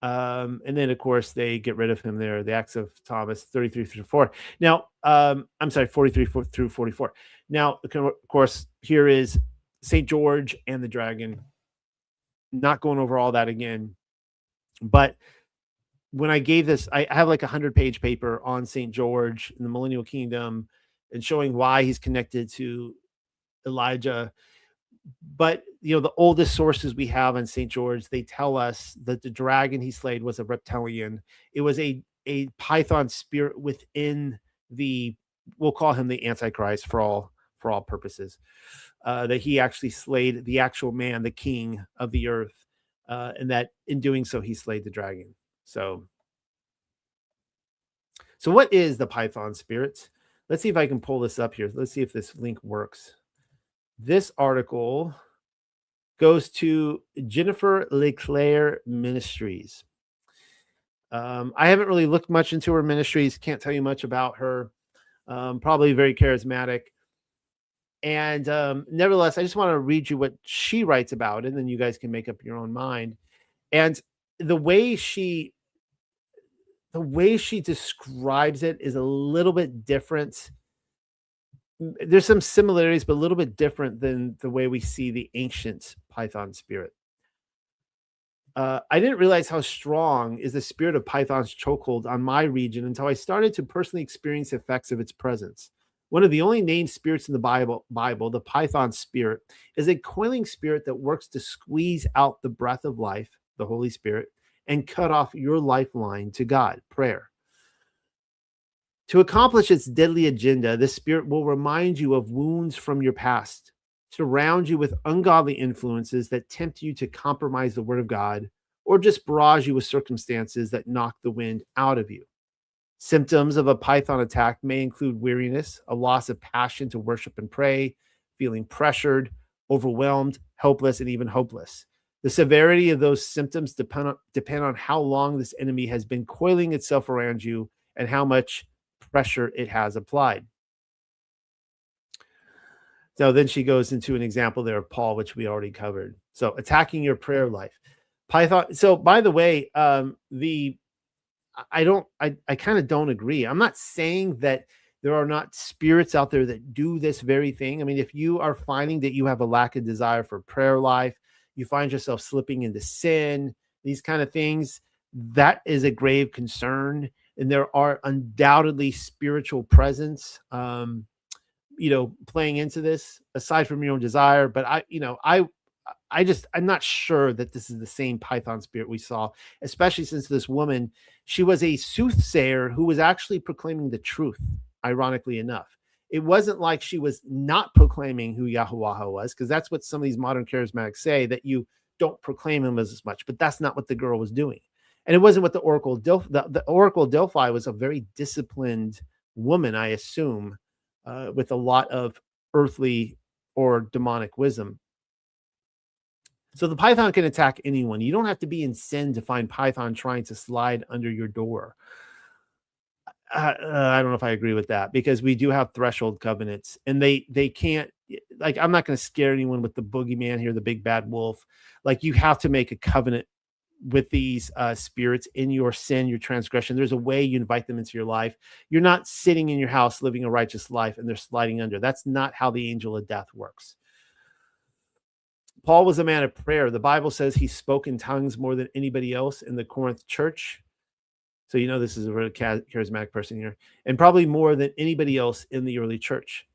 And then, of course, they get rid of him there. The Acts of Thomas 33 through 4. Now, I'm sorry, 43 through 44. Now, of course, here is St. George and the dragon. Not going over all that again. But when I gave this, I have like 100-page paper on St. George in the Millennial Kingdom and showing why he's connected to Elijah. But, the oldest sources we have on St. George, they tell us that the dragon he slayed was a reptilian. It was a Python spirit within we'll call him the Antichrist for all purposes, that he actually slayed the actual man, the king of the earth, and that in doing so, he slayed the dragon. So what is the Python spirit? Let's see if I can pull this up here. Let's see if this link works. This article goes to Jennifer Leclerc Ministries. I haven't really looked much into her ministries. Can't tell you much about her. Probably very charismatic. And nevertheless, I just want to read you what she writes about, and then you guys can make up your own mind. And the way she describes it is a little bit different. There's some similarities, but a little bit different than the way we see the ancient Python spirit. I didn't realize how strong is the spirit of Python's chokehold on my region until I started to personally experience the effects of its presence. One of the only named spirits in the Bible, the Python spirit, is a coiling spirit that works to squeeze out the breath of life, the Holy Spirit, and cut off your lifeline to God, prayer. To accomplish its deadly agenda, this spirit will remind you of wounds from your past, surround you with ungodly influences that tempt you to compromise the word of God, or just barrage you with circumstances that knock the wind out of you. Symptoms of a python attack may include weariness, a loss of passion to worship and pray, feeling pressured, overwhelmed, helpless, and even hopeless. The severity of those symptoms depend on how long this enemy has been coiling itself around you and how much pressure it has applied. So then she goes into an example there of Paul, which we already covered. So attacking your prayer life. Python. So by the way, I kind of don't agree. I'm not saying that there are not spirits out there that do this very thing. I mean, if you are finding that you have a lack of desire for prayer life, you find yourself slipping into sin, these kind of things, that is a grave concern. And there are undoubtedly spiritual presence, playing into this aside from your own desire. But I'm not sure that this is the same Python spirit we saw, especially since this woman, she was a soothsayer who was actually proclaiming the truth, ironically enough. It wasn't like she was not proclaiming who Yahuwah was, because that's what some of these modern charismatics say, that you don't proclaim him as much, but that's not what the girl was doing. And it wasn't what the Oracle Delphi, the Oracle Delphi was a very disciplined woman, I assume, with a lot of earthly or demonic wisdom. So the Python can attack anyone. You don't have to be in sin to find Python trying to slide under your door. I don't know if I agree with that, because we do have threshold covenants, and they can't, like, I'm not going to scare anyone with the boogeyman here, the big bad wolf. Like, you have to make a covenant with these spirits in your sin, your transgression. There's a way you invite them into your life. You're not sitting in your house living a righteous life and they're sliding under. That's not how the angel of death works. Paul was a man of prayer. The Bible says he spoke in tongues more than anybody else in the Corinth church. So this is a really charismatic person here, and probably more than anybody else in the early church.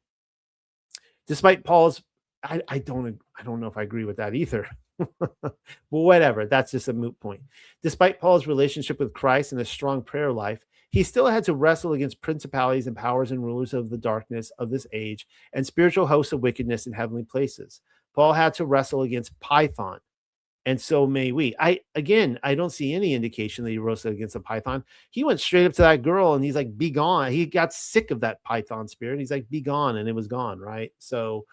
Despite Paul's, I don't know if I agree with that either. Well, whatever. That's just a moot point. Despite Paul's relationship with Christ and a strong prayer life, he still had to wrestle against principalities and powers and rulers of the darkness of this age and spiritual hosts of wickedness in heavenly places. Paul had to wrestle against Python, and so may we. I don't see any indication that he wrestled against a Python. He went straight up to that girl and he's like, be gone. He got sick of that Python spirit. He's like, be gone. And it was gone, right? So,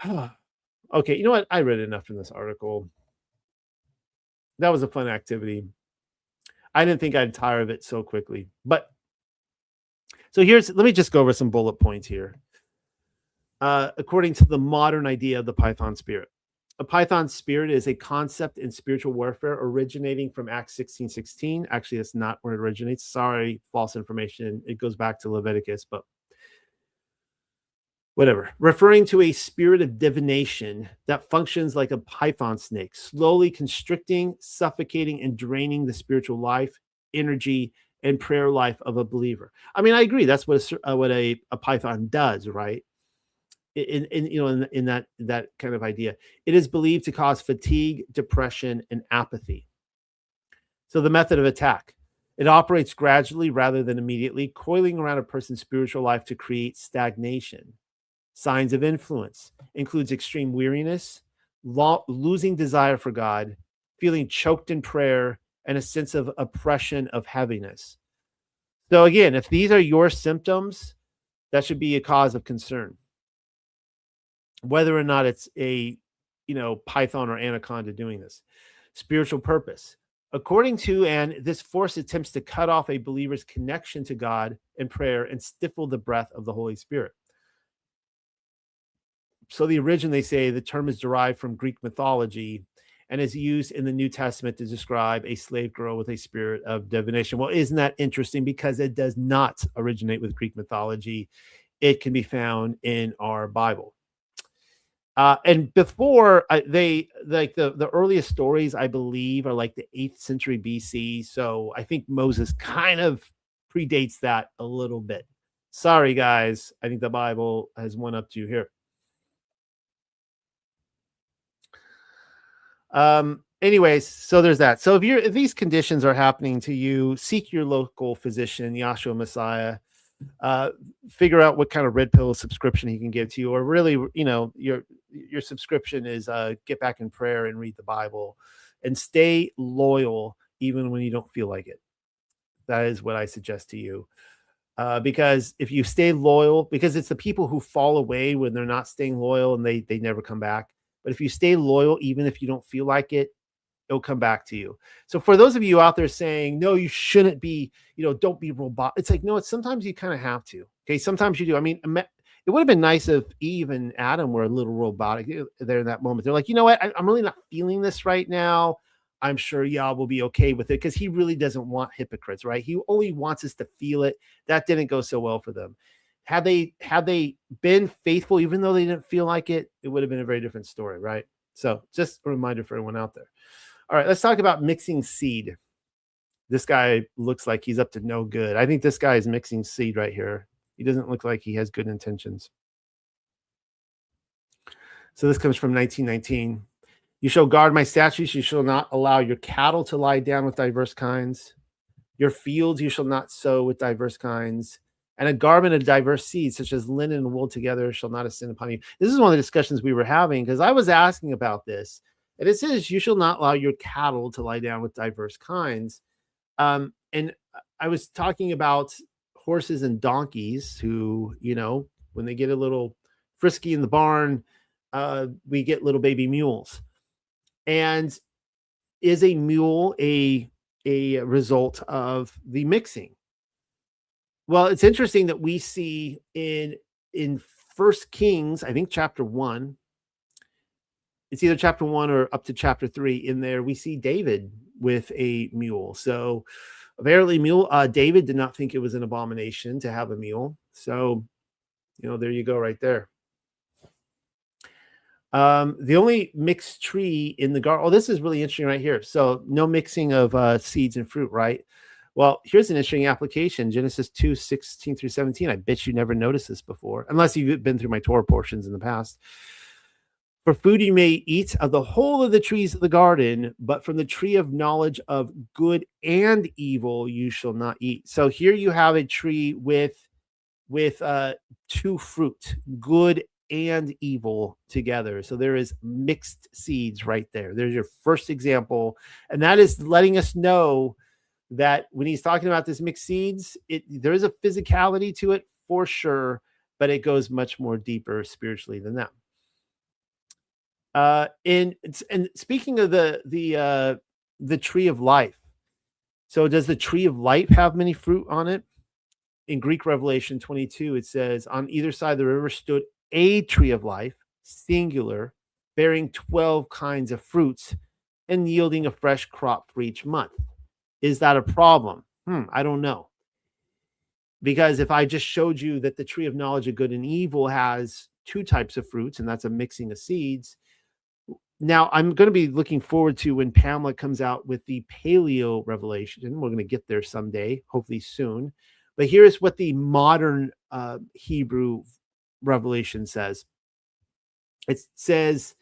okay, you know what? I read enough in this article. That was a fun activity. I didn't think I'd tire of it so quickly. But so let me just go over some bullet points here. According to the modern idea of the Python spirit, a Python spirit is a concept in spiritual warfare originating from Acts 16:16. Actually, that's not where it originates. Sorry, false information. It goes back to Leviticus, but whatever. Referring to a spirit of divination that functions like a python snake, slowly constricting, suffocating, and draining the spiritual life, energy, and prayer life of a believer. I mean, I agree. That's what a python does, right? In that kind of idea. It is believed to cause fatigue, depression, and apathy. So the method of attack. It operates gradually rather than immediately, coiling around a person's spiritual life to create stagnation. Signs of influence includes extreme weariness, losing desire for God, feeling choked in prayer, and a sense of oppression, of heaviness. So again, if these are your symptoms, that should be a cause of concern. Whether or not it's a, python or anaconda doing this. Spiritual purpose. According to, and this force attempts to cut off a believer's connection to God in prayer and stifle the breath of the Holy Spirit. So the origin, they say, the term is derived from Greek mythology and is used in the New Testament to describe a slave girl with a spirit of divination. Well, isn't that interesting? Because it does not originate with Greek mythology. It can be found in our Bible. And before they like the earliest stories, I believe, are like the 8th century BC. So I think Moses kind of predates that a little bit. Sorry, guys. I think the Bible has one up to you here. Anyways, so there's that. So if these conditions are happening to you, seek your local physician, Yahshua Messiah. uh Figure out what kind of red pill subscription he can give to you, or really, your subscription is get back in prayer and read the Bible and stay loyal even when you don't feel like it. That is what I suggest to you. Because if you stay loyal, because it's the people who fall away when they're not staying loyal and they never come back. But if you stay loyal even if you don't feel like it, it'll come back to you. So for those of you out there saying, no, you shouldn't be, don't be robot. It's like, no, it's sometimes you kind of have to. Okay. Sometimes you do. I mean, it would have been nice if Eve and Adam were a little robotic there in that moment. They're like, you know what? I'm really not feeling this right now. I'm sure Yah will be okay with it because he really doesn't want hypocrites, right? He only wants us to feel it. That didn't go so well for them. Had they been faithful, even though they didn't feel like it, it would have been a very different story, right? So just a reminder for everyone out there. All right, let's talk about mixing seed. This guy looks like he's up to no good. I think this guy is mixing seed right here. He doesn't look like he has good intentions. So this comes from 1919. You shall guard my statutes. You shall not allow your cattle to lie down with diverse kinds. Your fields you shall not sow with diverse kinds. And a garment of diverse seeds, such as linen and wool together, shall not ascend upon you. This is one of the discussions we were having because I was asking about this. And it says, you shall not allow your cattle to lie down with diverse kinds. And I was talking about horses and donkeys who, when they get a little frisky in the barn, we get little baby mules. And is a mule a result of the mixing? Well, it's interesting that we see in 1 Kings, I think chapter 1, it's either chapter 1 or up to chapter 3 in there, we see David with a mule. So apparently David did not think it was an abomination to have a mule. So, there you go right there. The only mixed tree in the garden. Oh, this is really interesting right here. So no mixing of seeds and fruit, right? Well, here's an interesting application. Genesis 2:16 through 17. I bet you never noticed this before, unless you've been through my Torah portions in the past. For food you may eat of the whole of the trees of the garden, but from the tree of knowledge of good and evil you shall not eat. So here you have a tree with two fruit, good and evil together. So there is mixed seeds right there. There's your first example. And that is letting us know that when he's talking about this mixed seeds, there is a physicality to it for sure, but it goes much more deeper spiritually than that. And speaking of the tree of life, so does the tree of life have many fruit on it? In Greek Revelation 22, it says, on either side of the river stood a tree of life, singular, bearing 12 kinds of fruits and yielding a fresh crop for each month. Is that a problem? I don't know. Because if I just showed you that the tree of knowledge of good and evil has two types of fruits, and that's a mixing of seeds. Now, I'm going to be looking forward to when Pamela comes out with the Paleo revelation. We're going to get there someday, hopefully soon. But here's what the modern Hebrew revelation says. It says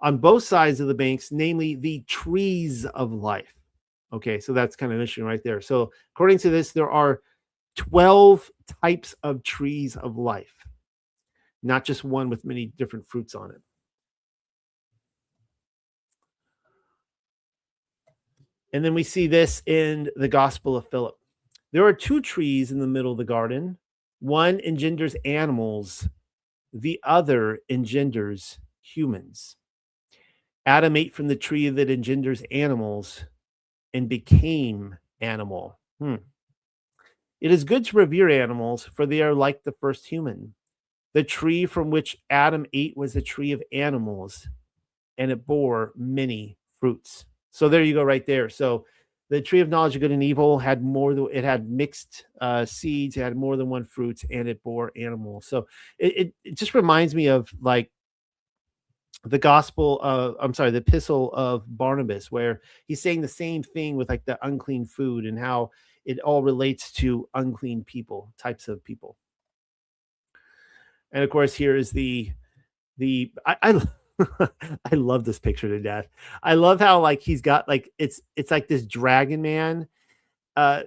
on both sides of the banks, namely the trees of life. Okay, so that's kind of interesting right there. So according to this, there are 12 types of trees of life, not just one with many different fruits on it. And then we see this in the Gospel of Philip. There are two trees in the middle of the garden. One engenders animals. The other engenders humans. Adam ate from the tree that engenders animals and became animal. It is good to revere animals, for they are like the first human. The tree from which Adam ate was a tree of animals, and it bore many fruits. So there you go right there. So the tree of knowledge of good and evil had it had mixed seeds, it had more than one fruit, and it bore animals. So it just reminds me of like the epistle of Barnabas, where he's saying the same thing with like the unclean food and how it all relates to unclean people, types of people. And of course, here is I I love this picture to death. I love how like he's got like it's like this dragon man. Uh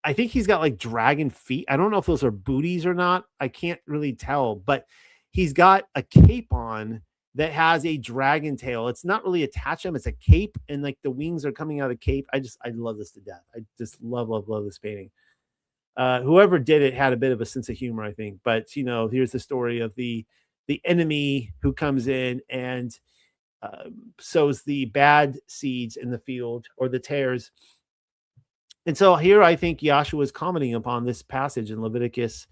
I think he's got like dragon feet. I don't know if those are booties or not. I can't really tell, but he's got a cape on that has a dragon tail. It's not really attached to him. It's a cape, and like the wings are coming out of the cape. I love this to death. I just love this painting. Whoever did it had a bit of a sense of humor, I think. But here's the story of the enemy who comes in and sows the bad seeds in the field, or the tares. And so here I think Yahshua is commenting upon this passage in Leviticus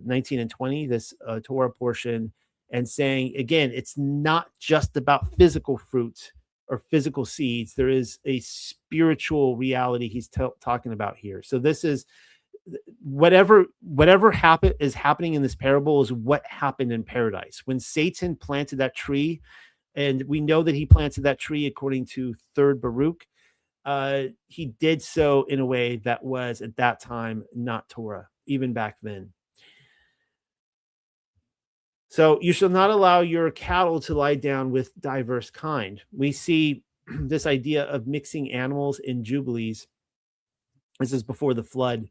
19 and 20, this Torah portion, and saying, again, it's not just about physical fruit or physical seeds. There is a spiritual reality he's talking about here. So this is whatever is happening in this parable is what happened in paradise. When Satan planted that tree, and we know that he planted that tree according to 3rd Baruch, he did so in a way that was at that time not Torah, even back then. So you shall not allow your cattle to lie down with diverse kind. We see this idea of mixing animals in jubilees. This is before the flood.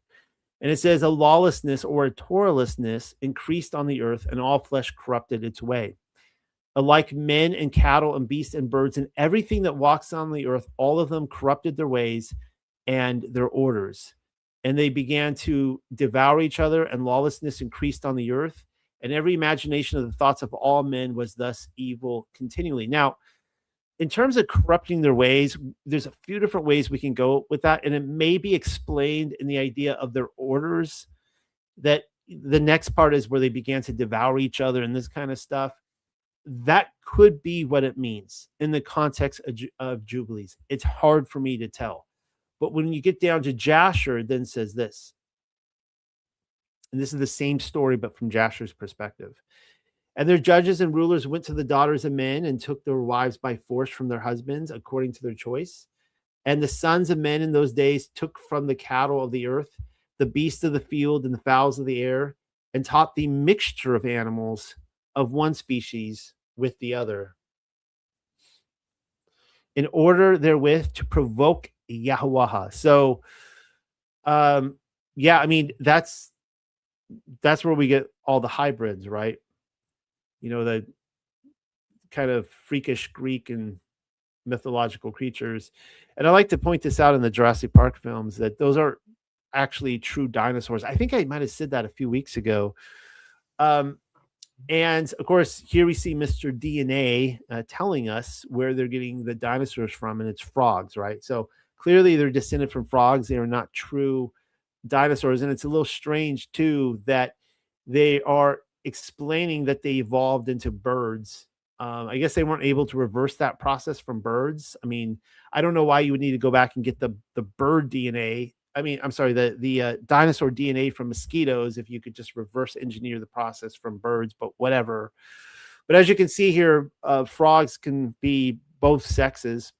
And it says a lawlessness or a Torahlessness increased on the earth, and all flesh corrupted its way. Alike men and cattle and beasts and birds and everything that walks on the earth, all of them corrupted their ways and their orders. And they began to devour each other, and lawlessness increased on the earth. And every imagination of the thoughts of all men was thus evil continually. Now, in terms of corrupting their ways, there's a few different ways we can go with that. And it may be explained in the idea of their orders, that the next part is where they began to devour each other and this kind of stuff. That could be what it means in the context of Jubilees. It's hard for me to tell. But when you get down to Jasher, then says this, and this is the same story, but from Jasher's perspective. And their judges and rulers went to the daughters of men and took their wives by force from their husbands according to their choice. And the sons of men in those days took from the cattle of the earth, the beasts of the field, and the fowls of the air, and taught the mixture of animals of one species with the other, in order therewith to provoke Yahweh. So, yeah, I mean, that's where we get all the hybrids, right? The kind of freakish Greek and mythological creatures. And I like to point this out in the Jurassic Park films, that those are actually true dinosaurs. I think I might have said that a few weeks ago. And of course, here we see Mr. DNA telling us where they're getting the dinosaurs from, and it's frogs, right? So clearly they're descended from frogs. They are not true dinosaurs. And it's a little strange too that they are explaining that they evolved into birds. I guess they weren't able to reverse that process from birds. I mean, I don't know why you would need to go back and get the bird DNA. I mean, I'm sorry, the dinosaur DNA from mosquitoes, if you could just reverse engineer the process from birds, but whatever. But as you can see here, frogs can be both sexes.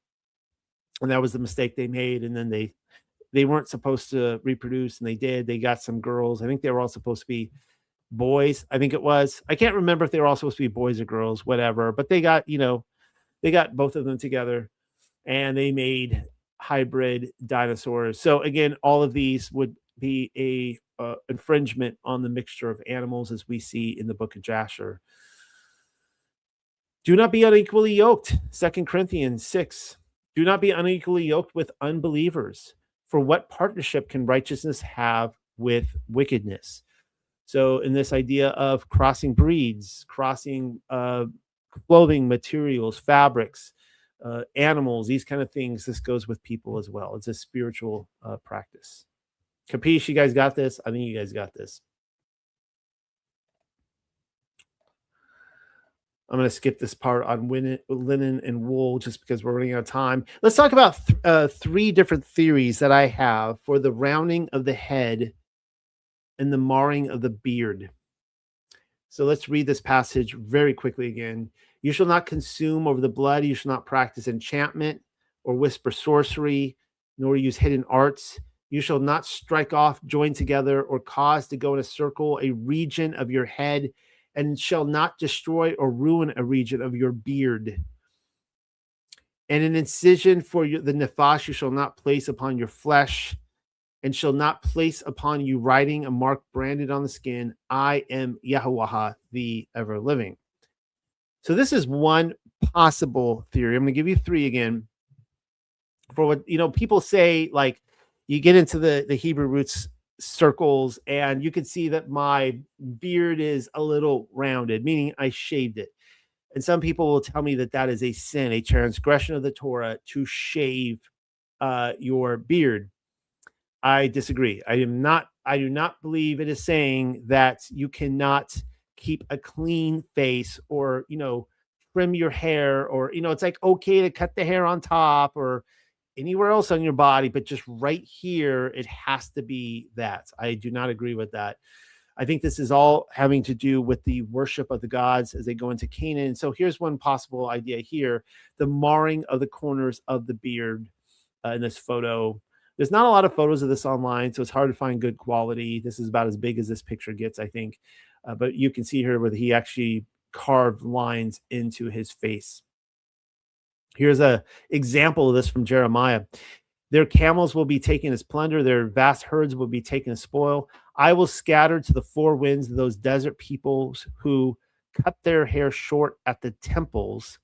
And that was the mistake they made. And then they weren't supposed to reproduce, and they did. They got some girls. I think they were all supposed to be boys. I think it was. I can't remember if they were all supposed to be boys or girls, whatever. But they got both of them together, and they made hybrid dinosaurs. So again, all of these would be a infringement on the mixture of animals, as we see in the book of Jasher. Do not be unequally yoked. 2 Corinthians 6. Do not be unequally yoked with unbelievers. For what partnership can righteousness have with wickedness? So in this idea of crossing breeds, crossing clothing materials, fabrics, animals, these kind of things, this goes with people as well. It's a spiritual practice. Capiche? You guys got this? I think you guys got this. I'm going to skip this part on linen and wool just because we're running out of time. Let's talk about 3 different theories that I have for the rounding of the head and the marring of the beard. So let's read this passage very quickly again. You shall not consume over the blood. You shall not practice enchantment or whisper sorcery, nor use hidden arts. You shall not strike off, join together, or cause to go in a circle a region of your head, and shall not destroy or ruin a region of your beard. And an incision for the nephash you shall not place upon your flesh, and shall not place upon you writing a mark branded on the skin. I am Yahuwah, the ever living. So this is one possible theory. I'm going to give you three again. For what, people say, like, you get into the Hebrew roots circles and you can see that my beard is a little rounded, meaning I shaved it. And some people will tell me that that is a sin, a transgression of the Torah to shave your beard. I disagree. I do not believe it is saying that you cannot keep a clean face or, trim your hair, or, it's like okay to cut the hair on top or anywhere else on your body, but just right here, it has to be that. I do not agree with that. I think this is all having to do with the worship of the gods as they go into Canaan. So here's one possible idea here: the marring of the corners of the beard in this photo. There's not a lot of photos of this online, so it's hard to find good quality. This is about as big as this picture gets, I think. But you can see here where he actually carved lines into his face. Here's an example of this from Jeremiah. Their camels will be taken as plunder. Their vast herds will be taken as spoil. I will scatter to the four winds those desert peoples who cut their hair short at the temples.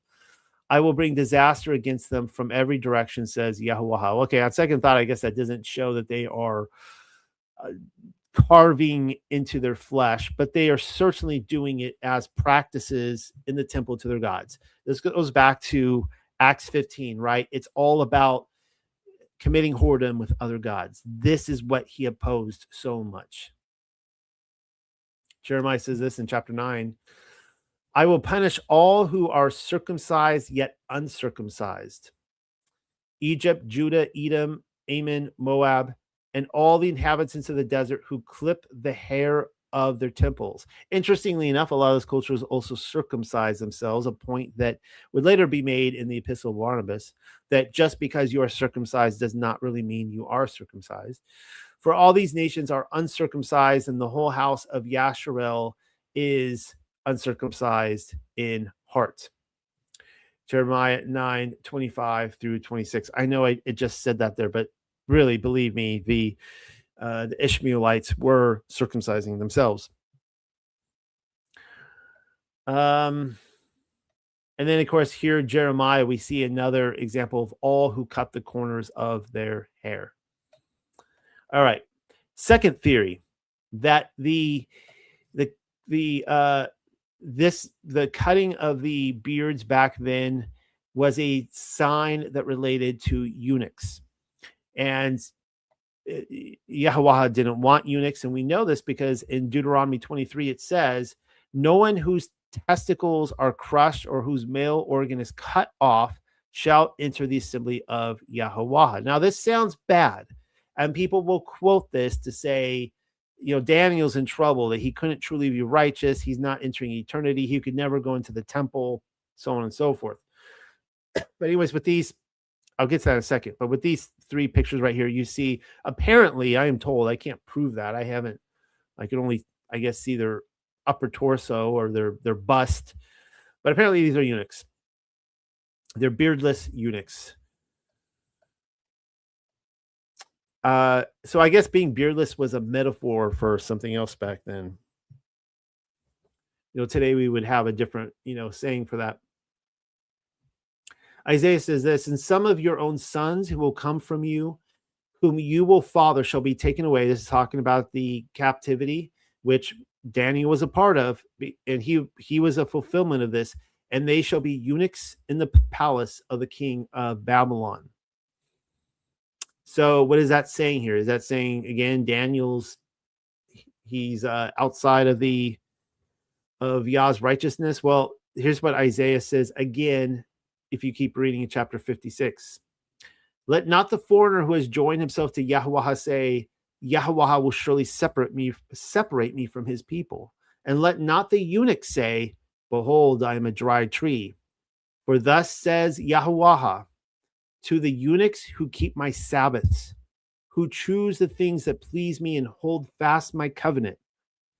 I will bring disaster against them from every direction, says Yahuwah. Okay, on second thought, I guess that doesn't show that they are carving into their flesh, but they are certainly doing it as practices in the temple to their gods. This goes back to Acts 15, right? It's all about committing whoredom with other gods. This is what he opposed so much. Jeremiah says this in chapter 9. I will punish all who are circumcised yet uncircumcised. Egypt, Judah, Edom, Ammon, Moab, and all the inhabitants of the desert who clip the hair of their temples. Interestingly enough, a lot of those cultures also circumcise themselves, a point that would later be made in the Epistle of Barnabas, that just because you are circumcised does not really mean you are circumcised. For all these nations are uncircumcised, and the whole house of Yasharel is uncircumcised in heart. Jeremiah 9:25 through 26. I know it just said that there, but really, believe me, the Ishmaelites were circumcising themselves. And then, of course, here, Jeremiah, we see another example of all who cut the corners of their hair. All right. Second theory, that the cutting of the beards back then was a sign that related to eunuchs. And Yahuwah didn't want eunuchs, and we know this because in Deuteronomy 23 it says, no one whose testicles are crushed or whose male organ is cut off shall enter the assembly of Yahuwah. Now this sounds bad, and people will quote this to say, Daniel's in trouble, that he couldn't truly be righteous, he's not entering eternity, he could never go into the temple, so on and so forth. But anyways, with these, I'll get to that in a second. But with these three pictures right here, you see, apparently, I am told, I can't prove that. I can only, I guess, see their upper torso or their bust. But apparently these are eunuchs. They're beardless eunuchs. So I guess being beardless was a metaphor for something else back then. Today we would have a different, saying for that. Isaiah says this, and some of your own sons who will come from you, whom you will father, shall be taken away. This is talking about the captivity, which Daniel was a part of, and he was a fulfillment of this, and they shall be eunuchs in the palace of the king of Babylon. So what is that saying here? Is that saying, again, he's outside of Yah's righteousness? Well, here's what Isaiah says again, if you keep reading in chapter 56. Let not the foreigner who has joined himself to Yahuwah say, Yahuwah will surely separate me from his people. And let not the eunuch say, behold, I am a dry tree. For thus says Yahuwah to the eunuchs who keep my Sabbaths, who choose the things that please me and hold fast my covenant,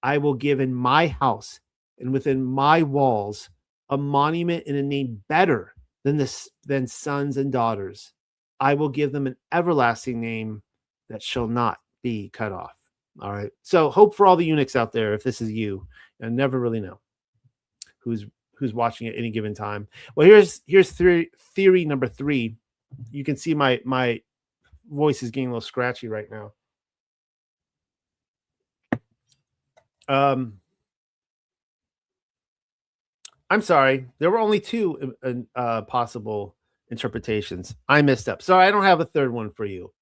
I will give in my house and within my walls a monument and a name better than sons and daughters. I will give them an everlasting name that shall not be cut off. All right. So hope for all the eunuchs out there, if this is you. I never really know who's watching at any given time. Well, here's theory number 3. You can see my voice is getting a little scratchy right now. I'm sorry. There were only 2 possible interpretations. I messed up. Sorry, I don't have a third one for you.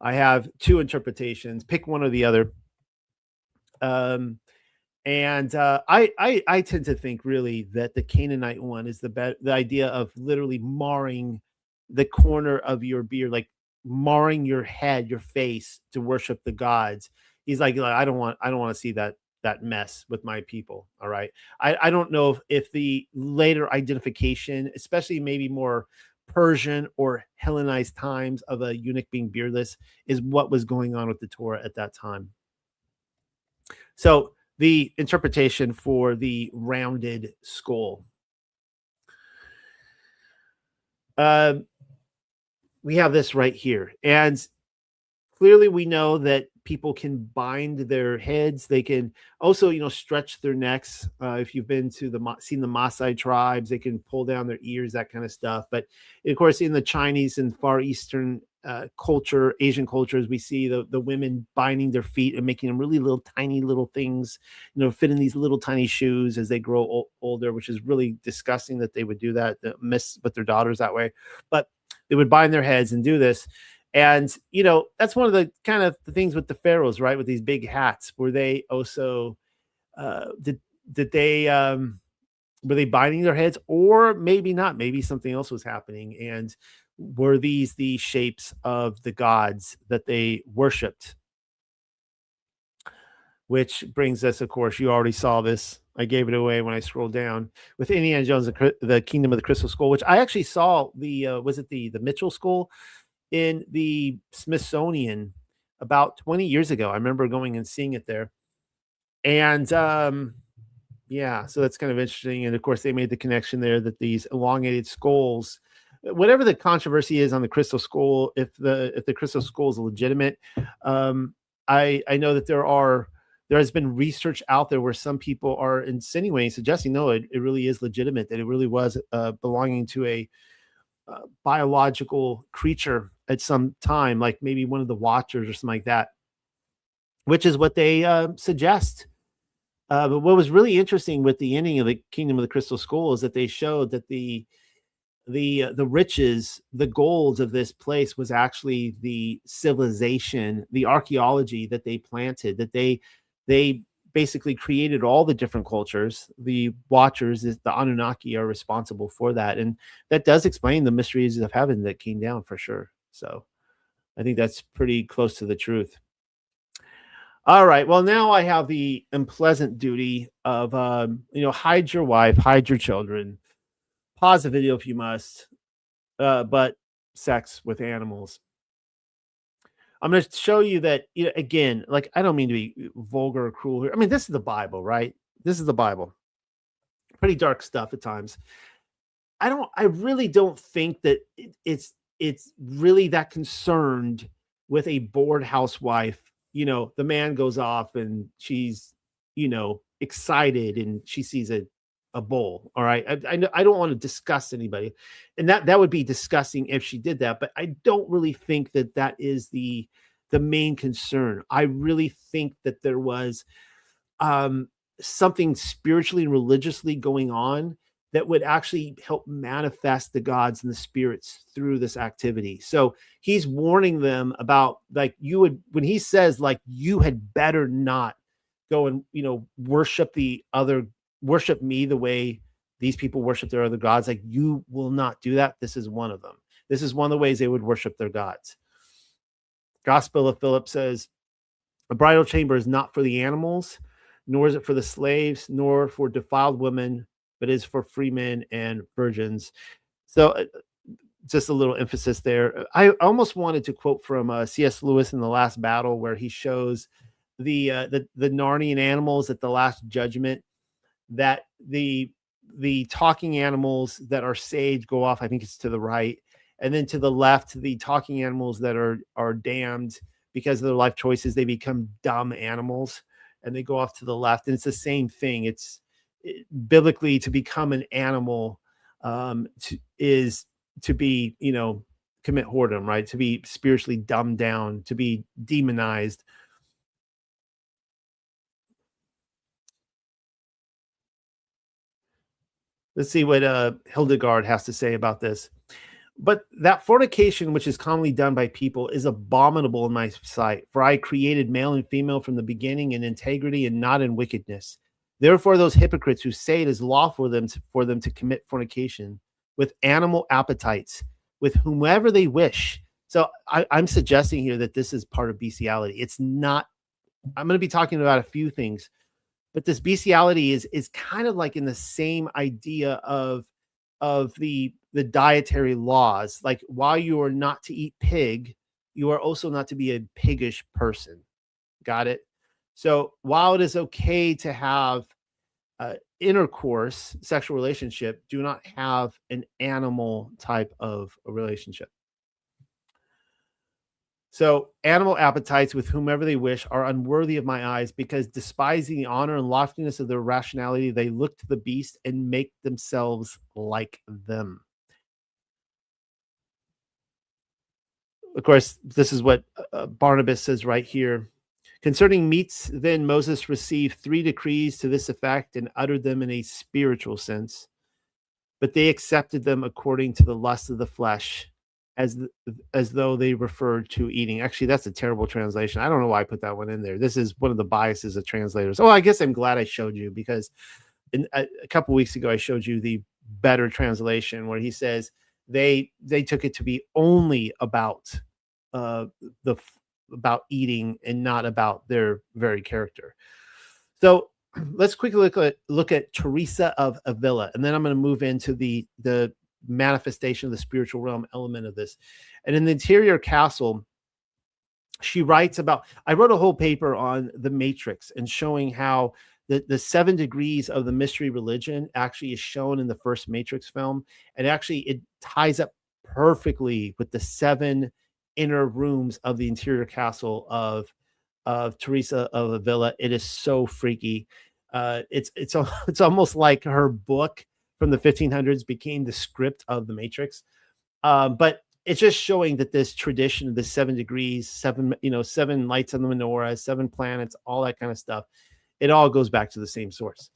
I have 2 interpretations. Pick one or the other. I tend to think really that the Canaanite one is the idea of literally marring the corner of your beard, like marring your head, your face to worship the gods. He's like I don't want to see that mess with my people. All right. I don't know if the later identification, especially maybe more Persian or Hellenized times of a eunuch being beardless, is what was going on with the Torah at that time. So the interpretation for the rounded skull. We have this right here. And clearly we know that people can bind their heads. They can also, stretch their necks. If you've been to seen the Maasai tribes, they can pull down their ears, that kind of stuff. But of course, in the Chinese and Far Eastern culture, Asian cultures, we see the women binding their feet and making them really little, tiny little things, fit in these little tiny shoes as they grow older, which is really disgusting that they would do that, mess with their daughters that way. But they would bind their heads and do this. And, that's one of the kind of the things with the pharaohs, right? With these big hats, were they also, were they binding their heads, or maybe not? Maybe something else was happening. And were these the shapes of the gods that they worshipped? Which brings us, of course, you already saw this. I gave it away when I scrolled down with Indiana Jones, the Kingdom of the Crystal Skull, which I actually saw was it the Mitchell skull in the Smithsonian about 20 years ago. I remember going and seeing it there. And yeah, so that's kind of interesting. And of course, they made the connection there that these elongated skulls, whatever the controversy is on the crystal skull, if the crystal skull is legitimate, I know that there has been research out there where some people are insinuating, suggesting, no, it really is legitimate, that it really was belonging to a biological creature at some time, like maybe one of the Watchers or something like that, which is what they suggest. But what was really interesting with the ending of the Kingdom of the Crystal Skull is that they showed that the riches, the gold of this place was actually the civilization, the archaeology that they planted, that they basically created all the different cultures. The Watchers, the Anunnaki, are responsible for that. And that does explain the mysteries of heaven that came down for sure. So I think that's pretty close to the truth. All right. Well, now I have the unpleasant duty of, hide your wife, hide your children, pause the video if you must, but sex with animals. I'm going to show you that, again, like, I don't mean to be vulgar or cruel here. I mean, this is the Bible, right? This is the Bible. Pretty dark stuff at times. I really don't think that it's really that concerned with a bored housewife. The man goes off and she's, excited and she sees a bowl. All right. I don't want to disgust anybody. And that would be disgusting if she did that. But I don't really think that is the main concern. I really think that there was something spiritually and religiously going on that would actually help manifest the gods and the spirits through this activity. So he's warning them about, like, when he says, like, you had better not go and, worship me the way these people worship their other gods. Like, you will not do that. This is one of them. This is one of the ways they would worship their gods. Gospel of Philip says, a bridal chamber is not for the animals. nor is it for the slaves, nor for defiled women, but is for free men and virgins. So just a little emphasis there. I almost wanted to quote from C.S. Lewis in The Last Battle, where he shows the Narnian animals at the Last Judgment, that the talking animals that are saved go off. I think it's to the right, and then to the left, the talking animals that are damned because of their life choices, they become dumb animals, and they go off to the left. And it's the same thing. Biblically, to become an animal is to be, commit whoredom, right? To be spiritually dumbed down, to be demonized. Let's see what Hildegard has to say about this. But that fornication, which is commonly done by people, is abominable in my sight. For I created male and female from the beginning in integrity and not in wickedness. Therefore, those hypocrites who say it is lawful for them to commit fornication with animal appetites, with whomever they wish. So I'm suggesting here that this is part of bestiality. It's not. I'm going to be talking about a few things, but this bestiality is kind of like in the same idea of the dietary laws. Like, while you are not to eat pig, you are also not to be a piggish person. Got it? So while it is okay to have intercourse, sexual relationship, do not have an animal type of a relationship. So animal appetites with whomever they wish are unworthy of my eyes, because despising the honor and loftiness of their rationality, they look to the beast and make themselves like them. Of course, this is what Barnabas says right here. Concerning meats, then Moses received 3 decrees to this effect and uttered them in a spiritual sense, but they accepted them according to the lust of the flesh, as though they referred to eating. Actually, that's a terrible translation. I don't know why I put that one in there. This is one of the biases of translators. Oh, I guess I'm glad I showed you, because a couple weeks ago I showed you the better translation, where he says they took it to be only about about eating and not about their very character. So let's quickly look at Teresa of Avila, and then I'm going to move into the manifestation of the spiritual realm element of this. And in the interior castle, she writes about, I wrote a whole paper on the Matrix and showing how the 7 degrees of the mystery religion actually is shown in the first Matrix film. And actually it ties up perfectly with the 7 inner rooms of the interior castle of Teresa of Avila. It is so freaky. It's almost like her book from the 1500s became the script of the Matrix. But it's just showing that this tradition of the 7 degrees, 7 lights on the menorah, 7 planets, all that kind of stuff, it all goes back to the same source.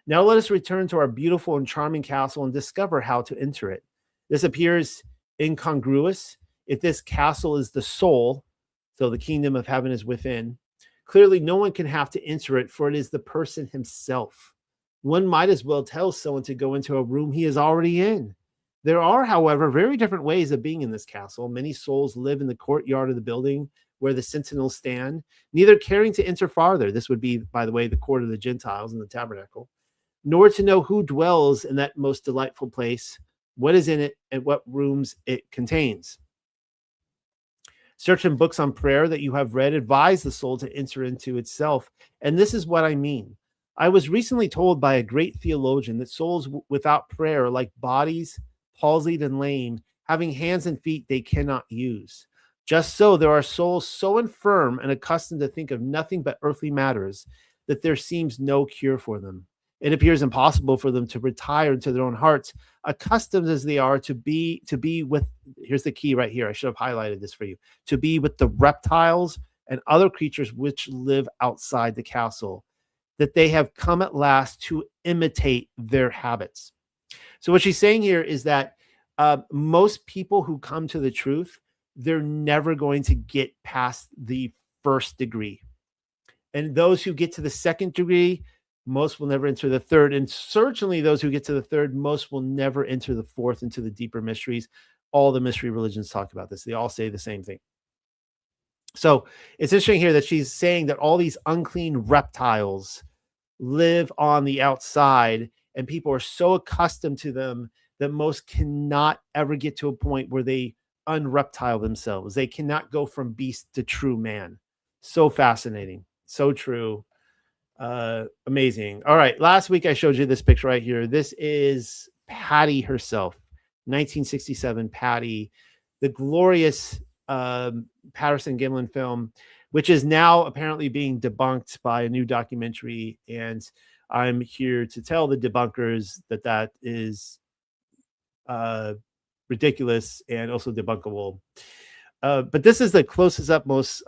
Now let us return to our beautiful and charming castle and discover how to enter it. This appears incongruous. If this castle is the soul, so the kingdom of heaven is within, clearly no one can have to enter it, for it is the person himself. One might as well tell someone to go into a room he is already in. There are, however, very different ways of being in this castle. Many souls live in the courtyard of the building where the sentinels stand, neither caring to enter farther. This would be, by the way, the court of the Gentiles in the tabernacle, nor to know who dwells in that most delightful place, what is in it, and what rooms it contains. Certain books on prayer that you have read advise the soul to enter into itself, and this is what I mean. I was recently told by a great theologian that souls without prayer are like bodies, palsied and lame, having hands and feet they cannot use. Just so there are souls so infirm and accustomed to think of nothing but earthly matters that there seems no cure for them. It appears impossible for them to retire into their own hearts, accustomed as they are to be with, here's the key right here, I should have highlighted this for you, to be with the reptiles and other creatures which live outside the castle, that they have come at last to imitate their habits. So what she's saying here is that most people who come to the truth, they're never going to get past the first degree. And those who get to the second degree, most will never enter the third. And certainly those who get to the third, most will never enter the fourth, into the deeper mysteries. All the mystery religions talk about this. They all say the same thing. So it's interesting here that she's saying that all these unclean reptiles live on the outside, and people are so accustomed to them that most cannot ever get to a point where they unreptile themselves. They cannot go from beast to true man. So fascinating. So true. Amazing. All right. Last week I showed you this picture right here. This is Patty herself, 1967 Patty, the glorious Patterson Gimlin film, which is now apparently being debunked by a new documentary. And I'm here to tell the debunkers that that is ridiculous and also debunkable. But this is the closest up, most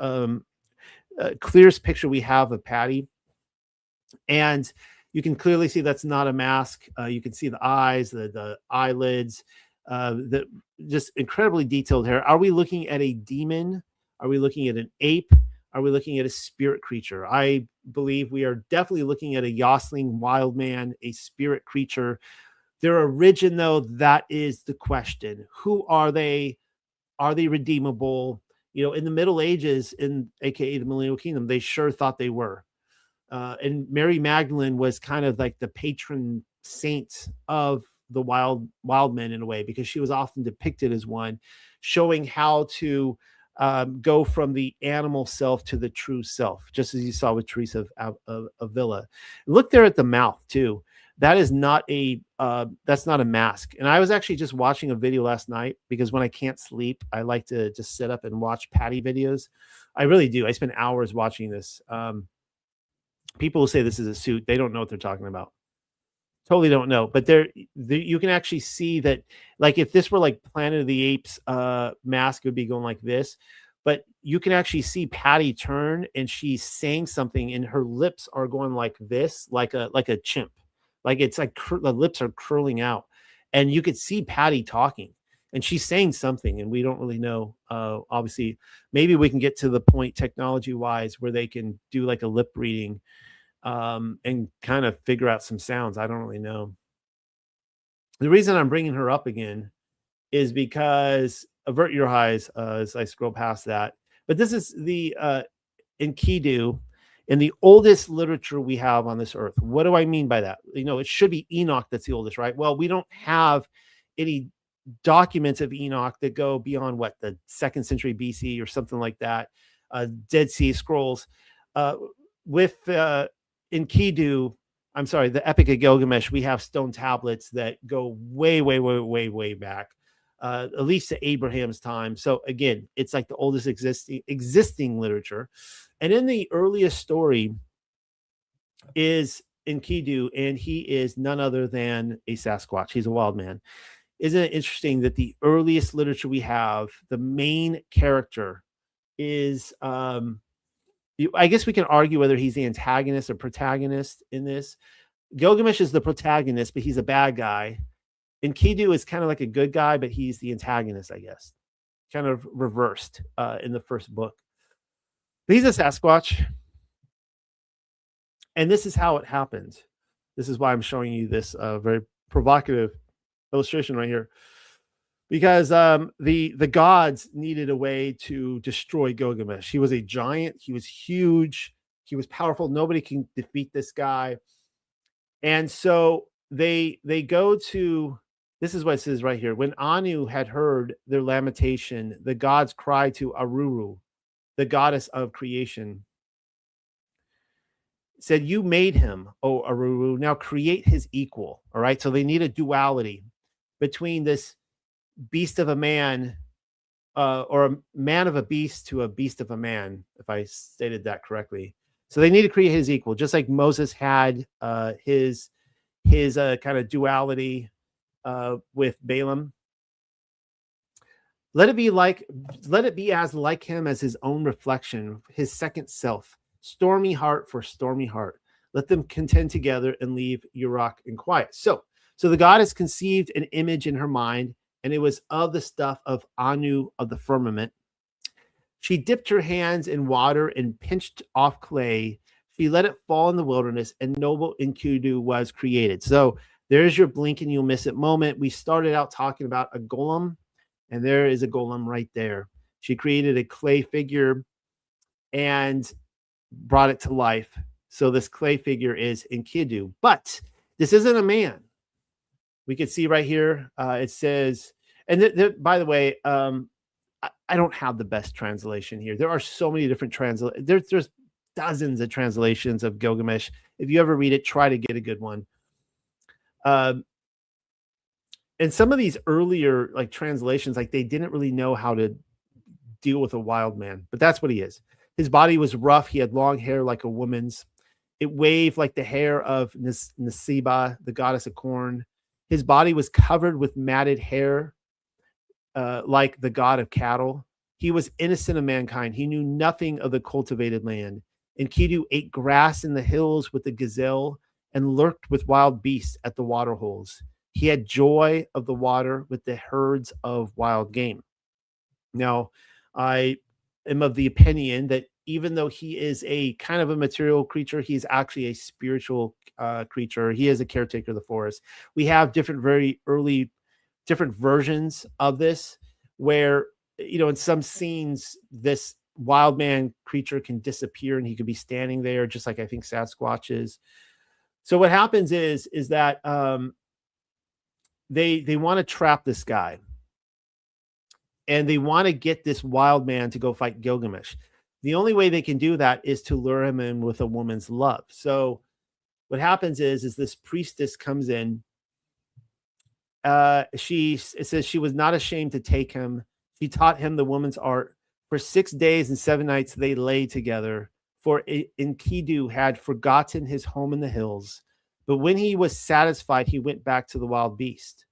clearest picture we have of Patty. And you can clearly see that's not a mask. You can see the eyes, the eyelids, the just incredibly detailed hair. Are we looking at a demon? Are we looking at an ape? Are we looking at a spirit creature? I believe we are definitely looking at a Yosling wild man, a spirit creature. Their origin, though, that is the question. Who are they? Are they redeemable? You know, in the Middle Ages, in AKA the Millennial Kingdom, they sure thought they were. And Mary Magdalene was kind of like the patron saint of the wild men in a way, because she was often depicted as one, showing how to go from the animal self to the true self, just as you saw with Teresa of Avila. Look there at the mouth too. That is not a that's not a mask. And I was actually just watching a video last night, because when I can't sleep, I like to just sit up and watch Patty videos. I really do. I spend hours watching this. People will say this is a suit. They don't know what they're talking about. Totally don't know. But there you can actually see that, like, if this were like Planet of the Apes mask, it would be going like this. But you can actually see Patty turn, and she's saying something, and her lips are going like this, like a chimp. Like it's like the lips are curling out, and you could see Patty talking, and she's saying something, and we don't really know. Obviously, maybe we can get to the point technology wise where they can do like a lip reading and kind of figure out some sounds. I don't really know. The reason I'm bringing her up again is because, avert your eyes as I scroll past that. But this is the Enkidu, in the oldest literature we have on this earth. What do I mean by that? You know, it should be Enoch that's the oldest, right? Well, we don't have any documents of Enoch that go beyond what, the 2nd century BC or something like that. Dead Sea Scrolls. With Enkidu, I'm sorry, the Epic of Gilgamesh, we have stone tablets that go way back, at least to Abraham's time. So again, it's like the oldest existing literature. And in the earliest story is Enkidu, and he is none other than a Sasquatch. He's a wild man. Isn't it interesting that the earliest literature we have, the main character is, I guess we can argue whether he's the antagonist or protagonist in this. Gilgamesh is the protagonist, but he's a bad guy. Enkidu is kind of like a good guy, but he's the antagonist, I guess. Kind of reversed in the first book. But he's a Sasquatch. And this is how it happened. This is why I'm showing you this very provocative illustration right here. Because the gods needed a way to destroy Gilgamesh. He was a giant. He was huge. He was powerful. Nobody can defeat this guy. And so they go to, this is what it says right here. When Anu had heard their lamentation, the gods cried to Aruru, the goddess of creation, said, "You made him, O Aruru. Now create his equal." All right. So they need a duality between this beast of a man, or a man of a beast to a beast of a man, if I stated that correctly. So they need to create his equal, just like Moses had his kind of duality with Balaam. Let it be as like him as his own reflection, his second self. Stormy heart for stormy heart. Let them contend together and leave Uruk in quiet. So the goddess conceived an image in her mind, and it was of the stuff of Anu of the firmament. She dipped her hands in water and pinched off clay. She let it fall in the wilderness, and noble Enkidu was created. So there's your blink and you'll miss it moment. We started out talking about a golem, and there is a golem right there. She created a clay figure and brought it to life. So this clay figure is Enkidu, but this isn't a man. We can see right here, it says, and by the way, I don't have the best translation here. There are so many different translations. There's dozens of translations of Gilgamesh. If you ever read it, try to get a good one. And some of these earlier like translations, like they didn't really know how to deal with a wild man, but that's what he is. His body was rough. He had long hair like a woman's. It waved like the hair of Nasiba, the goddess of corn. His body was covered with matted hair, like the god of cattle. He was innocent of mankind. He knew nothing of the cultivated land. Enkidu ate grass in the hills with the gazelle and lurked with wild beasts at the water holes. He had joy of the water with the herds of wild game. Now, I am of the opinion that even though he is a kind of a material creature, he's actually a spiritual creature. He is a caretaker of the forest. We have very early different versions of this where, in some scenes, this wild man creature can disappear and he could be standing there, just like I think Sasquatch is. So what happens is that they want to trap this guy. And they want to get this wild man to go fight Gilgamesh. The only way they can do that is to lure him in with a woman's love. So what happens is this priestess comes in. It says she was not ashamed to take him. She taught him the woman's art. For 6 days and 7 nights they lay together. For Enkidu had forgotten his home in the hills. But when he was satisfied, he went back to the wild beast.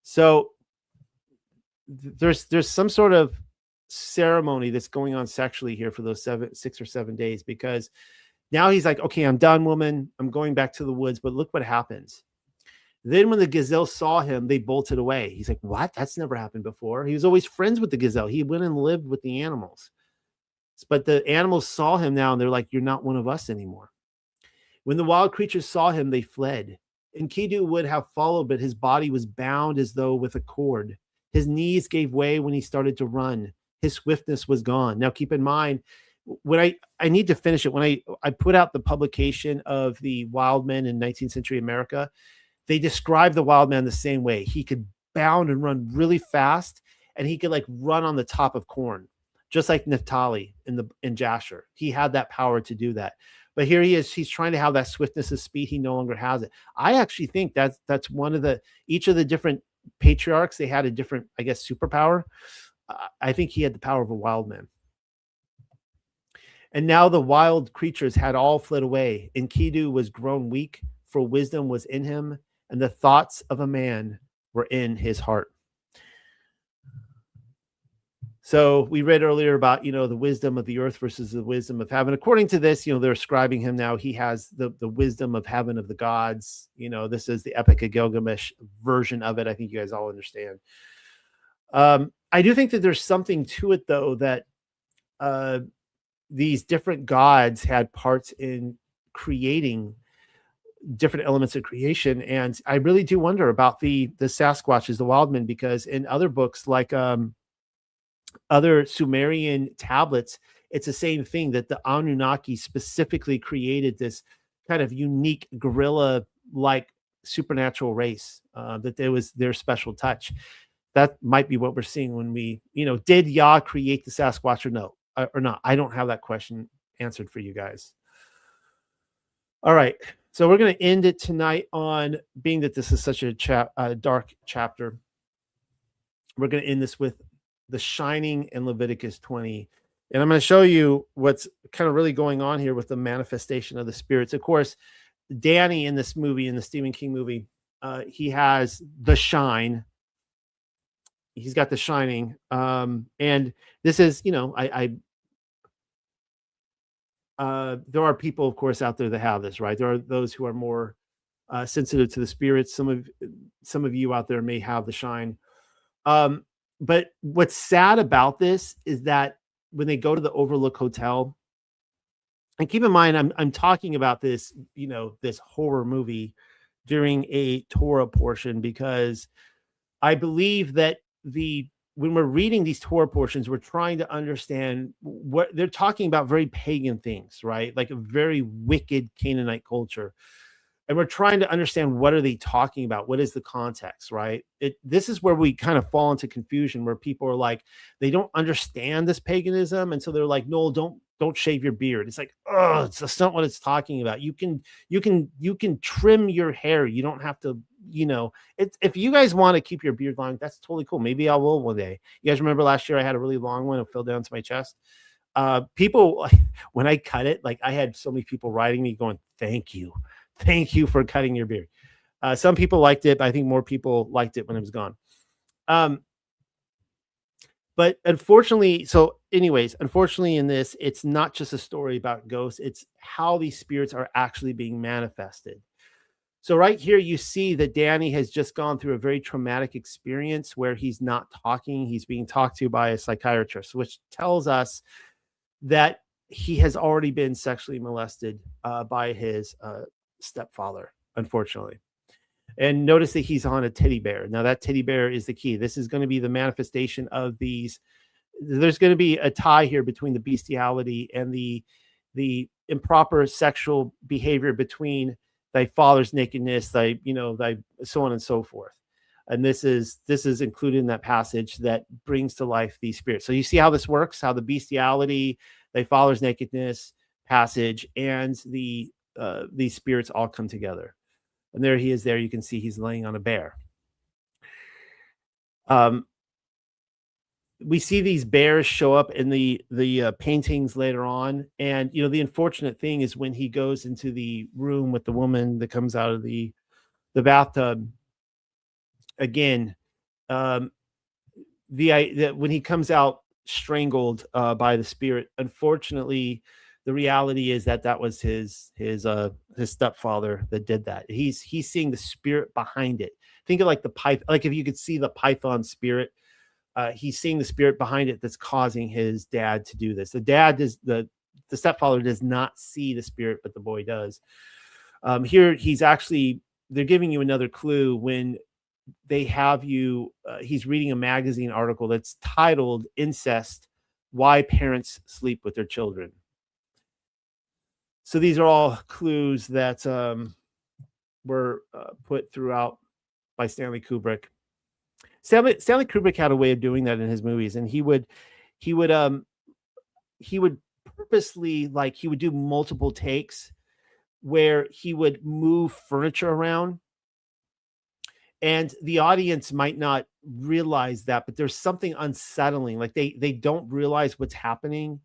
So there's some sort of ceremony that's going on sexually here for those 6 or 7 days, because now he's like, okay, I'm done, woman. I'm going back to the woods. But look what happens. Then when the gazelle saw him, they bolted away. He's like, what? That's never happened before. He was always friends with the gazelle. He went and lived with the animals. But the animals saw him now, and they're like, you're not one of us anymore. When the wild creatures saw him, they fled. Enkidu would have followed, but his body was bound as though with a cord. His knees gave way when he started to run. His swiftness was gone. Now, keep in mind, when I need to finish it. When I put out the publication of the wild men in 19th century America, they describe the wild man the same way. He could bound and run really fast, and he could like run on the top of corn, just like Naphtali in Jasher. He had that power to do that. But here he is. He's trying to have that swiftness of speed. He no longer has it. I actually think that's one of each of the different patriarchs, they had a different, I guess, superpower. I think he had the power of a wild man. And now the wild creatures had all fled away. Enkidu was grown weak, for wisdom was in him, and the thoughts of a man were in his heart. So we read earlier about, the wisdom of the earth versus the wisdom of heaven. According to this, they're ascribing him now. He has the wisdom of heaven, of the gods. This is the Epic of Gilgamesh version of it. I think you guys all understand. I do think that there's something to it, though, that these different gods had parts in creating different elements of creation. And I really do wonder about the Sasquatches, the wild men, because in other books, like other Sumerian tablets, it's the same thing, that the Anunnaki specifically created this kind of unique gorilla-like supernatural race, that there was their special touch. That might be what we're seeing when we, did Yah create the Sasquatch or not? I don't have that question answered for you guys. All right. So we're going to end it tonight on, being that this is such a dark chapter, we're going to end this with the Shining in Leviticus 20. And I'm going to show you what's kind of really going on here with the manifestation of the spirits. Of course, Danny in this movie, in the Stephen King movie, he has the shine. He's got the shining. And this is, there are people, of course, out there that have this, right? There are those who are more sensitive to the spirits. Some of you out there may have the shine. But what's sad about this is that when they go to the Overlook Hotel, and keep in mind, I'm talking about this, this horror movie during a Torah portion, because I believe that when we're reading these Torah portions, we're trying to understand what they're talking about, very pagan things, right? Like a very wicked Canaanite culture. And we're trying to understand, what are they talking about? What is the context, right? This is where we kind of fall into confusion, where people are like, they don't understand this paganism. And so they're like, no, don't shave your beard. It's like, oh, that's not what it's talking about. You can trim your hair. You don't have to, if you guys want to keep your beard long, that's totally cool. Maybe I will one day. You guys remember last year I had a really long one. It fell down to my chest. People, when I cut it, like I had so many people writing me going, thank you for cutting your beard. Some people liked it, but I think more people liked it when it was gone. But unfortunately, in this, it's not just a story about ghosts. It's how these spirits are actually being manifested. So right here, you see that Danny has just gone through a very traumatic experience where he's not talking. He's being talked to by a psychiatrist, which tells us that he has already been sexually molested by his stepfather, unfortunately. And notice that he's on a teddy bear. Now that teddy bear is the key. This is going to be the manifestation of these. There's going to be a tie here between the bestiality and the improper sexual behavior between thy father's nakedness, thy so on and so forth. And this is included in that passage that brings to life these spirits. So you see how this works, how the bestiality, thy father's nakedness passage, and these spirits all come together. And there he is. There you can see he's laying on a bear. We see these bears show up in the paintings later on. And, the unfortunate thing is when he goes into the room with the woman that comes out of the bathtub, again, when he comes out strangled by the spirit, unfortunately, the reality is that was his stepfather that did that. He's seeing the spirit behind it. Think of like the python, like if you could see the python spirit, he's seeing the spirit behind it that's causing his dad to do this. The stepfather does not see the spirit, but the boy does. Here they're giving you another clue when they have you. He's reading a magazine article that's titled "Incest: Why Parents Sleep with Their Children." So these are all clues that were put throughout by Stanley Kubrick. Stanley Kubrick had a way of doing that in his movies, and he would purposely, like, he would do multiple takes where he would move furniture around, and the audience might not realize that, but there's something unsettling. Like they don't realize what's happening.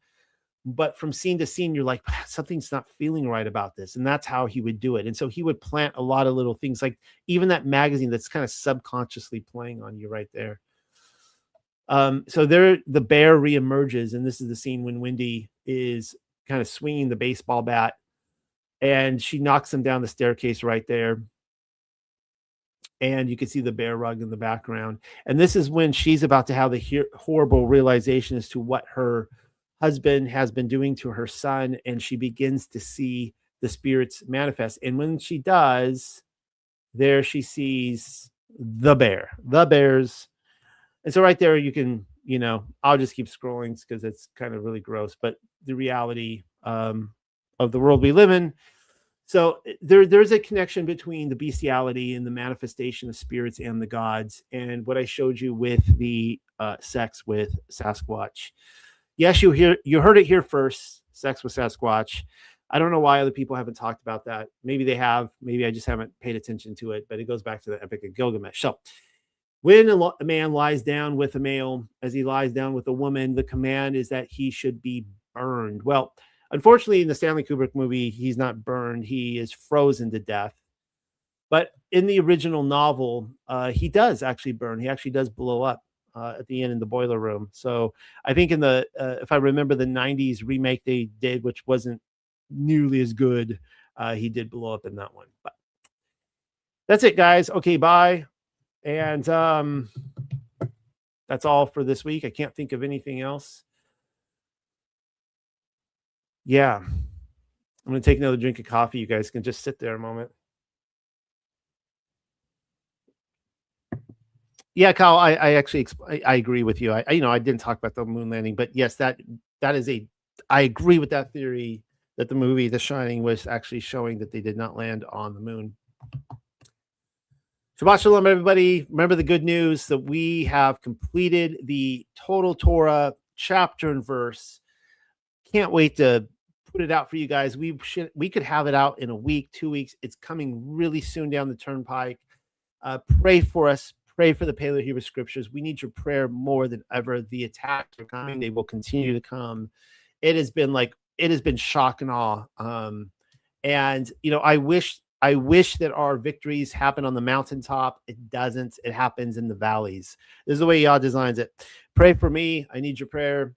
But from scene to scene, you're like, something's not feeling right about this. And that's how he would do it. And so he would plant a lot of little things, like even that magazine that's kind of subconsciously playing on you right there. So there, the bear reemerges. And this is the scene when Wendy is kind of swinging the baseball bat and she knocks him down the staircase right there. And you can see the bear rug in the background. And this is when she's about to have the horrible realization as to what her husband has been doing to her son, and she begins to see the spirits manifest. And when she does, there she sees the bears. And so right there you can, I'll just keep scrolling because it's kind of really gross, but the reality of the world we live in. So there's a connection between the bestiality and the manifestation of spirits and the gods, and what I showed you with the sex with Sasquatch. Yes, you heard it here first, sex with Sasquatch. I don't know why other people haven't talked about that. Maybe they have. Maybe I just haven't paid attention to it, but it goes back to the Epic of Gilgamesh. So when a man lies down with a male, as he lies down with a woman, the command is that he should be burned. Well, unfortunately, in the Stanley Kubrick movie, he's not burned. He is frozen to death. But in the original novel, he does actually burn. He actually does blow up at the end in the boiler room. So I think in the, if I remember the 90s remake they did, which wasn't nearly as good, he did blow up in that one. But that's it, guys. Okay, bye. And that's all for this week. I can't think of anything else. Yeah. I'm going to take another drink of coffee. You guys can just sit there a moment. Yeah, Kyle, I actually I agree with you. I didn't talk about the moon landing, but yes, that is I agree with that theory that the movie The Shining was actually showing that they did not land on the moon. Shabbat Shalom, everybody. Remember the good news that we have completed the Total Torah chapter and verse. Can't wait to put it out for you guys. We could have it out in a week, 2 weeks. It's coming really soon down the turnpike. Pray for us. Pray for the Paleo Hebrew Scriptures. We need your prayer more than ever. The attacks are coming. They will continue to come. It has been shock and awe. And I wish that our victories happen on the mountaintop. It doesn't. It happens in the valleys. This is the way Yah designs it. Pray for me. I need your prayer.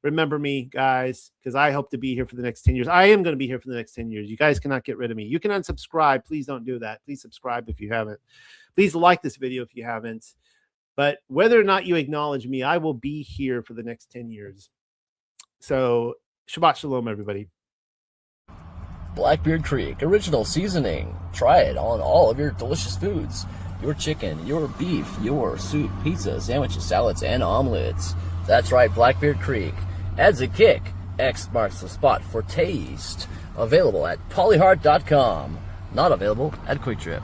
Remember me, guys, because I hope to be here for the next 10 years. I am going to be here for the next 10 years. You guys cannot get rid of me. You can unsubscribe. Please don't do that. Please subscribe if you haven't. Please like this video if you haven't. But whether or not you acknowledge me, I will be here for the next 10 years. So Shabbat Shalom, everybody. Blackbeard Creek original seasoning. Try it on all of your delicious foods. Your chicken, your beef, your soup, pizza, sandwiches, salads, and omelets. That's right, Blackbeard Creek adds a kick. X marks the spot for taste. Available at polyheart.com. Not available at Quick Trip.